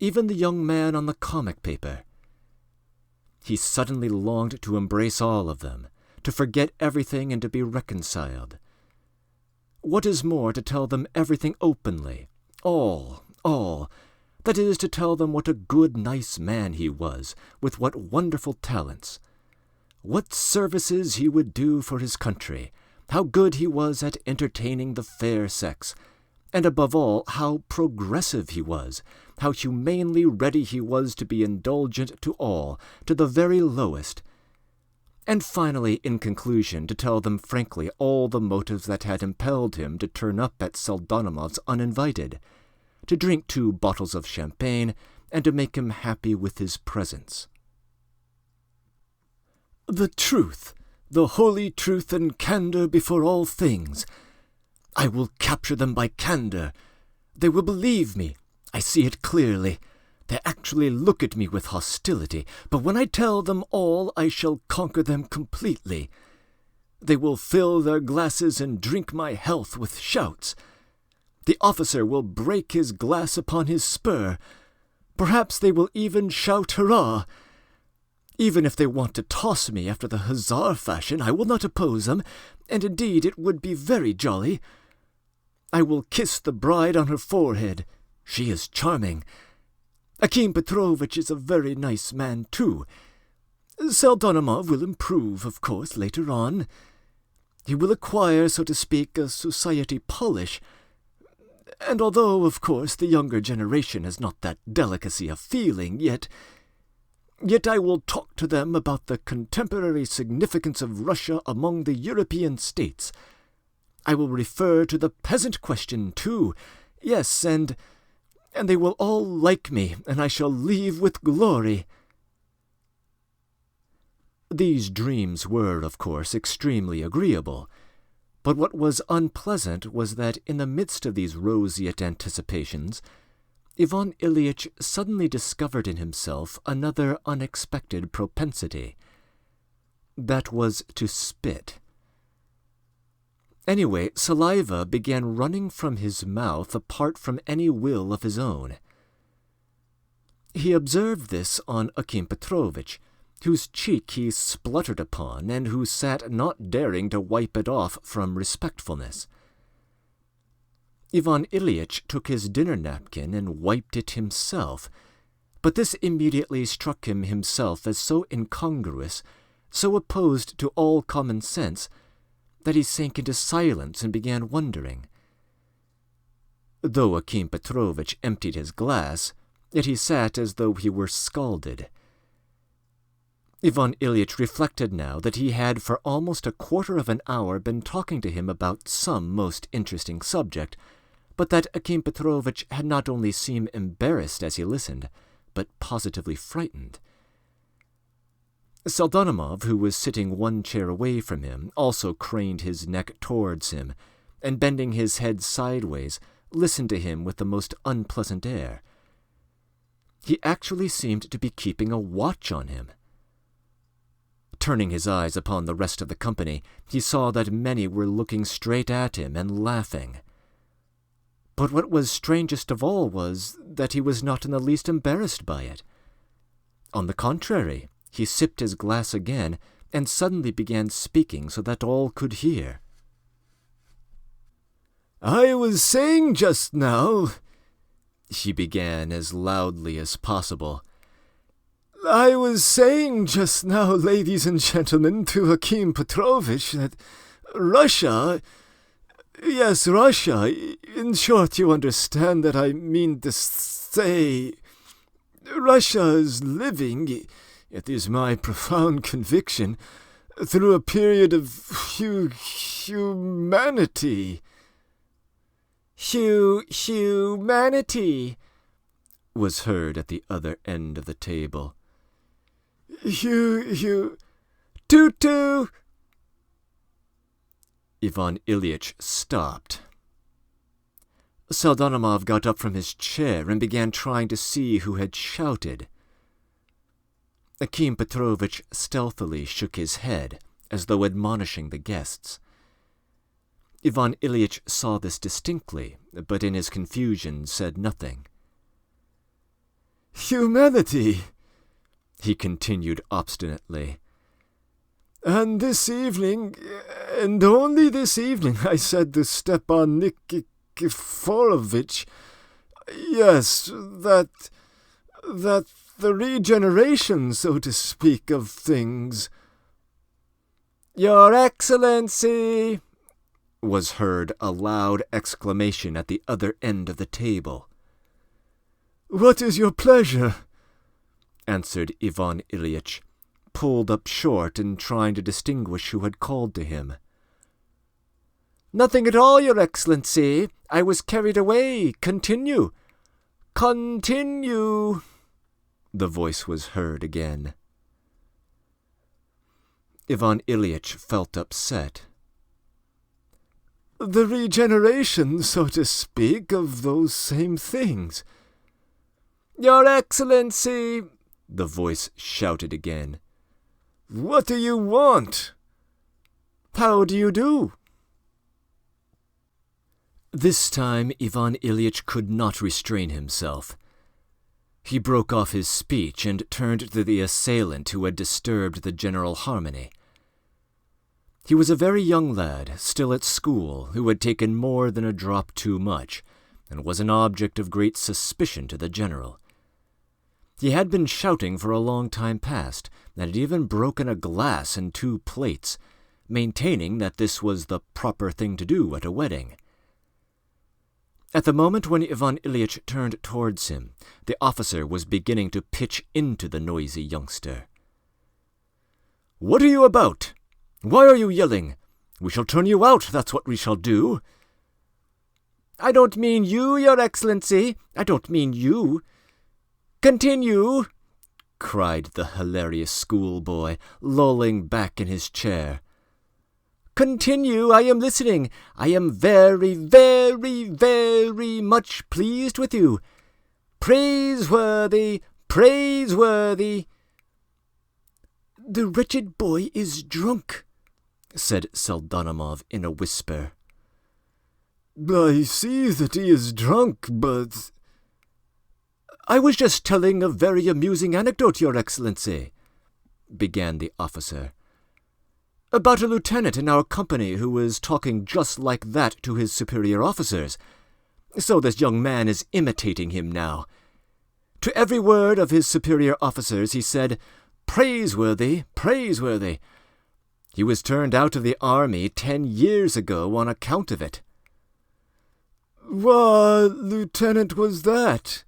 even the young man on the comic paper. He suddenly longed to embrace all of them, to forget everything and to be reconciled. What is more, to tell them everything openly, all, that is, to tell them what a good, nice man he was, with what wonderful talents, what services he would do for his country, how good he was at entertaining the fair sex, and above all, how progressive he was, how humanely ready he was to be indulgent to all, to the very lowest, and finally, in conclusion, to tell them frankly all the motives that had impelled him to turn up at Pseldonimov's uninvited, to drink 2 bottles of champagne, and to make him happy with his presence. The truth, the holy truth and candor before all things. I will capture them by candor. They will believe me. I see it clearly. They actually look at me with hostility, but when I tell them all, I shall conquer them completely. They will fill their glasses and drink my health with shouts. The officer will break his glass upon his spur. Perhaps they will even shout hurrah. Even if they want to toss me after the hussar fashion, I will not oppose them, and indeed it would be very jolly. I will kiss the bride on her forehead. She is charming. Akim Petrovitch is a very nice man, too. Pseldonimov will improve, of course, later on. He will acquire, so to speak, a society polish. And although, of course, the younger generation has not that delicacy of feeling, yet I will talk to them about the contemporary significance of Russia among the European states. I will refer to the peasant question, too. Yes, and they will all like me, and I shall leave with glory. These dreams were, of course, extremely agreeable, but what was unpleasant was that in the midst of these roseate anticipations, Ivan Ilyitch suddenly discovered in himself another unexpected propensity. That was to spit. Anyway, saliva began running from his mouth apart from any will of his own. He observed this on Akim Petrovitch, whose cheek he spluttered upon, and who sat not daring to wipe it off from respectfulness. Ivan Ilyitch took his dinner napkin and wiped it himself, but this immediately struck him himself as so incongruous, so opposed to all common sense, that he sank into silence and began wondering. Though Akim Petrovitch emptied his glass, yet he sat as though he were scalded. Ivan Ilyitch reflected now that he had for almost a quarter of an hour been talking to him about some most interesting subject, but that Akim Petrovitch had not only seemed embarrassed as he listened, but positively frightened. Pseldonimov, who was sitting one chair away from him, also craned his neck towards him, and bending his head sideways, listened to him with the most unpleasant air. He actually seemed to be keeping a watch on him. Turning his eyes upon the rest of the company, he saw that many were looking straight at him and laughing. But what was strangest of all was that he was not in the least embarrassed by it. On the contrary, he sipped his glass again and suddenly began speaking so that all could hear. "I was saying just now," he began as loudly as possible, "I was saying just now, ladies and gentlemen, to Akim Petrovitch, that Russia, yes, Russia, in short, you understand that I mean to say, Russia is living, it is my profound conviction, through a period of humanity." Humanity, was heard at the other end of the table. Tutu! Ivan Ilyitch stopped. Pseldonimov got up from his chair and began trying to see who had shouted. Akim Petrovitch stealthily shook his head, as though admonishing the guests. Ivan Ilyitch saw this distinctly, but in his confusion said nothing. "Humanity," he continued obstinately. "And this evening, and only this evening, I said to Stepan Nikiforovitch, yes, that the regeneration, so to speak, of things—" "Your Excellency!" was heard a loud exclamation at the other end of the table. "What is your pleasure?" answered Ivan Ilyitch, pulled up short and trying to distinguish who had called to him. "Nothing at all, Your Excellency. I was carried away. Continue. Continue," the voice was heard again. Ivan Ilyitch felt upset. "The regeneration, so to speak, of those same things." "Your Excellency!" the voice shouted again. "What do you want?" "How do you do?" This time Ivan Ilyitch could not restrain himself. He broke off his speech and turned to the assailant who had disturbed the general harmony. He was a very young lad, still at school, who had taken more than a drop too much, and was an object of great suspicion to the general. He had been shouting for a long time past, and had even broken a glass and 2 plates, maintaining that this was the proper thing to do at a wedding. At the moment when Ivan Ilyitch turned towards him, the officer was beginning to pitch into the noisy youngster. "What are you about? Why are you yelling? We shall turn you out, that's what we shall do." "I don't mean you, Your Excellency. I don't mean you." "Continue," cried the hilarious schoolboy, lolling back in his chair. "Continue, I am listening. I am very, very, very much pleased with you. Praiseworthy, praiseworthy." "The wretched boy is drunk," said Pseldonimov in a whisper. "I see that he is drunk, but—" "I was just telling a very amusing anecdote, Your Excellency," began the officer, "about a lieutenant in our company who was talking just like that to his superior officers. So this young man is imitating him now. To every word of his superior officers he said, 'Praiseworthy, praiseworthy.' He was turned out of the army 10 years ago on account of it." "What lieutenant was that?"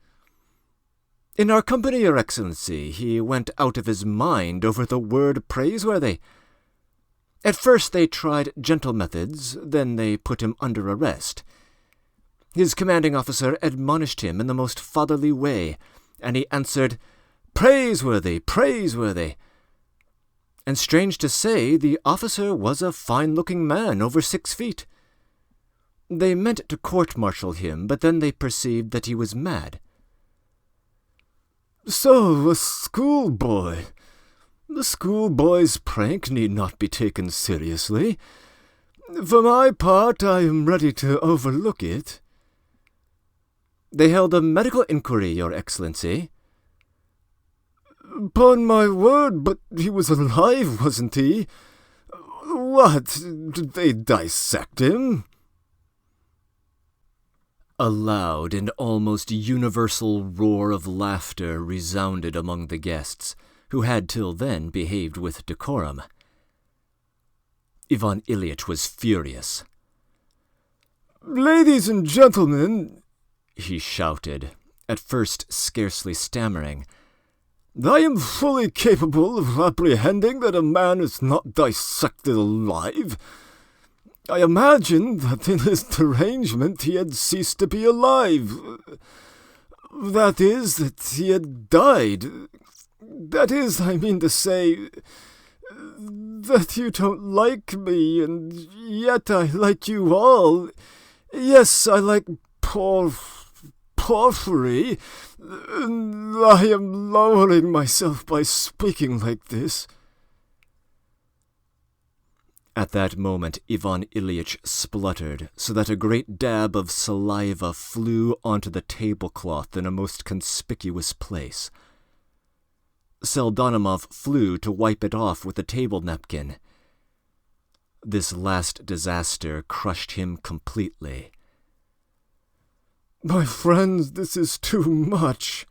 In our company, Your Excellency, he went out of his mind over the word praiseworthy. At first they tried gentle methods, then they put him under arrest. His commanding officer admonished him in the most fatherly way, and he answered, "Praiseworthy, praiseworthy." And strange to say, the officer was a fine-looking man, over 6 feet. They meant to court-martial him, but then they perceived that he was mad. "So, a schoolboy. The schoolboy's prank need not be taken seriously. For my part, I am ready to overlook it." "They held a medical inquiry, Your Excellency." "Upon my word, but he was alive, wasn't he? What, did they dissect him?" A loud and almost universal roar of laughter resounded among the guests, who had till then behaved with decorum. Ivan Ilyich was furious. "Ladies and gentlemen," he shouted, at first scarcely stammering, "I am fully capable of apprehending that a man is not dissected alive. I imagined that in his derangement he had ceased to be alive. That is, that he had died. That is, I mean to say, that you don't like me, and yet I like you all. Yes, I like Porphyry. I am lowering myself by speaking like this." At that moment Ivan Ilyich spluttered, so that a great dab of saliva flew onto the tablecloth in a most conspicuous place. Pseldonimov flew to wipe it off with a table napkin. This last disaster crushed him completely. "My friends, this is too much,"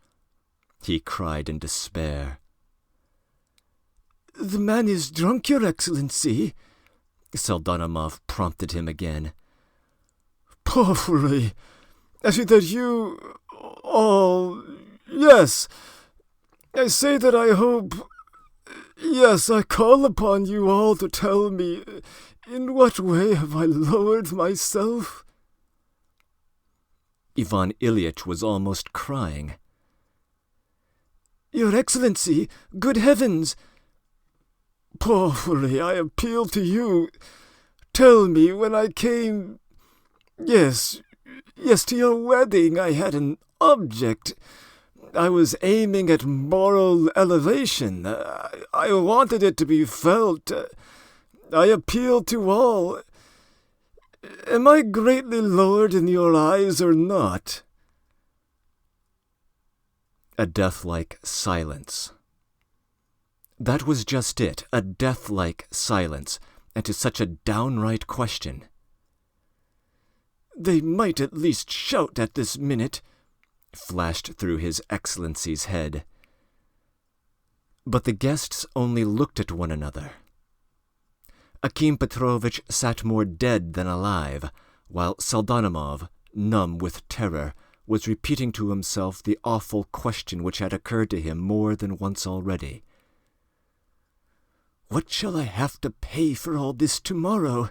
he cried in despair. "The man is drunk, Your Excellency," Pseldonimov prompted him again. "Porphyry, I see that you all... Yes, I say that I hope... Yes, I call upon you all to tell me, in what way have I lowered myself?" Ivan Ilyich was almost crying. "Your Excellency, good heavens! Porphyry, I appeal to you. Tell me, when I came... Yes, to your wedding, I had an object. I was aiming at moral elevation. I wanted it to be felt. I appeal to all. Am I greatly lowered in your eyes or not?" A death-like silence. That was just it, a death-like silence, and to such a downright question. "They might at least shout at this minute," flashed through His Excellency's head. But the guests only looked at one another. Akim Petrovitch sat more dead than alive, while Pseldonimov, numb with terror, was repeating to himself the awful question which had occurred to him more than once already. "What shall I have to pay for all this tomorrow?"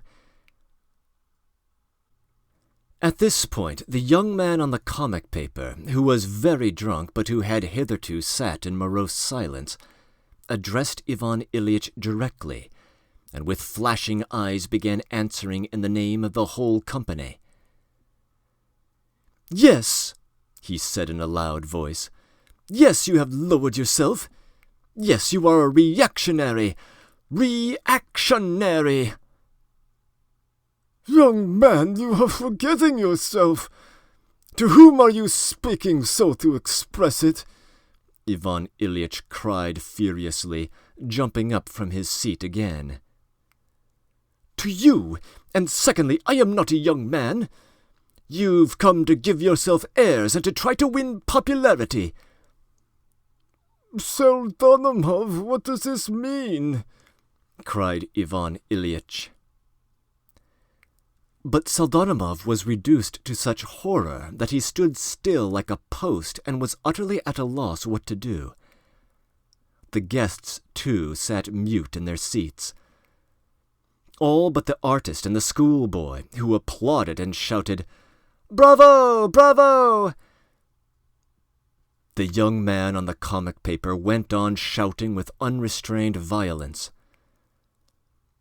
At this point, the young man on the comic paper, who was very drunk but who had hitherto sat in morose silence, addressed Ivan Ilyich directly, and with flashing eyes began answering in the name of the whole company. "Yes," he said in a loud voice. "Yes, you have lowered yourself. Yes, you are a reactionary. Reactionary!" "Young man, you are forgetting yourself. To whom are you speaking so to express it?" Ivan Ilyich cried furiously, jumping up from his seat again. "To you, and secondly, I am not a young man. You've come to give yourself airs and to try to win popularity." "Pseldonimov, what does this mean?" cried Ivan Ilyich. But Pseldonimov was reduced to such horror that he stood still like a post and was utterly at a loss what to do. The guests, too, sat mute in their seats. All but the artist and the schoolboy, who applauded and shouted, "Bravo! Bravo!" The young man on the comic paper went on shouting with unrestrained violence.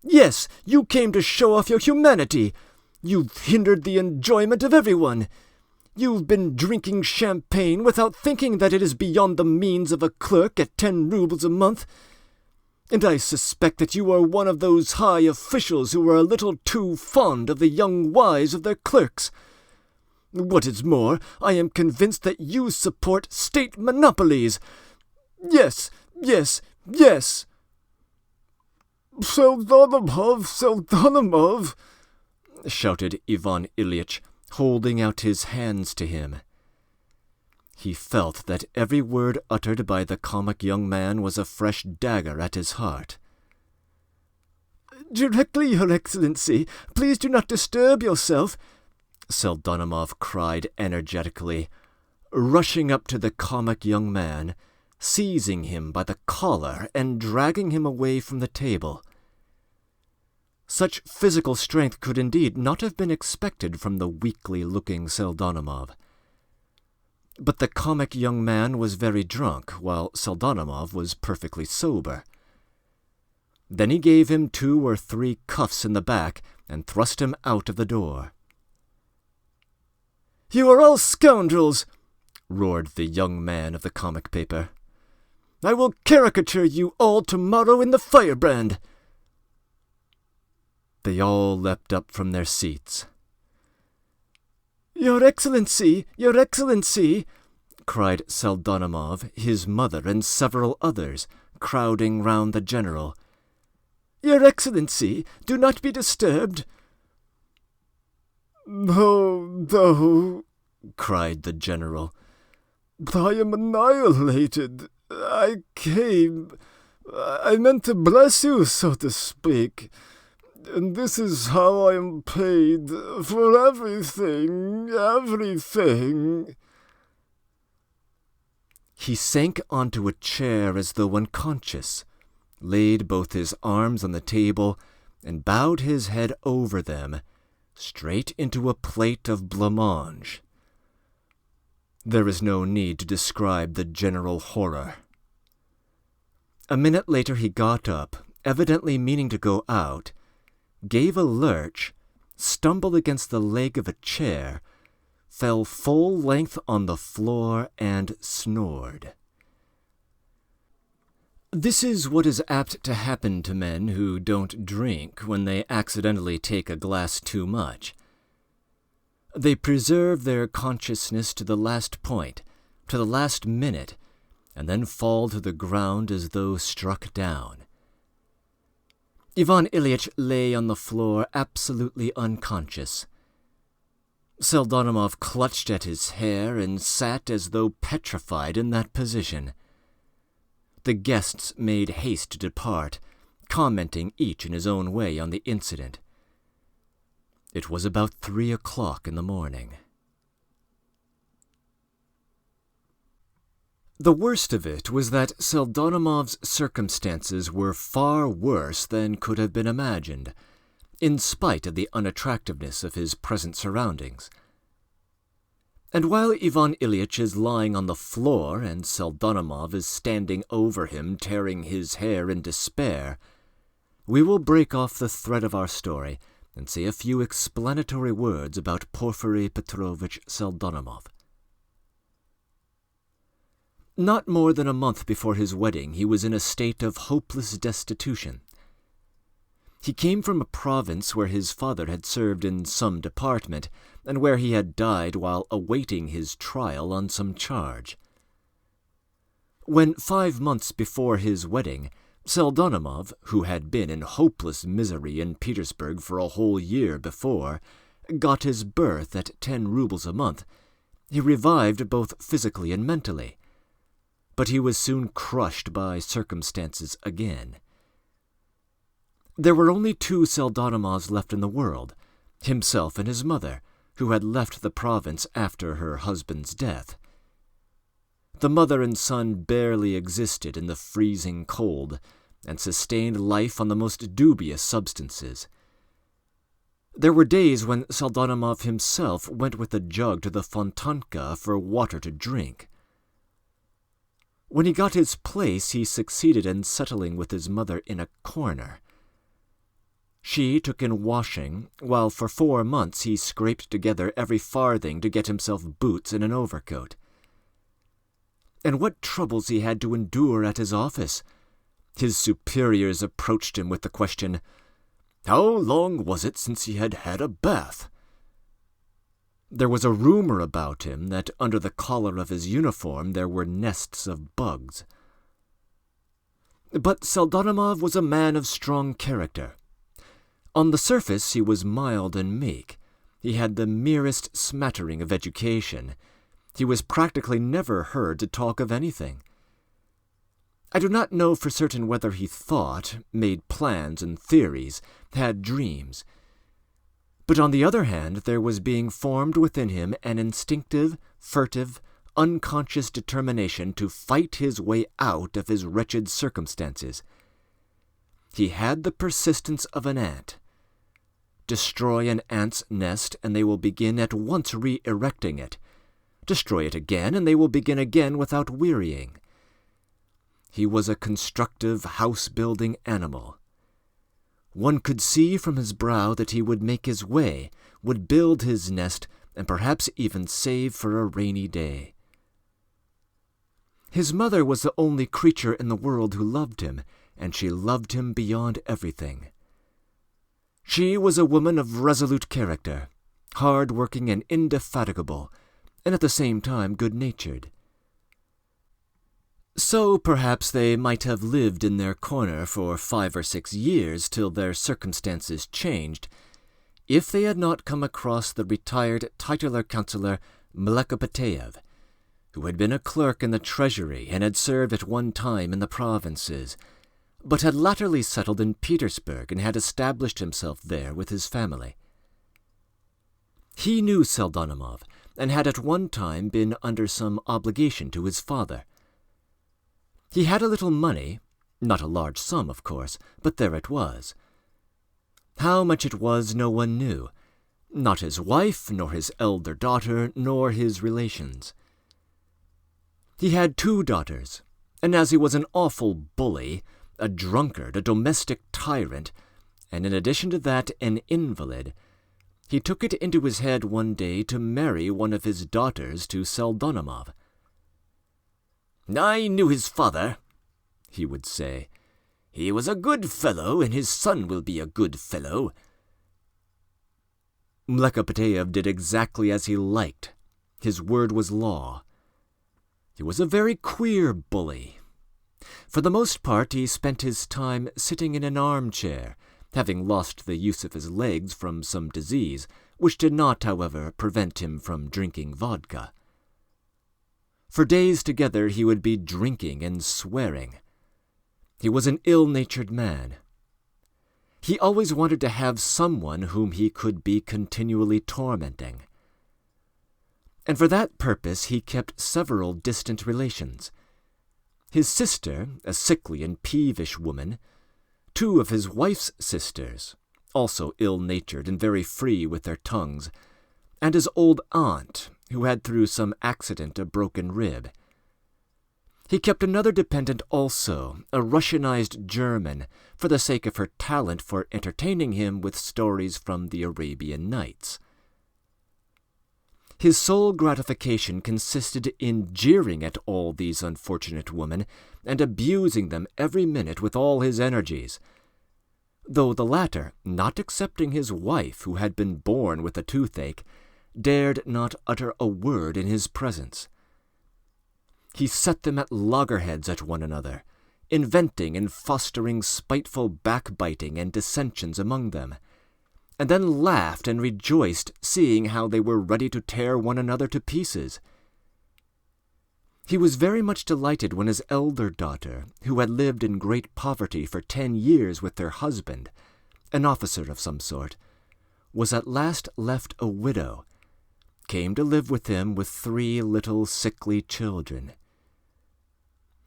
"Yes, you came to show off your humanity. You've hindered the enjoyment of everyone. You've been drinking champagne without thinking that it is beyond the means of a clerk at 10 rubles a month. And I suspect that you are one of those high officials who are a little too fond of the young wives of their clerks. What is more, I am convinced that you support state monopolies. Yes, yes, yes." "Pseldonimov, Pseldonimov," shouted Ivan Ilyich, holding out his hands to him. He felt that every word uttered by the comic young man was a fresh dagger at his heart. "Directly, Your Excellency. Please do not disturb yourself," Pseldonimov cried energetically, rushing up to the comic young man, seizing him by the collar and dragging him away from the table. Such physical strength could indeed not have been expected from the weakly-looking Pseldonimov. But the comic young man was very drunk, while Pseldonimov was perfectly sober. Then he gave him 2 or 3 cuffs in the back and thrust him out of the door. "You are all scoundrels," roared the young man of the comic paper. "I will caricature you all tomorrow in the Firebrand." They all leapt up from their seats. "Your Excellency, Your Excellency," cried Pseldonimov, his mother, and several others, crowding round the general. "Your Excellency, do not be disturbed." "No, no," cried the general. "I am annihilated. I meant to bless you, so to speak. And this is how I am paid for everything, everything." He sank onto a chair as though unconscious, laid both his arms on the table, and bowed his head over them, straight into a plate of blancmange. There is no need to describe the general horror. A minute later he got up, evidently meaning to go out, gave a lurch, stumbled against the leg of a chair, fell full length on the floor, and snored. This is what is apt to happen to men who don't drink when they accidentally take a glass too much. They preserve their consciousness to the last point, to the last minute, and then fall to the ground as though struck down. Ivan Ilyich lay on the floor absolutely unconscious. Pseldonimov clutched at his hair and sat as though petrified in that position. The guests made haste to depart, commenting each in his own way on the incident. It was about 3 o'clock in the morning. The worst of it was that Pseldonimov's circumstances were far worse than could have been imagined, in spite of the unattractiveness of his present surroundings. And while Ivan Ilyich is lying on the floor and Pseldonimov is standing over him tearing his hair in despair, we will break off the thread of our story and say a few explanatory words about Porfiry Petrovich Pseldonimov. Not more than a month before his wedding, he was in a state of hopeless destitution. He came from a province where his father had served in some department, and where he had died while awaiting his trial on some charge. When 5 months before his wedding, Pseldonimov, who had been in hopeless misery in Petersburg for a whole year before, got his berth at 10 rubles a month, he revived both physically and mentally. But he was soon crushed by circumstances again. There were only 2 Pseldonimovs left in the world, himself and his mother, who had left the province after her husband's death. The mother and son barely existed in the freezing cold, and sustained life on the most dubious substances. There were days when Pseldonimov himself went with a jug to the fontanka for water to drink. When he got his place, he succeeded in settling with his mother in a corner. She took in washing, while for 4 months he scraped together every farthing to get himself boots and an overcoat. And what troubles he had to endure at his office! His superiors approached him with the question, "How long was it since he had had a bath?" There was a rumor about him that under the collar of his uniform there were nests of bugs. But Pseldonimov was a man of strong character. On the surface he was mild and meek. He had the merest smattering of education. He was practically never heard to talk of anything. I do not know for certain whether he thought, made plans and theories, had dreams. But on the other hand, there was being formed within him an instinctive, furtive, unconscious determination to fight his way out of his wretched circumstances. He had the persistence of an ant. Destroy an ant's nest, and they will begin at once re-erecting it. Destroy it again, and they will begin again without wearying. He was a constructive, house-building animal. One could see from his brow that he would make his way, would build his nest, and perhaps even save for a rainy day. His mother was the only creature in the world who loved him, and she loved him beyond everything. She was a woman of resolute character, hard-working and indefatigable, and at the same time good-natured. So perhaps they might have lived in their corner for 5 or 6 years till their circumstances changed, if they had not come across the retired titular councillor Mlekopetaev, who had been a clerk in the treasury and had served at one time in the provinces, but had latterly settled in Petersburg and had established himself there with his family. He knew Pseldonimov, and had at one time been under some obligation to his father. He had a little money, not a large sum, of course, but there it was. How much it was no one knew, not his wife, nor his elder daughter, nor his relations. He had 2 daughters, and as he was an awful bully, a drunkard, a domestic tyrant, and in addition to that an invalid, he took it into his head one day to marry one of his daughters to Pseldonimov. "I knew his father," he would say. "He was a good fellow, and his son will be a good fellow." Mlekopetaev did exactly as he liked. His word was law. He was a very queer bully. For the most part he spent his time sitting in an armchair, having lost the use of his legs from some disease, which did not, however, prevent him from drinking vodka. For days together he would be drinking and swearing. He was an ill-natured man. He always wanted to have someone whom he could be continually tormenting. And for that purpose he kept several distant relations. His sister, a sickly and peevish woman, 2 of his wife's sisters, also ill-natured and very free with their tongues, and his old aunt, who had through some accident a broken rib. He kept another dependent also, a Russianized German, for the sake of her talent for entertaining him with stories from the Arabian Nights. His sole gratification consisted in jeering at all these unfortunate women and abusing them every minute with all his energies, though the latter, not excepting his wife, who had been born with a toothache, dared not utter a word in his presence. He set them at loggerheads at one another, inventing and fostering spiteful backbiting and dissensions among them, and then laughed and rejoiced, seeing how they were ready to tear one another to pieces. He was very much delighted when his elder daughter, who had lived in great poverty for 10 years with her husband, an officer of some sort, was at last left a widow, came to live with him with 3 little sickly children.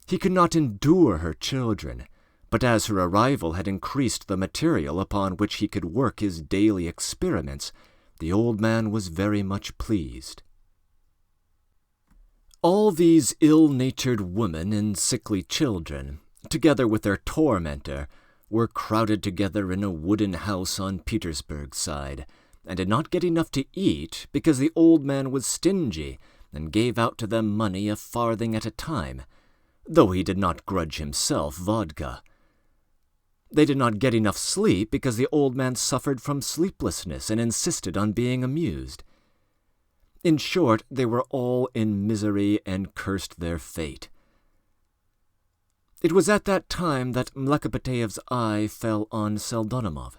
He could not endure her children, but as her arrival had increased the material upon which he could work his daily experiments, the old man was very much pleased. All these ill-natured women and sickly children, together with their tormentor, were crowded together in a wooden house on Petersburg side, and did not get enough to eat because the old man was stingy and gave out to them money a farthing at a time, though he did not grudge himself vodka. They did not get enough sleep because the old man suffered from sleeplessness and insisted on being amused. In short, they were all in misery and cursed their fate. It was at that time that Mlekopetaev's eye fell on Pseldonimov.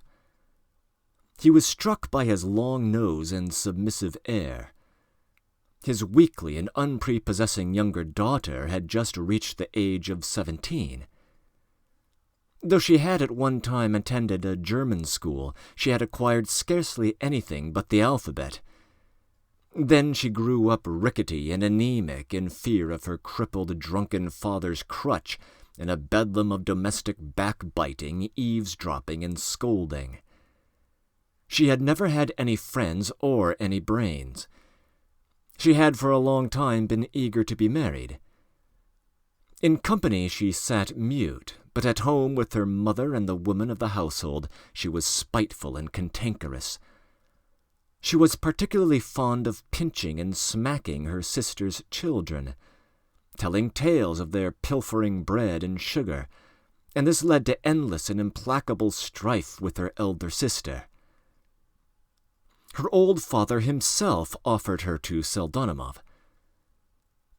He was struck by his long nose and submissive air. His weakly and unprepossessing younger daughter had just reached the age of 17. Though she had at one time attended a German school, she had acquired scarcely anything but the alphabet. Then she grew up rickety and anemic in fear of her crippled drunken father's crutch, in a bedlam of domestic backbiting, eavesdropping, and scolding. She had never had any friends or any brains. She had for a long time been eager to be married. In company she sat mute, but at home with her mother and the women of the household she was spiteful and cantankerous. She was particularly fond of pinching and smacking her sister's children, telling tales of their pilfering bread and sugar, and this led to endless and implacable strife with her elder sister. Her old father himself offered her to Pseldonimov.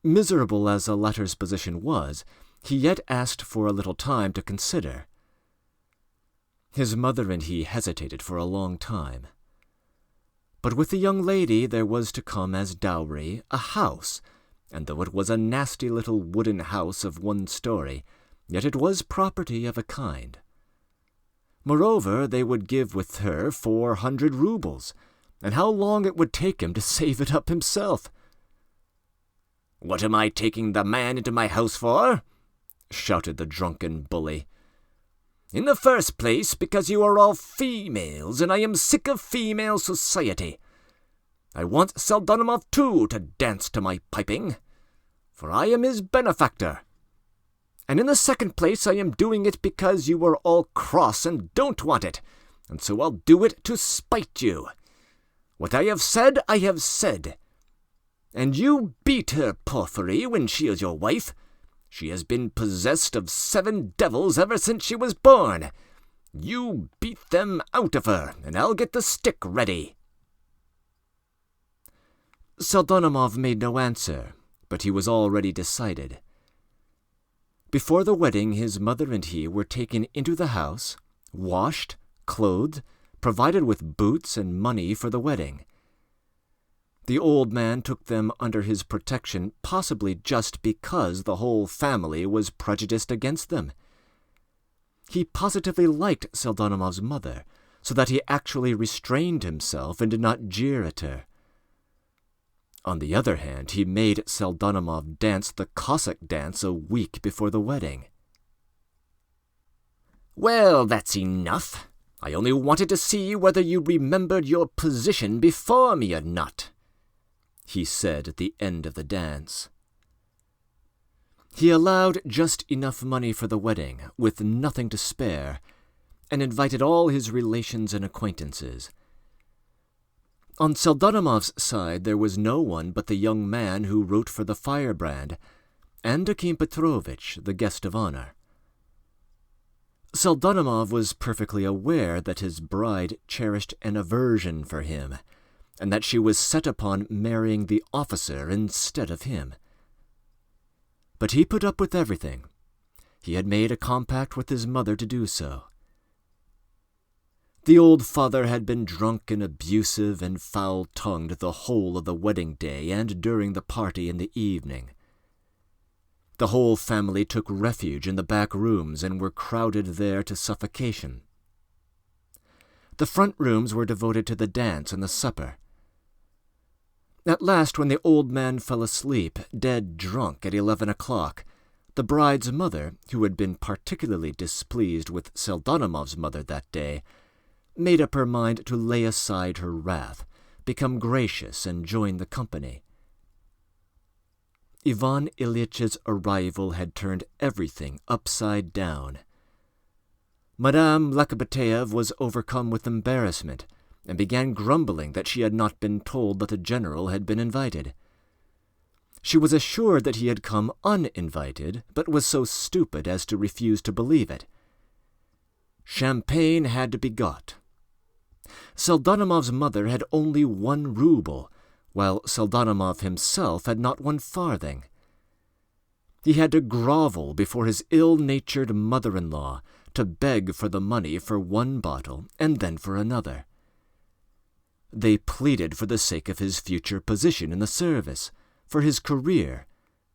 Miserable as the latter's position was, he yet asked for a little time to consider. His mother and he hesitated for a long time. But with the young lady there was to come as dowry a house, and though it was a nasty little wooden house of 1 story, yet it was property of a kind. Moreover, they would give with her 400 rubles, and how long it would take him to save it up himself. "What am I taking the man into my house for?" shouted the drunken bully. "In the first place, because you are all females, and I am sick of female society. I want Pseldonimov, too, to dance to my piping, for I am his benefactor. And in the second place, I am doing it because you are all cross and don't want it, and so I'll do it to spite you. What I have said, I have said. And you beat her, Porphyry, when she is your wife. She has been possessed of 7 devils ever since she was born. You beat them out of her, and I'll get the stick ready." Pseldonimov made no answer, but he was already decided. Before the wedding, his mother and he were taken into the house, washed, clothed, provided with boots and money for the wedding. The old man took them under his protection, possibly just because the whole family was prejudiced against them. He positively liked Pseldonimov's mother, so that he actually restrained himself and did not jeer at her. On the other hand, he made Pseldonimov dance the Cossack dance a week before the wedding. "Well, that's enough. I only wanted to see whether you remembered your position before me or not," he said at the end of the dance. He allowed just enough money for the wedding, with nothing to spare, and invited all his relations and acquaintances. On Pseldonimov's side there was no one but the young man who wrote for the Firebrand, and Akim Petrovitch, the guest of honor. Pseldonimov was perfectly aware that his bride cherished an aversion for him, and that she was set upon marrying the officer instead of him. But he put up with everything. He had made a compact with his mother to do so. The old father had been drunk and abusive and foul-tongued the whole of the wedding day and during the party in the evening. The whole family took refuge in the back rooms and were crowded there to suffocation. The front rooms were devoted to the dance and the supper. At last, when the old man fell asleep, dead drunk at 11 o'clock, the bride's mother, who had been particularly displeased with Pseldonimov's mother that day, made up her mind to lay aside her wrath, become gracious, and join the company. Ivan Ilyitch's arrival had turned everything upside down. Madame Lakabateyev was overcome with embarrassment, and began grumbling that she had not been told that the general had been invited. She was assured that he had come uninvited, but was so stupid as to refuse to believe it. Champagne had to be got. Pseldonimov's mother had only 1 ruble, while Pseldonimov himself had not 1 farthing. He had to grovel before his ill-natured mother-in-law to beg for the money for 1 bottle and then for another. They pleaded for the sake of his future position in the service, for his career.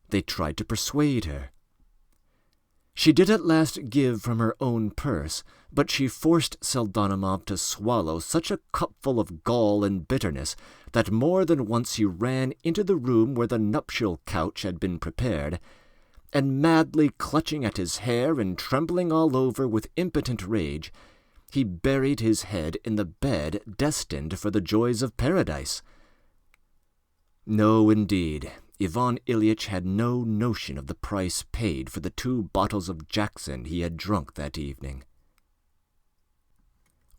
They tried to persuade her. She did at last give from her own purse, but she forced Pseldonimov to swallow such a cupful of gall and bitterness that more than once he ran into the room where the nuptial couch had been prepared, and madly clutching at his hair and trembling all over with impotent rage, he buried his head in the bed destined for the joys of paradise. No, indeed, Ivan Ilyitch had no notion of the price paid for the 2 bottles of Jackson he had drunk that evening.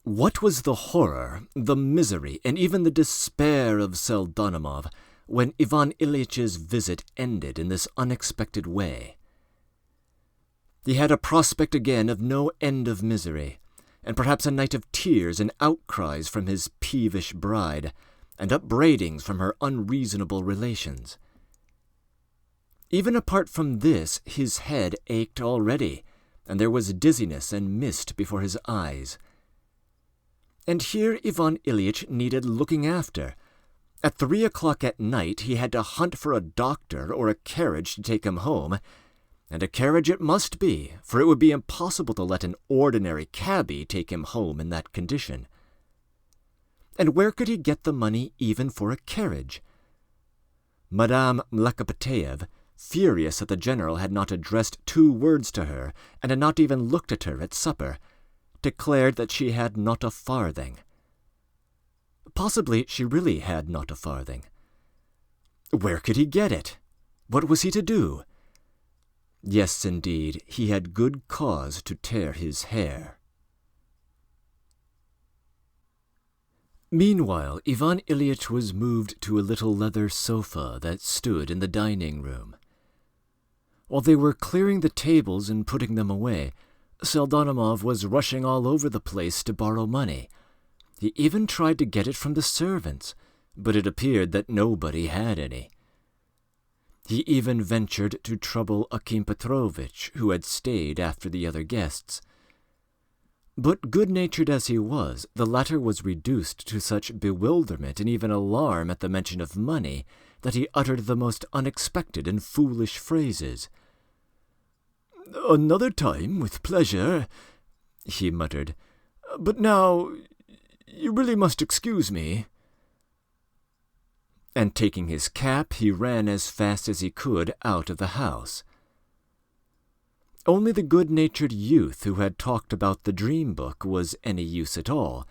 What was the horror, the misery, and even the despair of Pseldonimov when Ivan Ilyitch's visit ended in this unexpected way? He had a prospect again of no end of misery, and perhaps a night of tears and outcries from his peevish bride, and upbraidings from her unreasonable relations. Even apart from this, his head ached already, and there was dizziness and mist before his eyes. And here Ivan Ilyitch needed looking after. At 3 o'clock at night he had to hunt for a doctor or a carriage to take him home, and a carriage it must be, for it would be impossible to let an ordinary cabby take him home in that condition. And where could he get the money even for a carriage? Madame Lakabateyev, furious that the general had not addressed 2 words to her and had not even looked at her at supper, declared that she had not a farthing. Possibly she really had not a farthing. Where could he get it? What was he to do? Yes, indeed, he had good cause to tear his hair. Meanwhile, Ivan Ilyitch was moved to a little leather sofa that stood in the dining-room. While they were clearing the tables and putting them away, Pseldonimov was rushing all over the place to borrow money. He even tried to get it from the servants, but it appeared that nobody had any. He even ventured to trouble Akim Petrovitch, who had stayed after the other guests. But good-natured as he was, the latter was reduced to such bewilderment and even alarm at the mention of money that he uttered the most unexpected and foolish phrases. "Another time, with pleasure," he muttered. "But now, you really must excuse me." And taking his cap, he ran as fast as he could out of the house. Only the good-natured youth who had talked about the dream book was any use at all,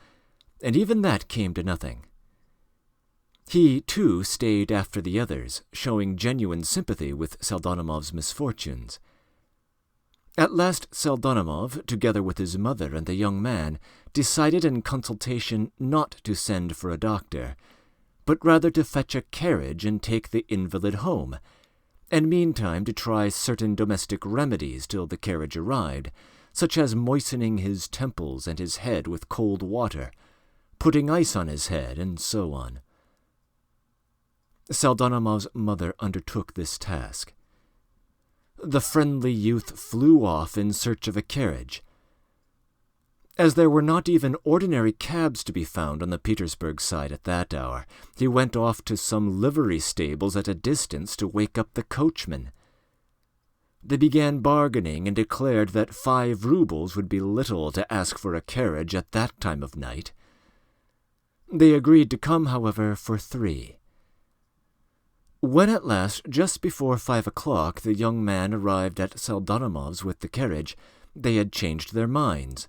and even that came to nothing. He, too, stayed after the others, showing genuine sympathy with Pseldonimov's misfortunes. At last Pseldonimov, together with his mother and the young man, decided in consultation not to send for a doctor, but rather to fetch a carriage and take the invalid home, and meantime to try certain domestic remedies till the carriage arrived, such as moistening his temples and his head with cold water, putting ice on his head, and so on. Pseldonimov's mother undertook this task. The friendly youth flew off in search of a carriage. As there were not even ordinary cabs to be found on the Petersburg side at that hour, he went off to some livery stables at a distance to wake up the coachman. They began bargaining and declared that 5 rubles would be little to ask for a carriage at that time of night. They agreed to come, however, for 3. When at last, just before 5 o'clock, the young man arrived at Pseldonimov's with the carriage, they had changed their minds.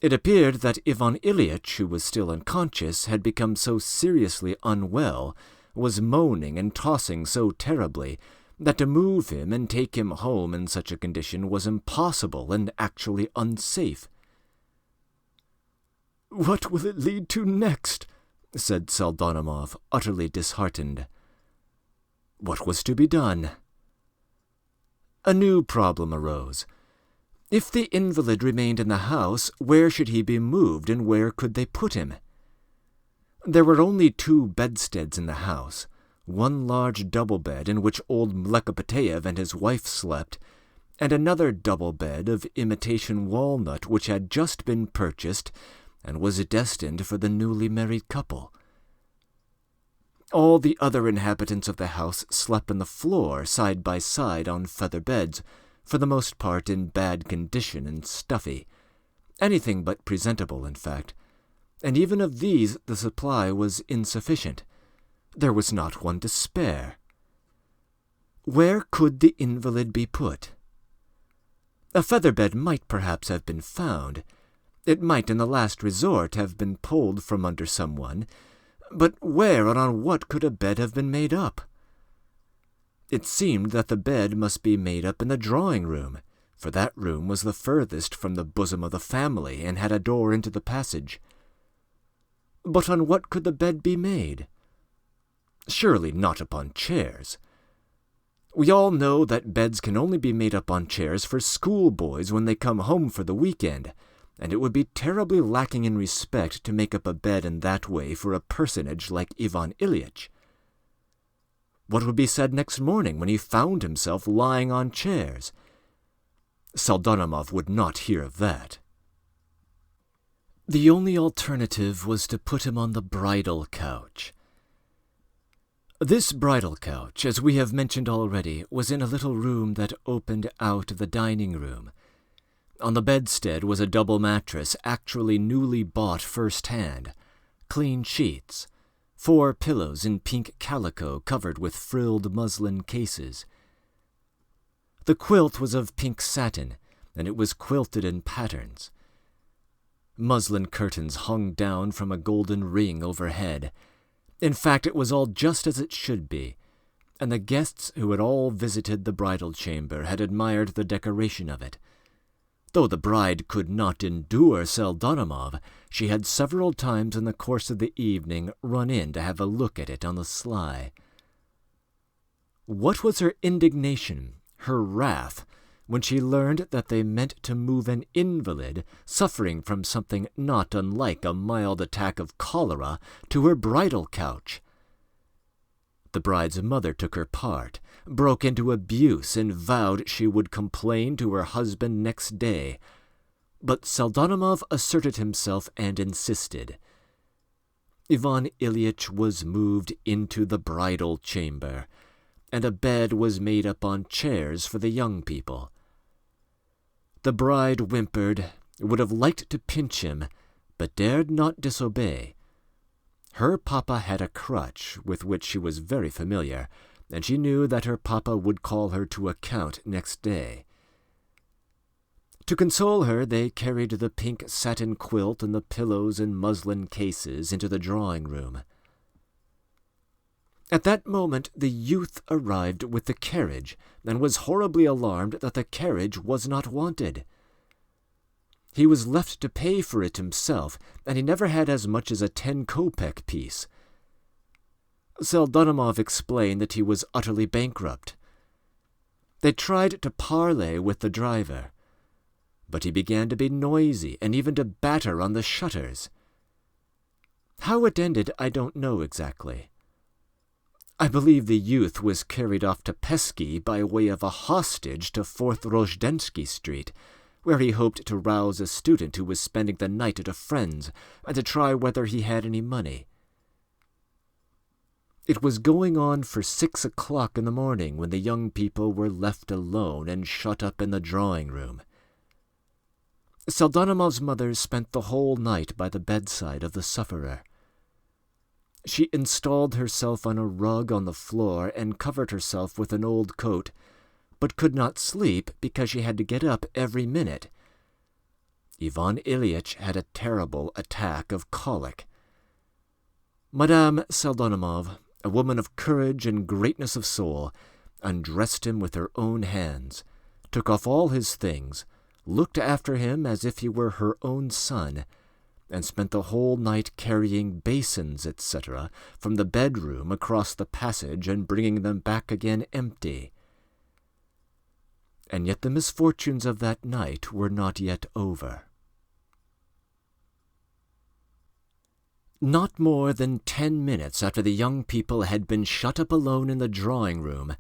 It appeared that Ivan Ilyitch, who was still unconscious, had become so seriously unwell, was moaning and tossing so terribly, that to move him and take him home in such a condition was impossible and actually unsafe. "What will it lead to next?" said Pseldonimov, utterly disheartened. What was to be done? A new problem arose. If the invalid remained in the house, where should he be moved, and where could they put him? There were only 2 bedsteads in the house, one large double bed in which old Mlekopetayev and his wife slept, and another double bed of imitation walnut which had just been purchased and was destined for the newly married couple. All the other inhabitants of the house slept on the floor side by side on feather beds, for the most part in bad condition and stuffy, anything but presentable, in fact, and even of these the supply was insufficient. There was not one to spare. Where could the invalid be put? A feather bed might perhaps have been found. It might in the last resort have been pulled from under someone, but where and on what could a bed have been made up? It seemed that the bed must be made up in the drawing-room, for that room was the furthest from the bosom of the family and had a door into the passage. But on what could the bed be made? Surely not upon chairs. We all know that beds can only be made up on chairs for schoolboys when they come home for the weekend, and it would be terribly lacking in respect to make up a bed in that way for a personage like Ivan Ilyitch. What would be said next morning when he found himself lying on chairs? Pseldonimov would not hear of that. The only alternative was to put him on the bridal couch. This bridal couch, as we have mentioned already, was in a little room that opened out of the dining room. On the bedstead was a double mattress, actually newly bought first-hand, clean sheets, 4 pillows in pink calico covered with frilled muslin cases. The quilt was of pink satin, and it was quilted in patterns. Muslin curtains hung down from a golden ring overhead. In fact, it was all just as it should be, and the guests who had all visited the bridal chamber had admired the decoration of it. Though the bride could not endure Pseldonimov, she had several times in the course of the evening run in to have a look at it on the sly. What was her indignation, her wrath, when she learned that they meant to move an invalid, suffering from something not unlike a mild attack of cholera, to her bridal couch. The bride's mother took her part, broke into abuse, and vowed she would complain to her husband next day. But Pseldonimov asserted himself and insisted. Ivan Ilyitch was moved into the bridal chamber, and a bed was made up on chairs for the young people. The bride whimpered, would have liked to pinch him, but dared not disobey. Her papa had a crutch with which she was very familiar, and she knew that her papa would call her to account next day. To console her, they carried the pink satin quilt and the pillows and muslin cases into the drawing-room. At that moment the youth arrived with the carriage, and was horribly alarmed that the carriage was not wanted. He was left to pay for it himself, and he never had as much as a 10-kopeck piece. Pseldonimov explained that he was utterly bankrupt. They tried to parley with the driver, but he began to be noisy and even to batter on the shutters. How it ended I don't know exactly. I believe the youth was carried off to Pesky by way of a hostage to 4th Rozdensky Street, where he hoped to rouse a student who was spending the night at a friend's, and to try whether he had any money. It was going on for 6 o'clock in the morning when the young people were left alone and shut up in the drawing-room. Pseldonimov's mother spent the whole night by the bedside of the sufferer. She installed herself on a rug on the floor and covered herself with an old coat, but could not sleep because she had to get up every minute. Ivan Ilyitch had a terrible attack of colic. Madame Pseldonimov, a woman of courage and greatness of soul, undressed him with her own hands, took off all his things, looked after him as if he were her own son, and spent the whole night carrying basins, etc., from the bedroom across the passage and bringing them back again empty. And yet the misfortunes of that night were not yet over. Not more than 10 minutes after the young people had been shut up alone in the drawing-room,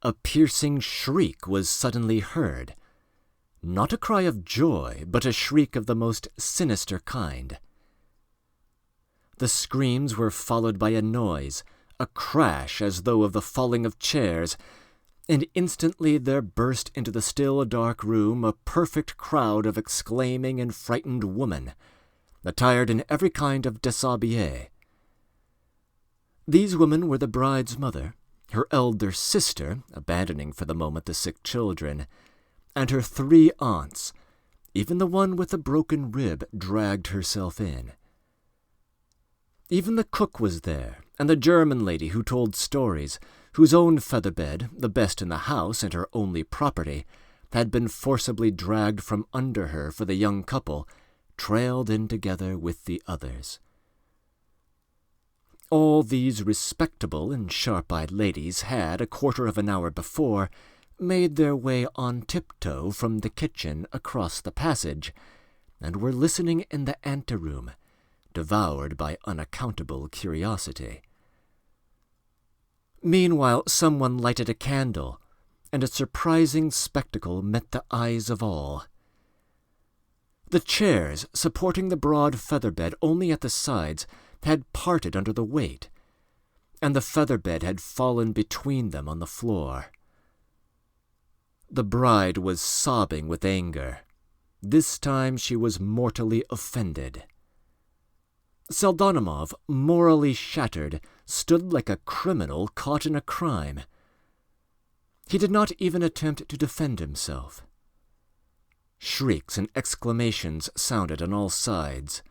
a piercing shriek was suddenly heard. Not a cry of joy, but a shriek of the most sinister kind. The screams were followed by a noise, a crash as though of the falling of chairs, and instantly there burst into the still dark room a perfect crowd of exclaiming and frightened women, attired in every kind of déshabillé. These women were the bride's mother, her elder sister, abandoning for the moment the sick children, and her 3 aunts. Even the one with the broken rib dragged herself in. Even the cook was there, and the German lady who told stories, whose own feather bed, the best in the house and her only property, had been forcibly dragged from under her for the young couple, trailed in together with the others. All these respectable and sharp-eyed ladies had, a quarter of an hour before, made their way on tiptoe from the kitchen across the passage, and were listening in the anteroom, devoured by unaccountable curiosity. Meanwhile, someone lighted a candle, and a surprising spectacle met the eyes of all. The chairs, supporting the broad feather bed only at the sides, had parted under the weight, and the feather bed had fallen between them on the floor. The bride was sobbing with anger. This time she was mortally offended. Pseldonimov, morally shattered, stood like a criminal caught in a crime. He did not even attempt to defend himself. Shrieks and exclamations sounded on all sides.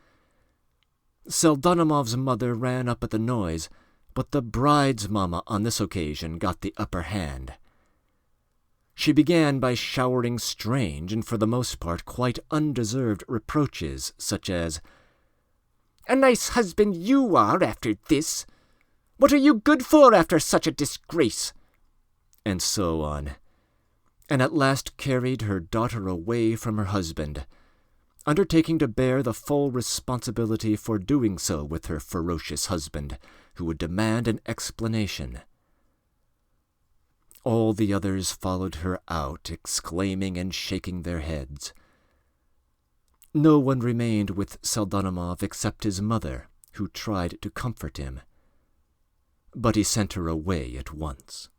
Pseldonimov's mother ran up at the noise, but the bride's mamma on this occasion got the upper hand. She began by showering strange and for the most part quite undeserved reproaches, such as, "A nice husband you are after this! What are you good for after such a disgrace?" and so on, and at last carried her daughter away from her husband, undertaking to bear the full responsibility for doing so with her ferocious husband, who would demand an explanation. All the others followed her out, exclaiming and shaking their heads. No one remained with Pseldonimov except his mother, who tried to comfort him. But he sent her away at once.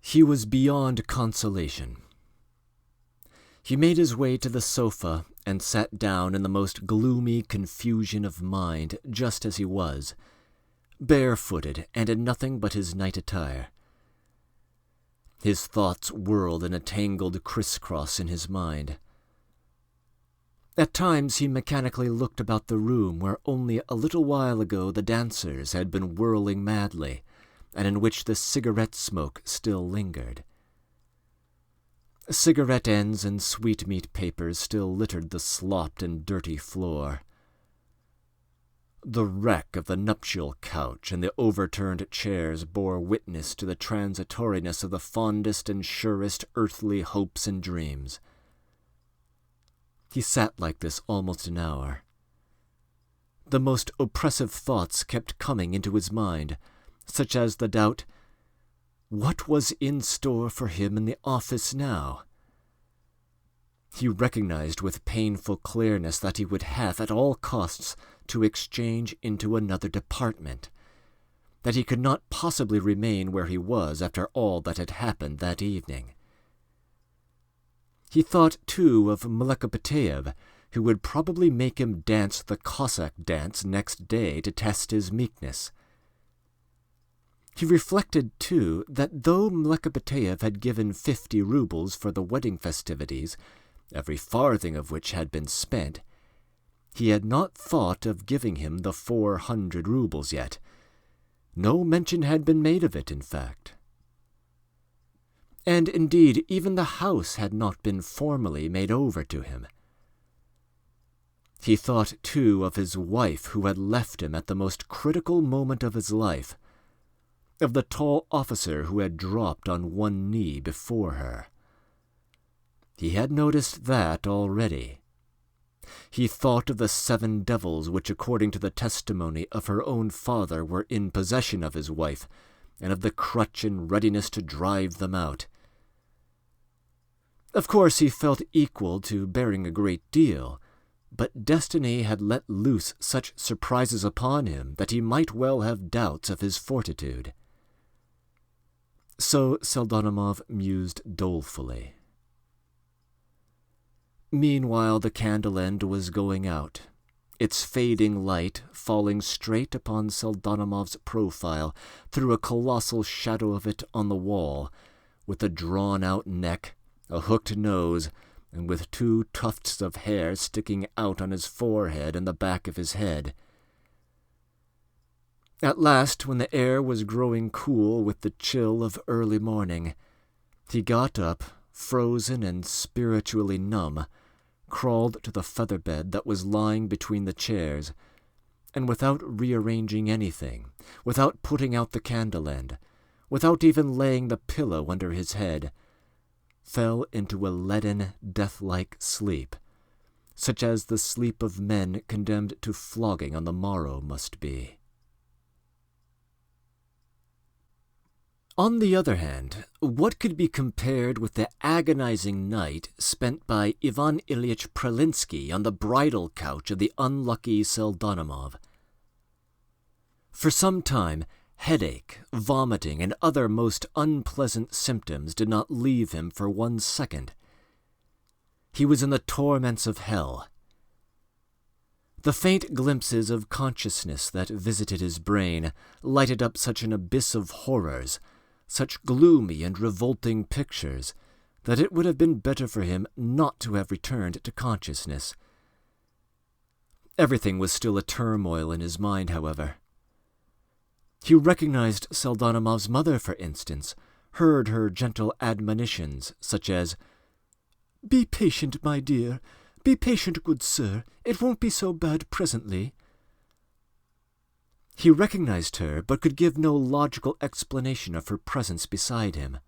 He was beyond consolation. He made his way to the sofa and sat down in the most gloomy confusion of mind, just as he was, barefooted and in nothing but his night attire. His thoughts whirled in a tangled crisscross in his mind. At times he mechanically looked about the room where only a little while ago the dancers had been whirling madly, and in which the cigarette smoke still lingered. Cigarette ends and sweetmeat papers still littered the slopped and dirty floor. The wreck of the nuptial couch and the overturned chairs bore witness to the transitoriness of the fondest and surest earthly hopes and dreams. He sat like this almost an hour. The most oppressive thoughts kept coming into his mind, such as the doubt, what was in store for him in the office now? He recognized with painful clearness that he would have, at all costs, to exchange into another department, that he could not possibly remain where he was after all that had happened that evening. He thought, too, of Mlekopitaev, who would probably make him dance the Cossack dance next day to test his meekness. He reflected, too, that though Mlekopitaev had given 50 rubles for the wedding festivities, every farthing of which had been spent, he had not thought of giving him the 400 rubles yet. No mention had been made of it, in fact. And indeed, even the house had not been formally made over to him. He thought, too, of his wife who had left him at the most critical moment of his life, of the tall officer who had dropped on one knee before her. He had noticed that already. He thought of the 7 devils which, according to the testimony of her own father, were in possession of his wife, and of the crutch in readiness to drive them out. Of course, he felt equal to bearing a great deal, but destiny had let loose such surprises upon him that he might well have doubts of his fortitude. So Pseldonimov mused dolefully. Meanwhile the candle end was going out, its fading light falling straight upon Pseldonimov's profile through a colossal shadow of it on the wall, with a drawn-out neck, a hooked nose, and with 2 tufts of hair sticking out on his forehead and the back of his head. At last, when the air was growing cool with the chill of early morning, he got up, frozen and spiritually numb, crawled to the feather bed that was lying between the chairs, and without rearranging anything, without putting out the candle end, without even laying the pillow under his head, fell into a leaden, death-like sleep, such as the sleep of men condemned to flogging on the morrow must be. On the other hand, what could be compared with the agonizing night spent by Ivan Ilyich Prelinsky on the bridal couch of the unlucky Pseldonimov? For some time, headache, vomiting, and other most unpleasant symptoms did not leave him for 1 second. He was in the torments of hell. The faint glimpses of consciousness that visited his brain lighted up such an abyss of horrors, such gloomy and revolting pictures, that it would have been better for him not to have returned to consciousness. Everything was still a turmoil in his mind, however. He recognized Pseldonimov's mother, for instance, heard her gentle admonitions, such as, "Be patient, my dear. Be patient, good sir. It won't be so bad presently." He recognized her, but could give no logical explanation of her presence beside him.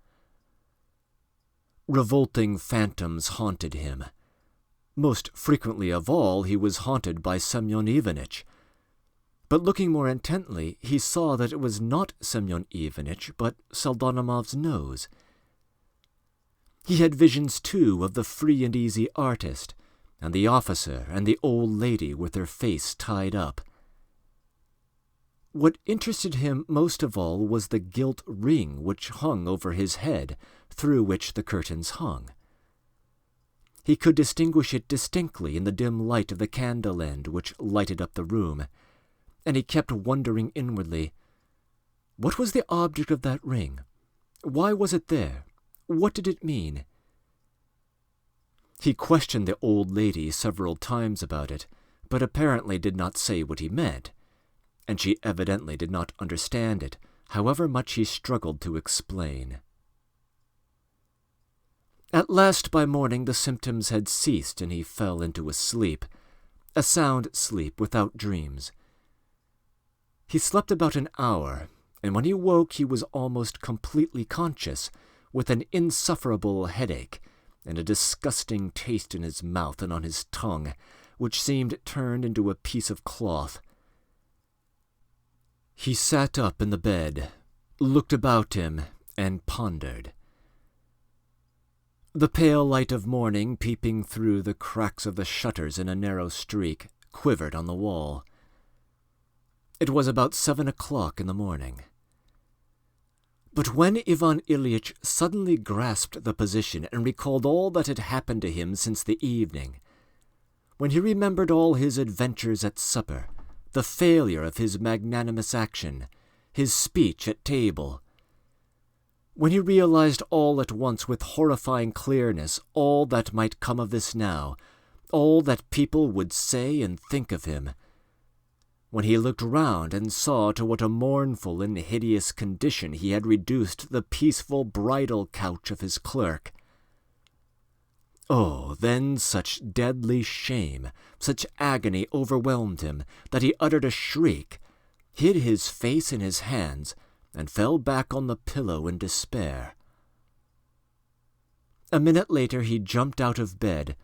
Revolting phantoms haunted him. Most frequently of all, he was haunted by Semyon Ivanitch. But looking more intently, he saw that it was not Semyon Ivanitch, but Pseldonimov's nose. He had visions, too, of the free and easy artist, and the officer and the old lady with their face tied up. What interested him most of all was the gilt ring which hung over his head, through which the curtains hung. He could distinguish it distinctly in the dim light of the candle end which lighted up the room, and he kept wondering inwardly, what was the object of that ring? Why was it there? What did it mean? He questioned the old lady several times about it, but apparently did not say what he meant, and she evidently did not understand it, however much he struggled to explain. At last by morning the symptoms had ceased, and he fell into a sleep, a sound sleep without dreams. He slept about an hour, and when he woke he was almost completely conscious, with an insufferable headache, and a disgusting taste in his mouth and on his tongue, which seemed turned into a piece of cloth. He sat up in the bed, looked about him, and pondered. The pale light of morning, peeping through the cracks of the shutters in a narrow streak, quivered on the wall. It was about 7 o'clock in the morning. But when Ivan Ilyich suddenly grasped the position and recalled all that had happened to him since the evening, when he remembered all his adventures at supper, the failure of his magnanimous action, his speech at table, when he realized all at once with horrifying clearness all that might come of this now, all that people would say and think of him, when he looked round and saw to what a mournful and hideous condition he had reduced the peaceful bridal couch of his clerk, oh, then such deadly shame, such agony overwhelmed him that he uttered a shriek, hid his face in his hands, and fell back on the pillow in despair. A minute later he jumped out of bed,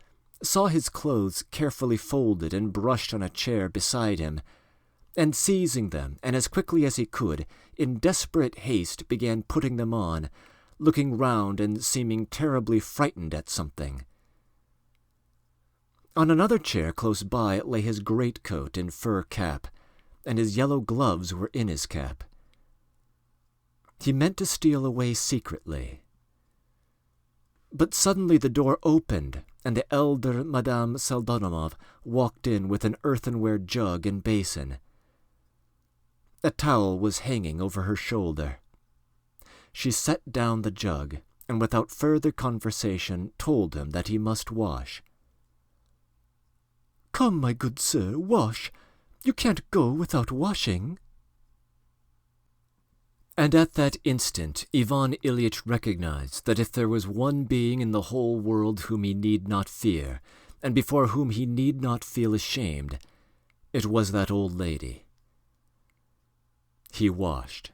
saw his clothes carefully folded and brushed on a chair beside him, and seizing them, and as quickly as he could, in desperate haste began putting them on, looking round and seeming terribly frightened at something. On another chair close by lay his greatcoat and fur cap, and his yellow gloves were in his cap. He meant to steal away secretly. But suddenly the door opened, and the elder Madame Pseldonimov walked in with an earthenware jug and basin. A towel was hanging over her shoulder. She set down the jug, and without further conversation told him that he must wash. "Come, my good sir, wash. You can't go without washing." And at that instant Ivan Ilyich recognized that if there was one being in the whole world whom he need not fear, and before whom he need not feel ashamed, it was that old lady. He washed.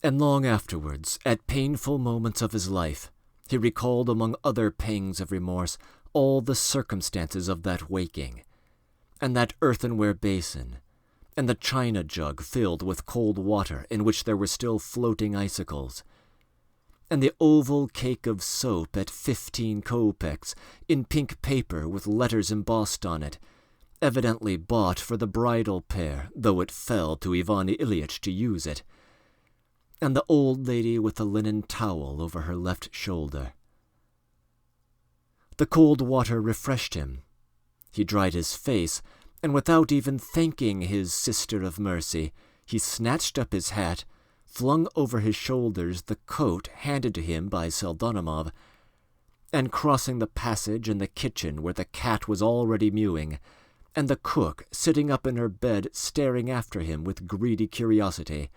And long afterwards, at painful moments of his life, he recalled among other pangs of remorse all the circumstances of that waking, and that earthenware basin, and the china jug filled with cold water in which there were still floating icicles, and the oval cake of soap at 15 kopecks in pink paper with letters embossed on it, evidently bought for the bridal pair, though it fell to Ivan Ilyich to use it, and the old lady with the linen towel over her left shoulder. The cold water refreshed him. He dried his face, and without even thanking his sister of mercy, he snatched up his hat, flung over his shoulders the coat handed to him by Pseldonimov, and crossing the passage and the kitchen where the cat was already mewing, and the cook sitting up in her bed staring after him with greedy curiosity,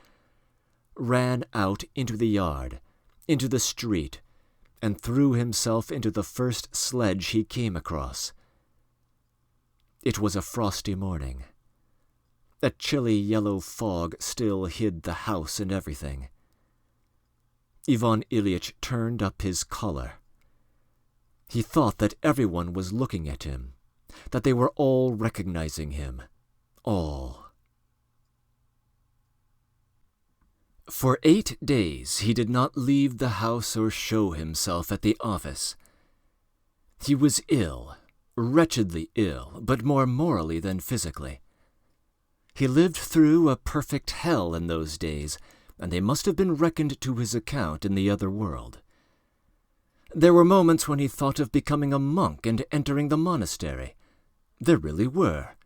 ran out into the yard, into the street, and threw himself into the first sledge he came across. It was a frosty morning. A chilly yellow fog still hid the house and everything. Ivan Ilyich turned up his collar. He thought that everyone was looking at him, that they were all recognizing him. All. For 8 days he did not leave the house or show himself at the office. He was ill, wretchedly ill, but more morally than physically. He lived through a perfect hell in those days, and they must have been reckoned to his account in the other world. There were moments when he thought of becoming a monk and entering the monastery. There really were.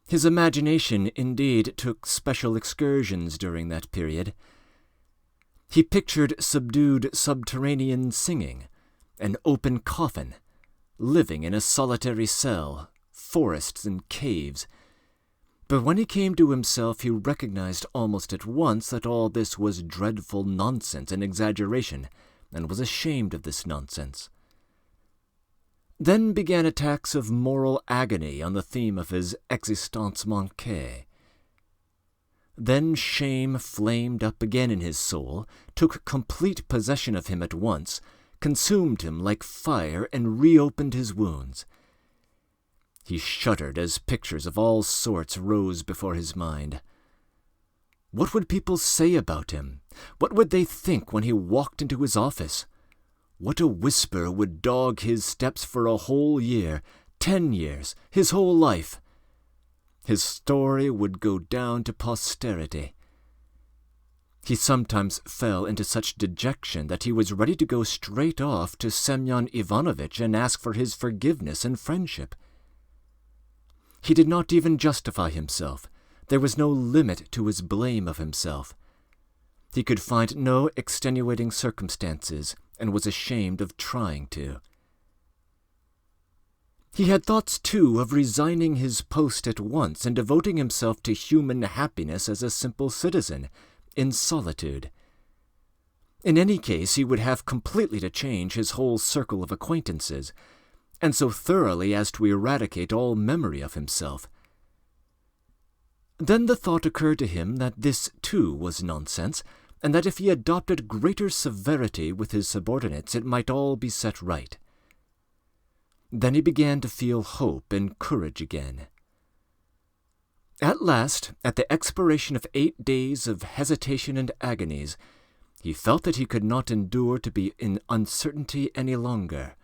His imagination, indeed, took special excursions during that period. He pictured subdued subterranean singing, an open coffin, living in a solitary cell, forests and caves. But when he came to himself, he recognized almost at once that all this was dreadful nonsense and exaggeration, and was ashamed of this nonsense. Then began attacks of moral agony on the theme of his existence manquée. Then shame flamed up again in his soul, took complete possession of him at once, consumed him like fire, and reopened his wounds. He shuddered as pictures of all sorts rose before his mind. What would people say about him? What would they think when he walked into his office? What a whisper would dog his steps for a whole year, 10 years, his whole life. His story would go down to posterity. He sometimes fell into such dejection that he was ready to go straight off to Semyon Ivanovitch and ask for his forgiveness and friendship. He did not even justify himself. There was no limit to his blame of himself. He could find no extenuating circumstances and was ashamed of trying to. He had thoughts, too, of resigning his post at once and devoting himself to human happiness as a simple citizen, in solitude. In any case, he would have completely to change his whole circle of acquaintances, and so thoroughly as to eradicate all memory of himself. Then the thought occurred to him that this, too, was nonsense, and that if he adopted greater severity with his subordinates it might all be set right. Then he began to feel hope and courage again. At last, at the expiration of 8 days of hesitation and agonies, he felt that he could not endure to be in uncertainty any longer,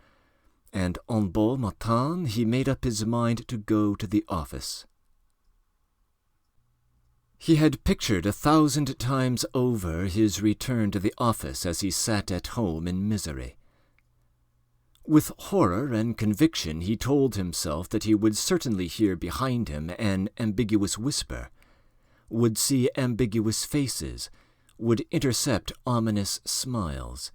and en bon matin he made up his mind to go to the office. He had pictured 1,000 times over his return to the office as he sat at home in misery. With horror and conviction he told himself that he would certainly hear behind him an ambiguous whisper, would see ambiguous faces, would intercept ominous smiles.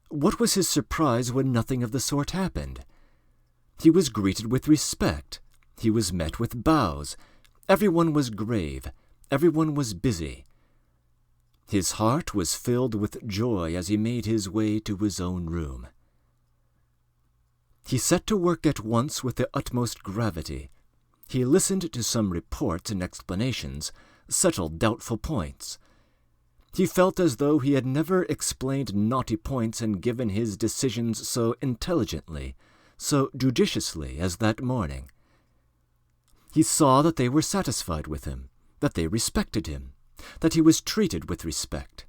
What was his surprise when nothing of the sort happened? He was greeted with respect. He was met with bows. Everyone was grave. Everyone was busy. His heart was filled with joy as he made his way to his own room. He set to work at once with the utmost gravity. He listened to some reports and explanations, settled doubtful points. He felt as though he had never explained knotty points and given his decisions so intelligently, so judiciously as that morning. He saw that they were satisfied with him, that they respected him, that he was treated with respect.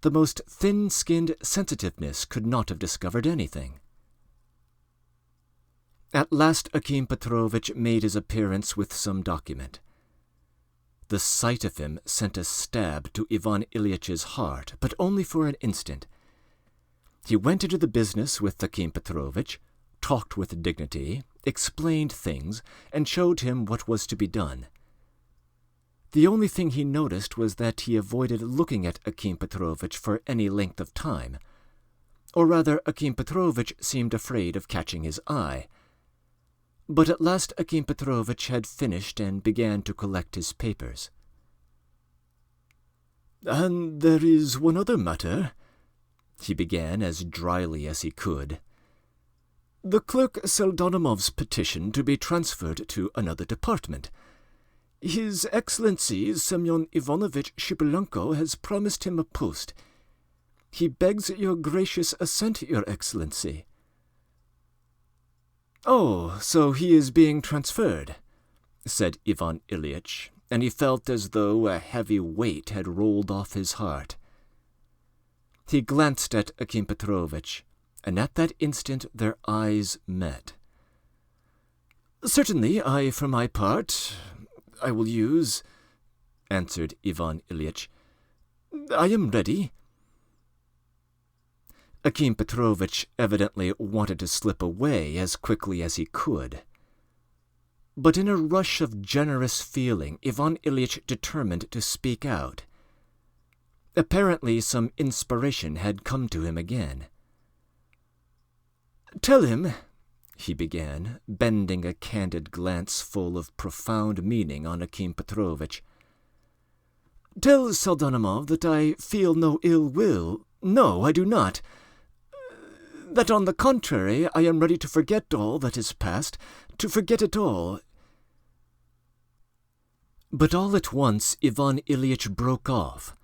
The most thin-skinned sensitiveness could not have discovered anything. At last Akim Petrovitch made his appearance with some document. The sight of him sent a stab to Ivan Ilyitch's heart, but only for an instant. He went into the business with Akim Petrovitch, talked with dignity, explained things, and showed him what was to be done. The only thing he noticed was that he avoided looking at Akim Petrovitch for any length of time, or rather Akim Petrovitch seemed afraid of catching his eye. But at last Akim Petrovitch had finished and began to collect his papers. "And there is one other matter," he began as dryly as he could. "The clerk Pseldonimov's petition to be transferred to another department. His Excellency Semyon Ivanovitch Shipelenko has promised him a post. He begs your gracious assent, Your Excellency." "Oh, so he is being transferred," said Ivan Ilyitch, and he felt as though a heavy weight had rolled off his heart. He glanced at Akim Petrovitch, and at that instant their eyes met. "Certainly, for my part, I will use," answered Ivan Ilyitch. "I am ready." Akim Petrovitch evidently wanted to slip away as quickly as he could. But in a rush of generous feeling, Ivan Ilyitch determined to speak out. Apparently some inspiration had come to him again. "Tell him," he began, bending a candid glance full of profound meaning on Akim Petrovitch. "Tell Pseldonimov that I feel no ill will. No, I do not. That on the contrary, I am ready to forget all that is past, to forget it all." But all at once Ivan Ilyitch broke off,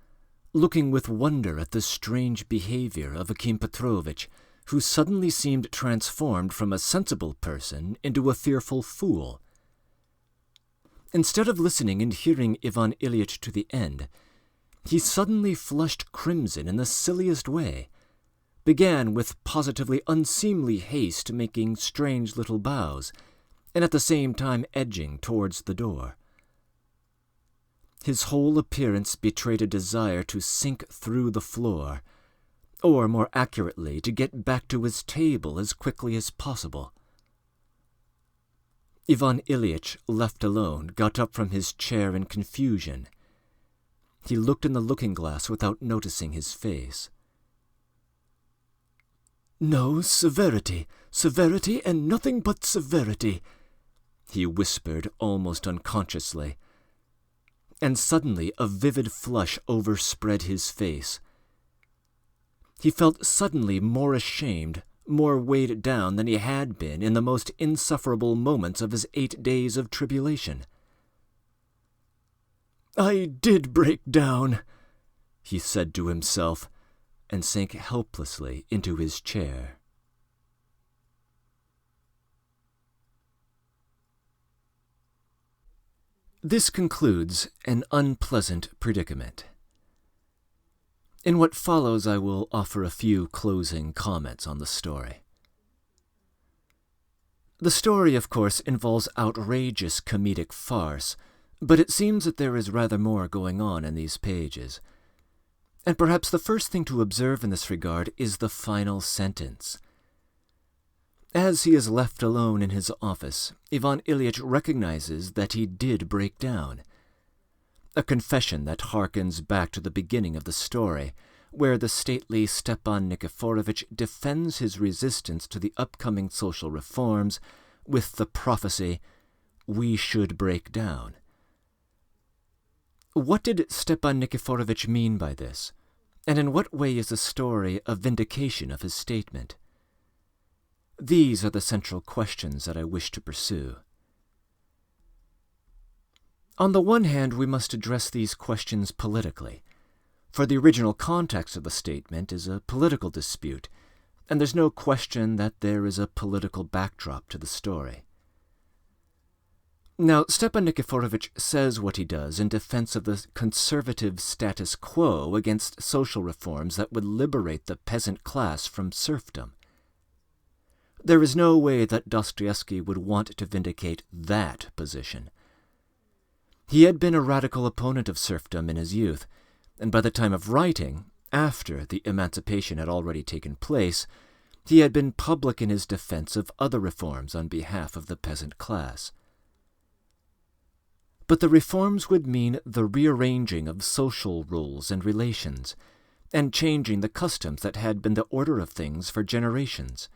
looking with wonder at the strange behavior of Akim Petrovitch, who suddenly seemed transformed from a sensible person into a fearful fool. Instead of listening and hearing Ivan Ilyitch to the end, he suddenly flushed crimson in the silliest way, began with positively unseemly haste making strange little bows, and at the same time edging towards the door. His whole appearance betrayed a desire to sink through the floor, or more accurately, to get back to his table as quickly as possible. Ivan Ilyich, left alone, got up from his chair in confusion. He looked in the looking-glass without noticing his face. "No, severity, severity, and nothing but severity," he whispered almost unconsciously. And suddenly a vivid flush overspread his face. He felt suddenly more ashamed, more weighed down than he had been in the most insufferable moments of his 8 days of tribulation. "I did break down," he said to himself, and sank helplessly into his chair. This concludes An Unpleasant Predicament. In what follows, I will offer a few closing comments on the story. The story, of course, involves outrageous comedic farce, but it seems that there is rather more going on in these pages. And perhaps the first thing to observe in this regard is the final sentence. As he is left alone in his office, Ivan Ilyich recognizes that he did break down. A confession that harkens back to the beginning of the story, where the stately Stepan Nikiforovich defends his resistance to the upcoming social reforms with the prophecy, "We should break down." What did Stepan Nikiforovich mean by this, and in what way is the story a vindication of his statement? These are the central questions that I wish to pursue. On the one hand, we must address these questions politically, for the original context of the statement is a political dispute, and there's no question that there is a political backdrop to the story. Now, Stepan Nikiforovich says what he does in defense of the conservative status quo against social reforms that would liberate the peasant class from serfdom. There is no way that Dostoevsky would want to vindicate that position. He had been a radical opponent of serfdom in his youth, and by the time of writing, after the emancipation had already taken place, he had been public in his defense of other reforms on behalf of the peasant class. But the reforms would mean the rearranging of social rules and relations, and changing the customs that had been the order of things for generations.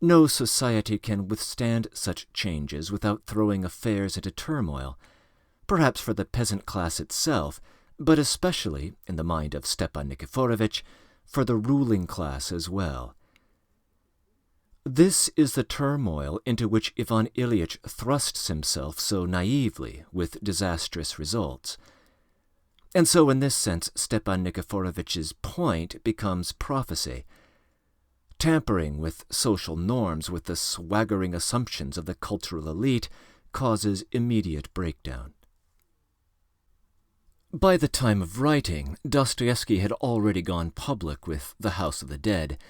No society can withstand such changes without throwing affairs into turmoil, perhaps for the peasant class itself, but especially, in the mind of Stepan Nikiforovich, for the ruling class as well. This is the turmoil into which Ivan Ilyich thrusts himself so naively, with disastrous results. And so in this sense, Stepan Nikiforovich's point becomes prophecy, tampering with social norms with the swaggering assumptions of the cultural elite causes immediate breakdown. By the time of writing, Dostoevsky had already gone public with The House of the Dead,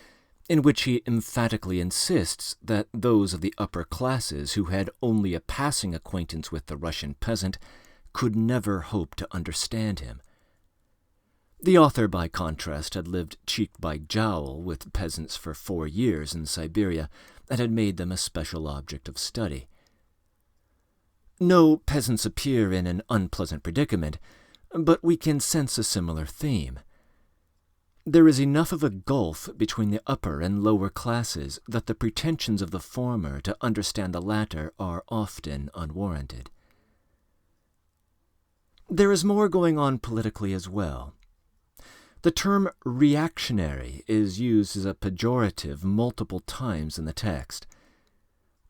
in which he emphatically insists that those of the upper classes who had only a passing acquaintance with the Russian peasant could never hope to understand him. The author, by contrast, had lived cheek by jowl with peasants for 4 years in Siberia and had made them a special object of study. No peasants appear in An Unpleasant Predicament, but we can sense a similar theme. There is enough of a gulf between the upper and lower classes that the pretensions of the former to understand the latter are often unwarranted. There is more going on politically as well. The term reactionary is used as a pejorative multiple times in the text.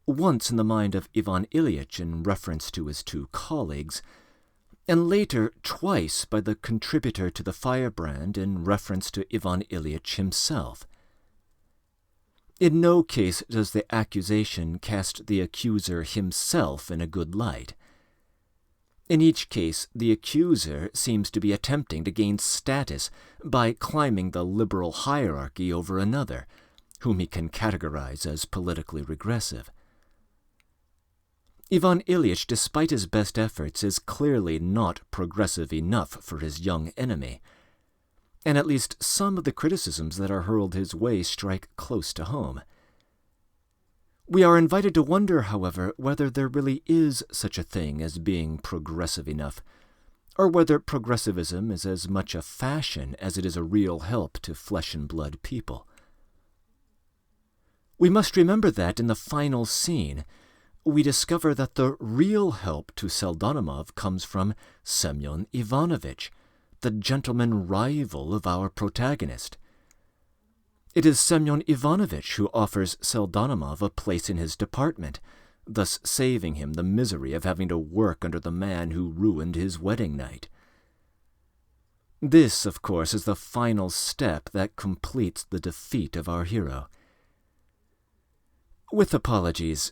Once in the mind of Ivan Ilyich in reference to his 2 colleagues, and later twice by the contributor to the Firebrand in reference to Ivan Ilyich himself. In no case does the accusation cast the accuser himself in a good light. In each case, the accuser seems to be attempting to gain status by climbing the liberal hierarchy over another, whom he can categorize as politically regressive. Ivan Ilyich, despite his best efforts, is clearly not progressive enough for his young enemy, and at least some of the criticisms that are hurled his way strike close to home. We are invited to wonder, however, whether there really is such a thing as being progressive enough, or whether progressivism is as much a fashion as it is a real help to flesh-and-blood people. We must remember that in the final scene, we discover that the real help to Pseldonimov comes from Semyon Ivanovitch, the gentleman rival of our protagonist. It is Semyon Ivanovitch who offers Pseldonimov a place in his department, thus saving him the misery of having to work under the man who ruined his wedding night. This, of course, is the final step that completes the defeat of our hero. With apologies,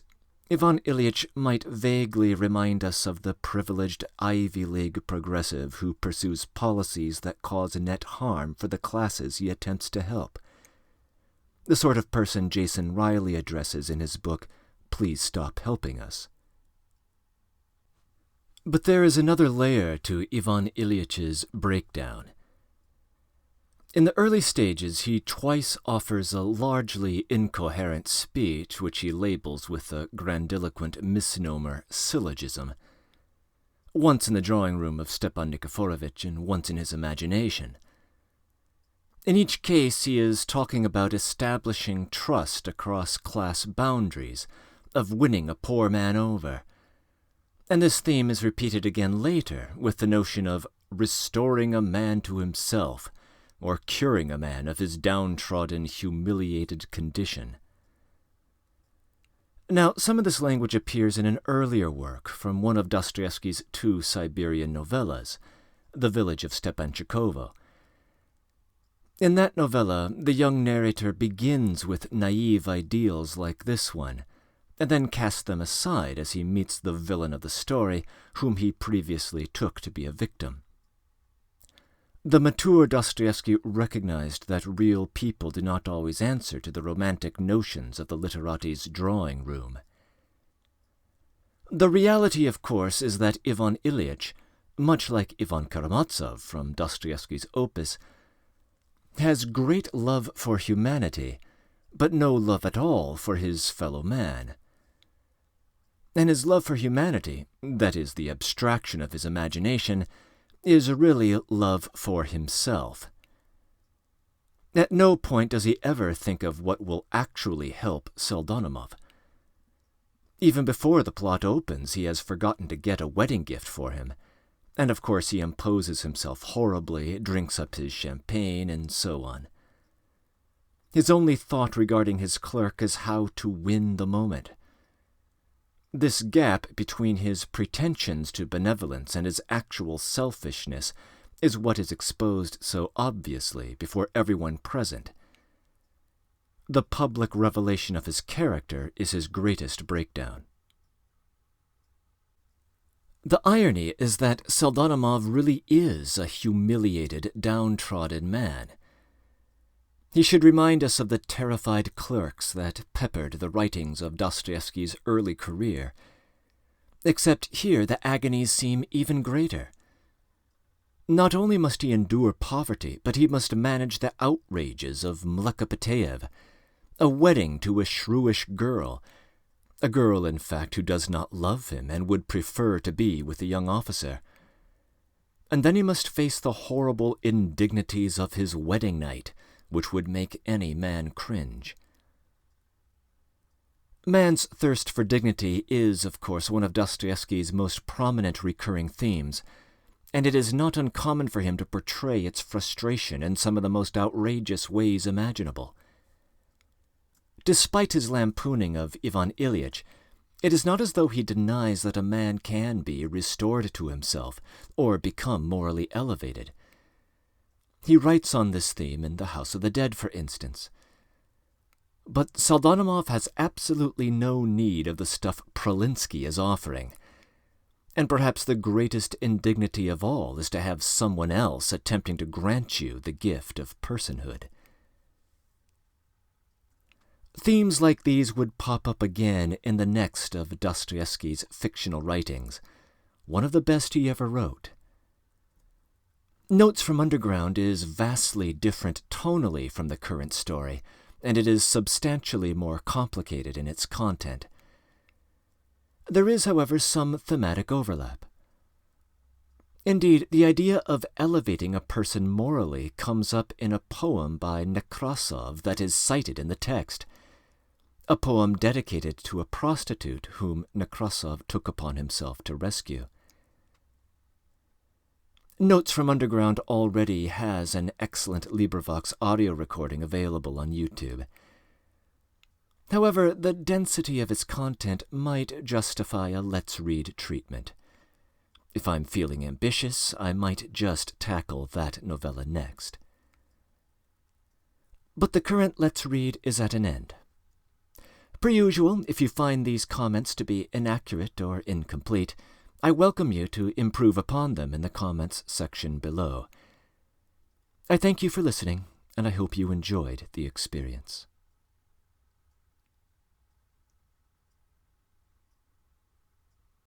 Ivan Ilyich might vaguely remind us of the privileged Ivy League progressive who pursues policies that cause net harm for the classes he attempts to help. The sort of person Jason Riley addresses in his book, Please Stop Helping Us. But there is another layer to Ivan Ilyich's breakdown. In the early stages, he twice offers a largely incoherent speech which he labels with the grandiloquent misnomer syllogism, once in the drawing room of Stepan Nikiforovitch and once in his imagination. In each case, he is talking about establishing trust across class boundaries, of winning a poor man over. And this theme is repeated again later with the notion of restoring a man to himself, or curing a man of his downtrodden, humiliated condition. Now, some of this language appears in an earlier work from one of Dostoevsky's 2 Siberian novellas, The Village of Stepanchikovo. In that novella, the young narrator begins with naive ideals like this one, and then casts them aside as he meets the villain of the story, whom he previously took to be a victim. The mature Dostoevsky recognized that real people do not always answer to the romantic notions of the literati's drawing room. The reality, of course, is that Ivan Ilyich, much like Ivan Karamazov from Dostoevsky's opus, has great love for humanity, but no love at all for his fellow man. And his love for humanity, that is, the abstraction of his imagination, is really love for himself. At no point does he ever think of what will actually help Pseldonimov. Even before the plot opens, he has forgotten to get a wedding gift for him, and of course he imposes himself horribly, drinks up his champagne, and so on. His only thought regarding his clerk is how to win the moment. This gap between his pretensions to benevolence and his actual selfishness is what is exposed so obviously before everyone present. The public revelation of his character is his greatest breakdown. The irony is that Pseldonimov really is a humiliated, downtrodden man. He should remind us of the terrified clerks that peppered the writings of Dostoevsky's early career, except here the agonies seem even greater. Not only must he endure poverty, but he must manage the outrages of Mlekapeteev, a wedding to a shrewish girl, a girl, in fact, who does not love him and would prefer to be with a young officer. And then he must face the horrible indignities of his wedding night, which would make any man cringe. Man's thirst for dignity is, of course, one of Dostoevsky's most prominent recurring themes, and it is not uncommon for him to portray its frustration in some of the most outrageous ways imaginable. Despite his lampooning of Ivan Ilyich, it is not as though he denies that a man can be restored to himself or become morally elevated. He writes on this theme in The House of the Dead, for instance. But Pseldonimov has absolutely no need of the stuff Pralinsky is offering, and perhaps the greatest indignity of all is to have someone else attempting to grant you the gift of personhood. Themes like these would pop up again in the next of Dostoevsky's fictional writings, one of the best he ever wrote. Notes from Underground is vastly different tonally from the current story, and it is substantially more complicated in its content. There is, however, some thematic overlap. Indeed, the idea of elevating a person morally comes up in a poem by Nekrasov that is cited in the text, a poem dedicated to a prostitute whom Nekrasov took upon himself to rescue. Notes from Underground already has an excellent LibriVox audio recording available on YouTube. However, the density of its content might justify a Let's Read treatment. If I'm feeling ambitious, I might just tackle that novella next. But the current Let's Read is at an end. Per usual, if you find these comments to be inaccurate or incomplete, I welcome you to improve upon them in the comments section below. I thank you for listening, and I hope you enjoyed the experience.